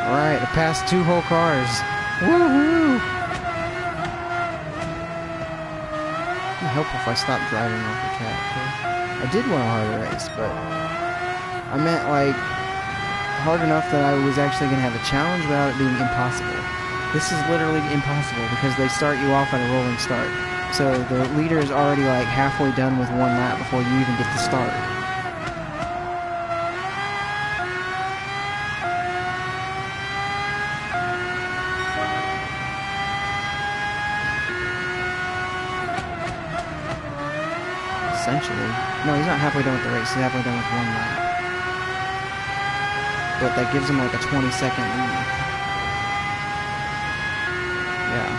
Alright, I passed 2 whole cars. Woohoo! It'd help if I stopped driving off the track. I did want a harder race, but I meant like hard enough that I was actually going to have a challenge without it being impossible. This is literally impossible because they start you off at a rolling start. So the leader is already like halfway done with 1 lap before you even get to start. Essentially. No, he's not halfway done with the race. He's halfway done with 1 lap. But that gives him like a 20-second lead. Yeah.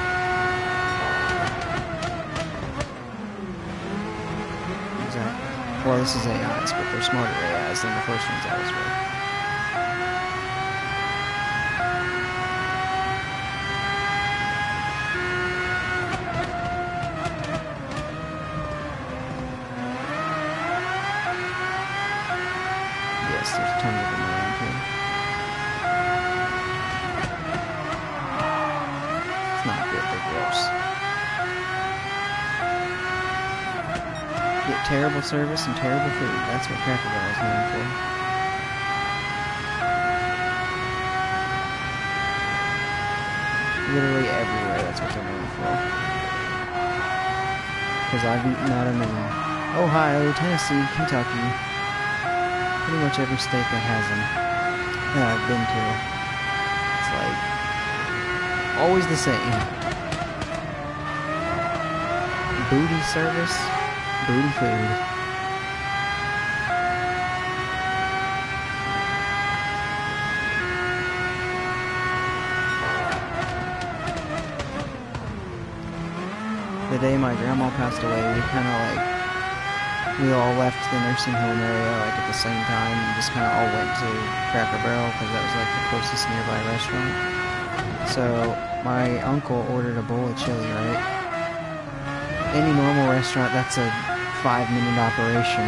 Exactly. Well, this is AIs, but they're smarter AIs than the first ones I was with. There's tons of them around here. It's not good, they're gross. Get terrible service and terrible food. That's what Cracker Barrel is known for. Literally everywhere, that's what they're known for. because I've eaten at them in Ohio, Tennessee, Kentucky, pretty much every state that has them that I've been to. It's like always the same. Booty service, booty food. The day my grandma passed away, we all left the nursing home area like at the same time and just kind of all went to Cracker Barrel because that was like the closest nearby restaurant. So my uncle ordered a bowl of chili, right? Any normal restaurant, that's a 5-minute operation.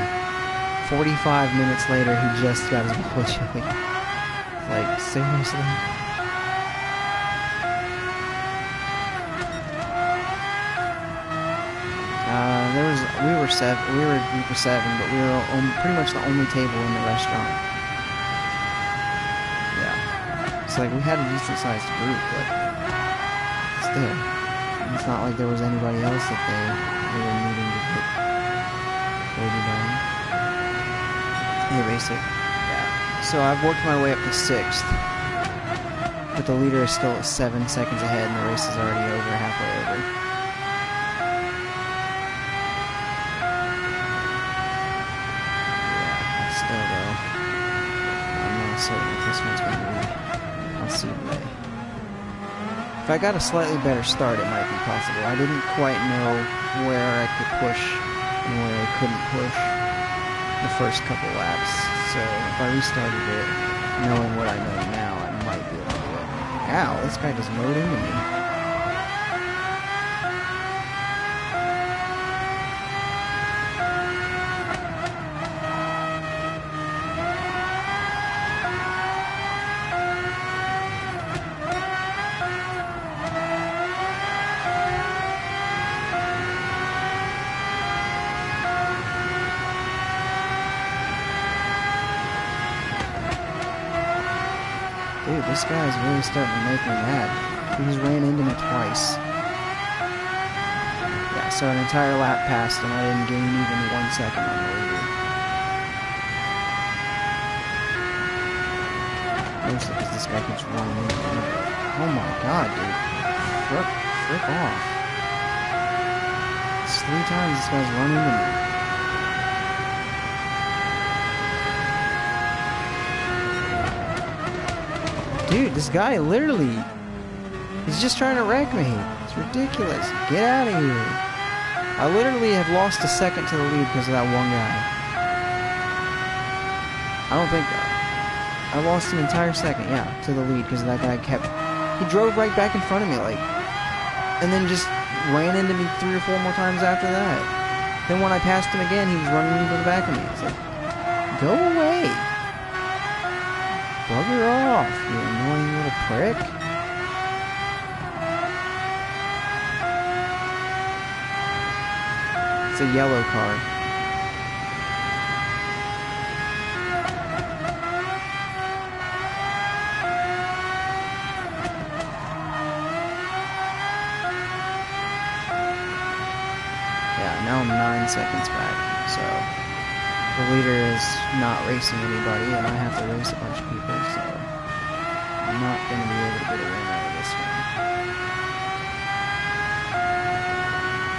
45 minutes later, he just got his bowl of chili. Like, seriously? We were a group of 7, but we were pretty much the only table in the restaurant. Yeah. It's like we had a decent sized group, but still. It's not like there was anybody else that they were needing to get voted on. Yeah, basic. Yeah. So I've worked my way up to 6th. But the leader is still at 7 seconds ahead and the race is already over, halfway over. This one's going to be, I'll see today. If I got a slightly better start, it might be possible. I didn't quite know where I could push and where I couldn't push the first couple laps. So if I restarted it, knowing what I know now, I might be able to do it. Ow, this guy just mowed into me. Dude, this guy is really starting to make me mad. He just ran into me twice. Yeah, so an entire lap passed and I didn't gain even 1 second on the leader. Mostly because this guy keeps running into me. Oh my god, dude. Frick off. It's 3 times this guy's run into me. Dude, this guy literally, he's just trying to wreck me. It's ridiculous. Get out of here. I literally have lost a second to the lead because of that one guy. I don't think, I lost an entire second, yeah, to the lead because that guy he drove right back in front of me, like, and then just ran into me 3 or 4 more times after that. Then when I passed him again, he was running into the back of me. It's like, go away. Bugger off, you annoying little prick. It's a yellow car. Yeah, now I'm 9 seconds back, so the leader is not racing anybody, and I have to race a bunch of people, so I'm not going to be able to get a win out of this one.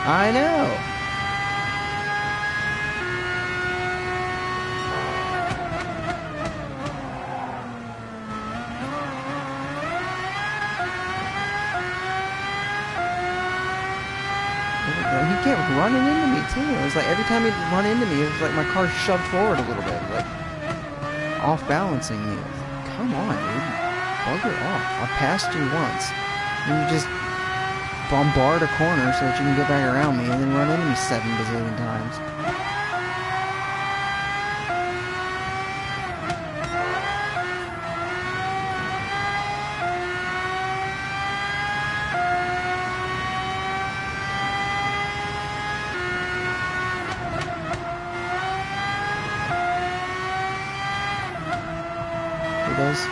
I know! He kept running into me too. It was like every time he'd run into me, it was like my car shoved forward a little bit, like off balancing me. Come on, dude, bugger off. I passed you once, and you just bombard a corner so that you can get back around me, and then run into me 7 bazillion times. Does. Okay.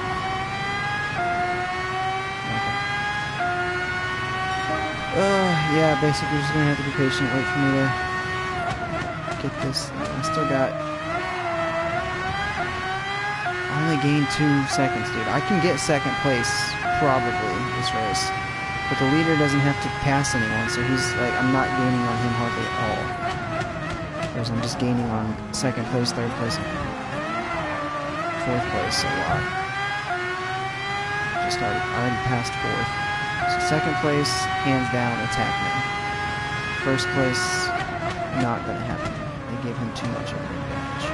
Yeah, basically you're just gonna have to be patient, wait for me to get this. I still got... I only gained 2 seconds, dude. I can get second place, probably, this race. But the leader doesn't have to pass anyone, so he's like, I'm not gaining on him hardly at all. Whereas I'm just gaining on second place, third place, and fourth place a lot. I already passed fourth. So second place, hands down, attack me. First place, not gonna happen. They gave him too much of an advantage.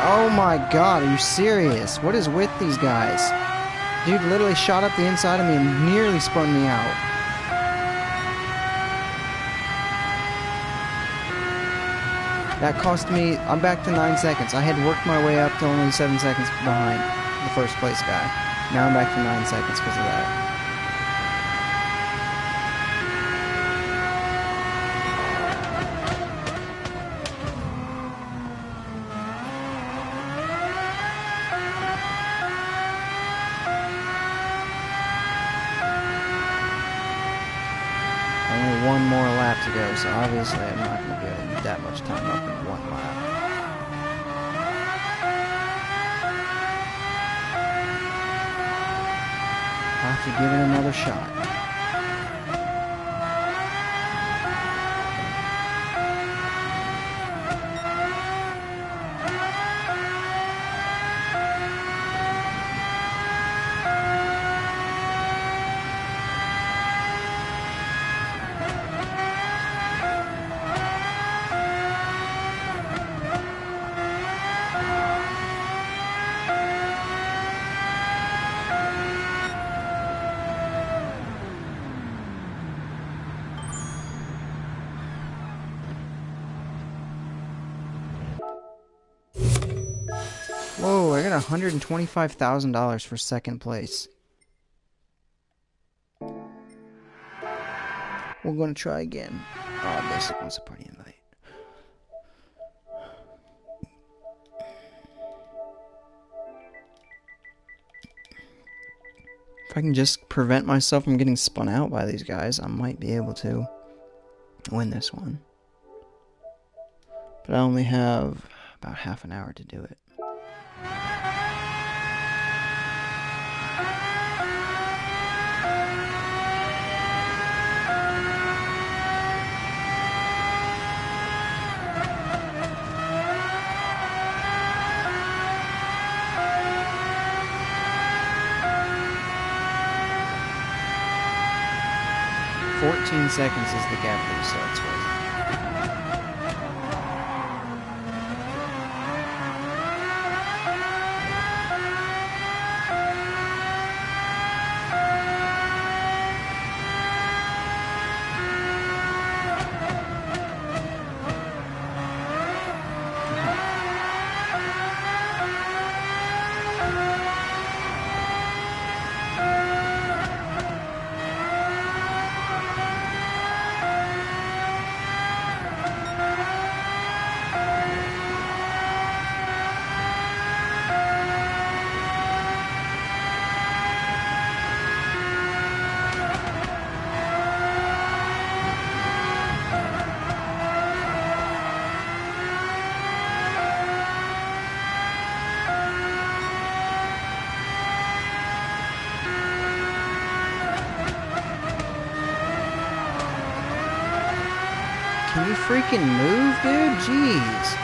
Oh my god, are you serious? What is with these guys? Dude literally shot up the inside of me and nearly spun me out. That cost me... I'm back to 9 seconds. I had worked my way up to only 7 seconds behind the first place guy. Now I'm back to 9 seconds because of that. One more lap to go, so obviously I'm not going to get that much time up in one lap. I'll have to give it another shot. Whoa, I got $125,000 for second place. We're going to try again. Oh, basic wants a party invite. If I can just prevent myself from getting spun out by these guys, I might be able to win this one. But I only have about half an hour to do it. 14 seconds is the gap that he starts with. Can you freaking move, dude? Jeez.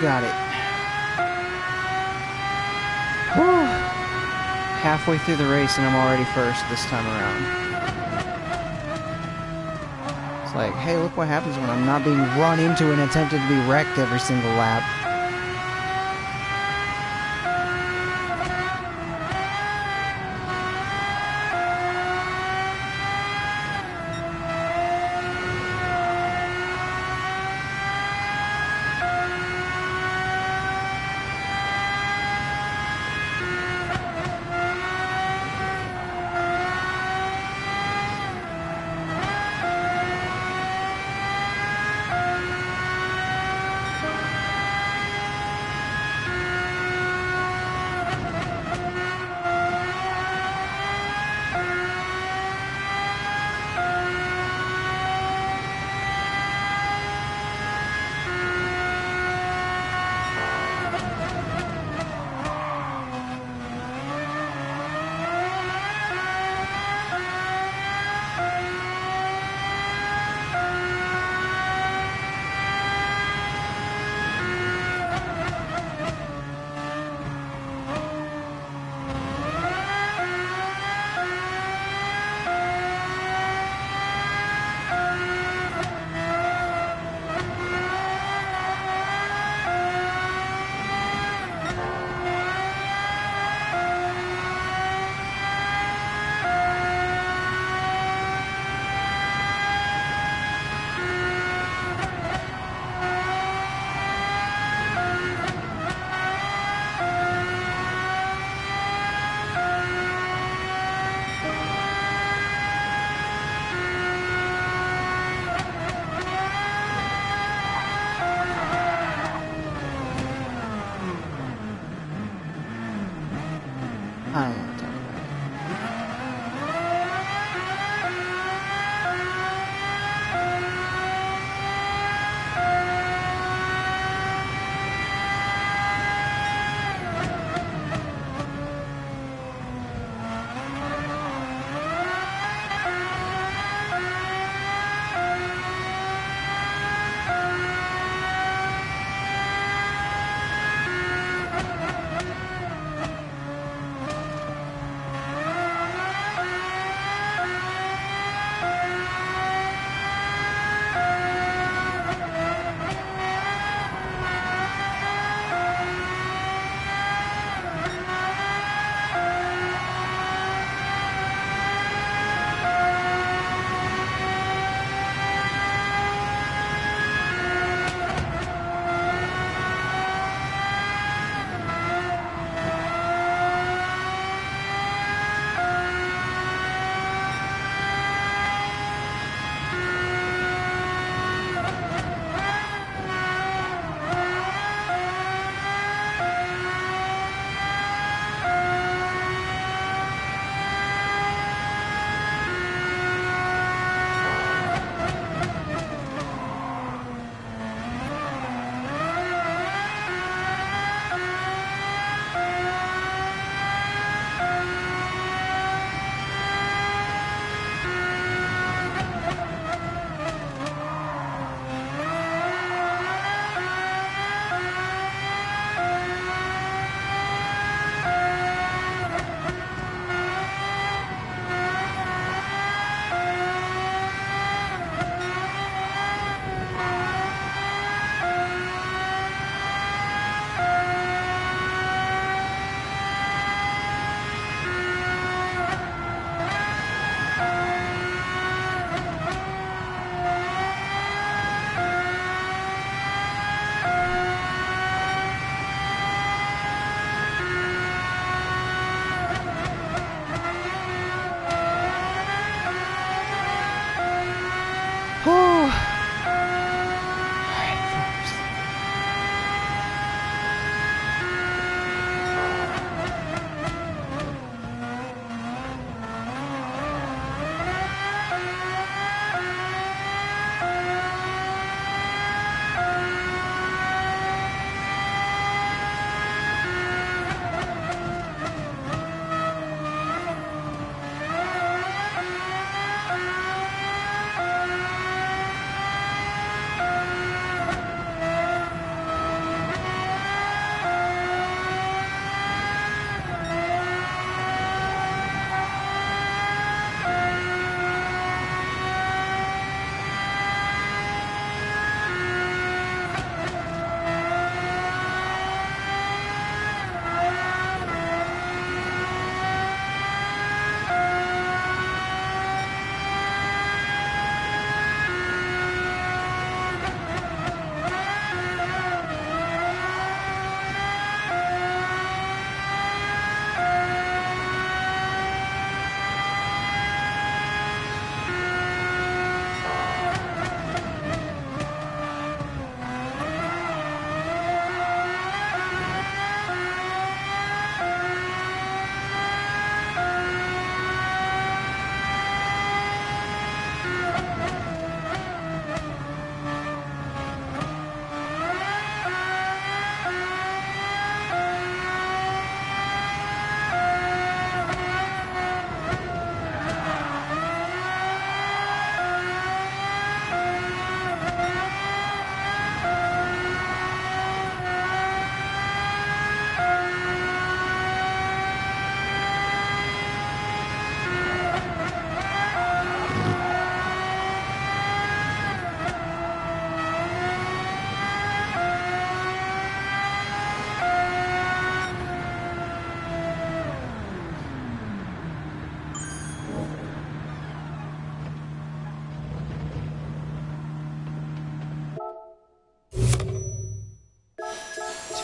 got it. Whew. Halfway through the race and I'm already first this time around. It's like, hey, look what happens when I'm not being run into and attempted to be wrecked every single lap.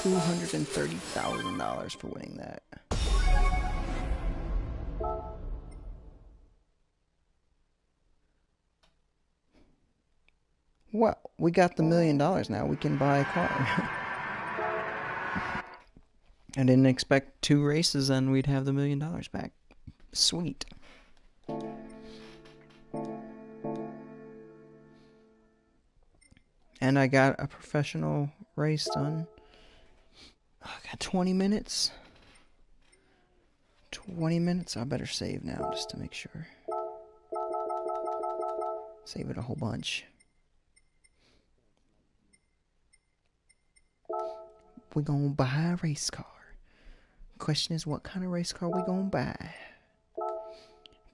$230,000 for winning that. Well, we got the $1 million now. We can buy a car. I didn't expect 2 races and we'd have the $1 million back. Sweet. And I got a professional race done. I got 20 minutes. 20 minutes. I better save now just to make sure. Save it a whole bunch. We're gonna buy a race car. Question is, what kind of race car we gonna buy?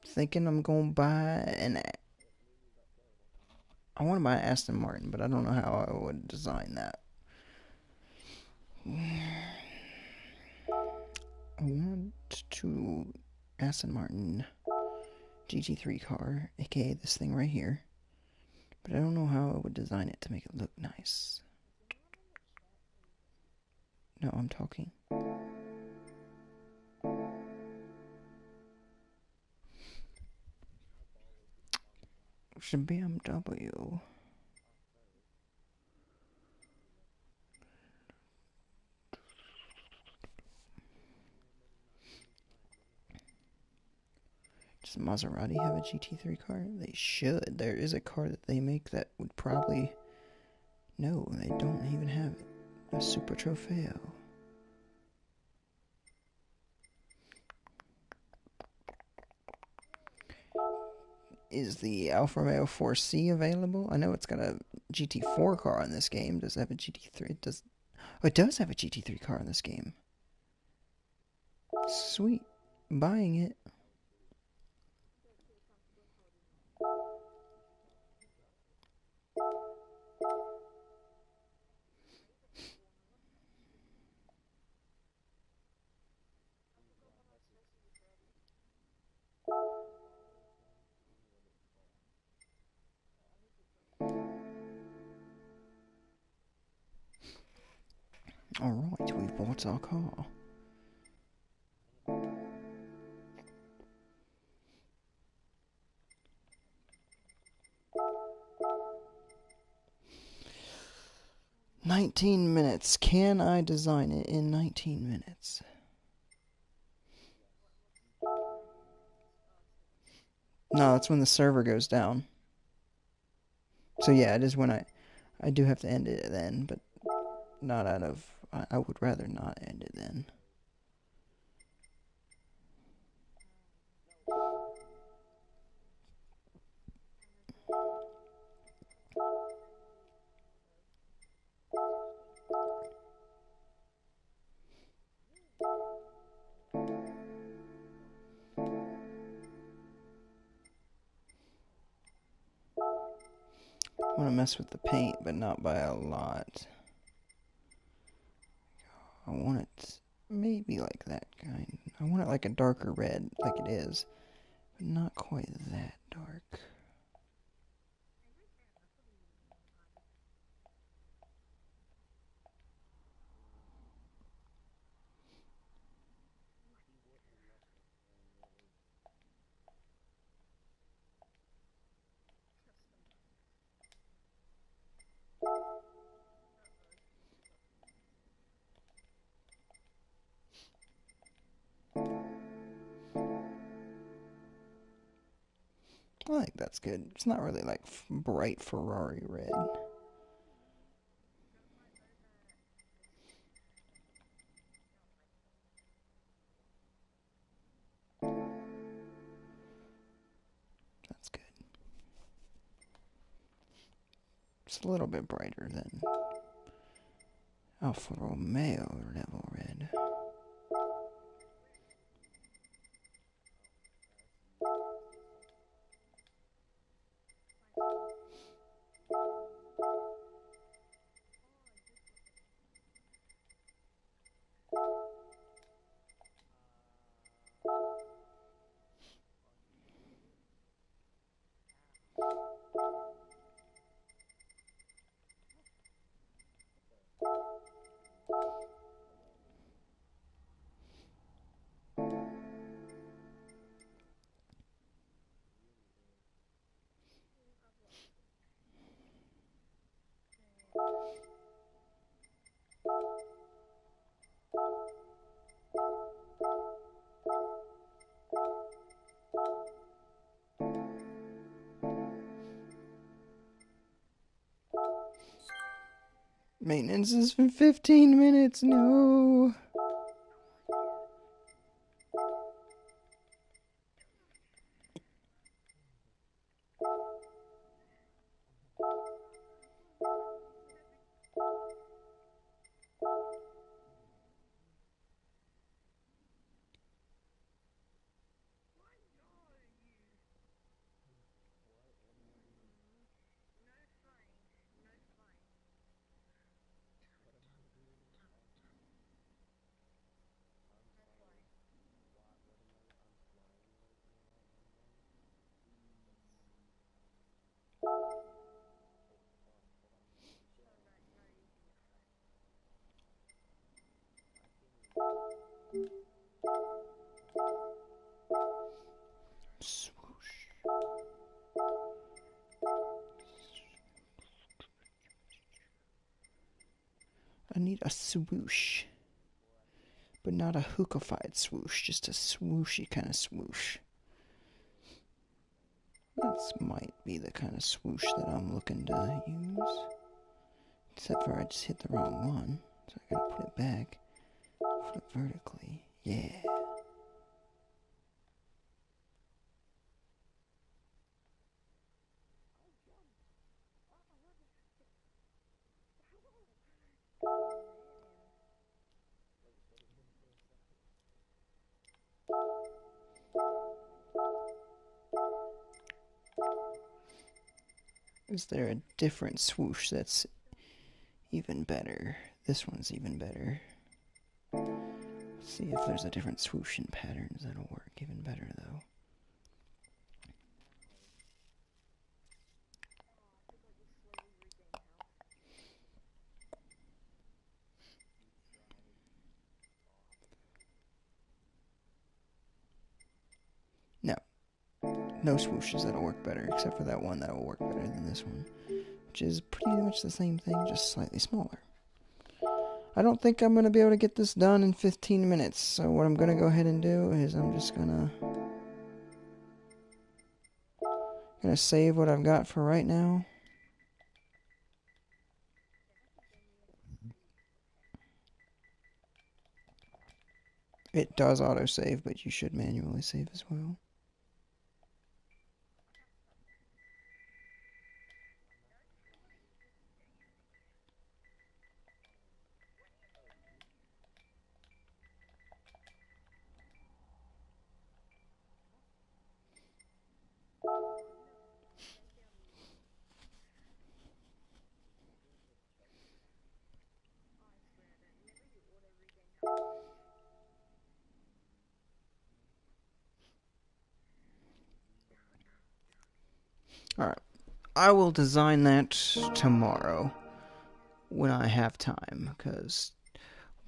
Thinking I'm gonna buy I want to buy an Aston Martin, but I don't know how I would design that. I want to Aston Martin GT3 car, aka this thing right here, but I don't know how I would design it to make it look nice. No, I'm talking. It's a BMW. Does Maserati have a GT3 car? They should. There is a car that they make that would probably... No, they don't even have it. A Super Trofeo. Is the Alfa Romeo 4C available? I know it's got a GT4 car in this game. Does it have a GT3? It does. Oh, it does have a GT3 car in this game. Sweet. Buying it. Alright, we've bought our car. "19 minutes. Can I design it in 19 minutes? No, that's when the server goes down. So yeah, it is when I do have to end it then, but not out of... I would rather not end it then. I want to mess with the paint, but not by a lot. I want it maybe like that kind. I want it like a darker red, like it is, but not quite that dark. I think that's good. It's not really like bright Ferrari red. That's good. It's a little bit brighter than Alfa Romeo level red. Maintenance is for 15 minutes. No. Swoosh. I need a swoosh. But not a hookified swoosh, just a swooshy kind of swoosh. This might be the kind of swoosh that I'm looking to use. Except for I just hit the wrong one. So I gotta put it back. Flip vertically. Yeah. Is there a different swoosh that's even better? This one's even better. Let's see if there's a different swoosh in patterns that'll work even better though. No. No swooshes that'll work better, except for that one that'll work better than this one. Which is pretty much the same thing, just slightly smaller. I don't think I'm going to be able to get this done in 15 minutes, so what I'm going to go ahead and do is I'm just going to save what I've got for right now. It does autosave, but you should manually save as well. Alright, I will design that tomorrow when I have time, because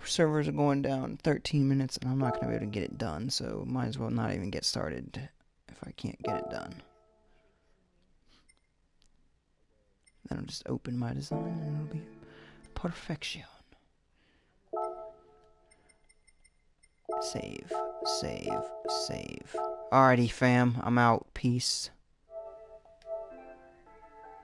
servers are going down 13 minutes and I'm not going to be able to get it done, so might as well not even get started if I can't get it done. Then I'll just open my design and it'll be perfection. Save, save, save. Alrighty fam, I'm out. Peace.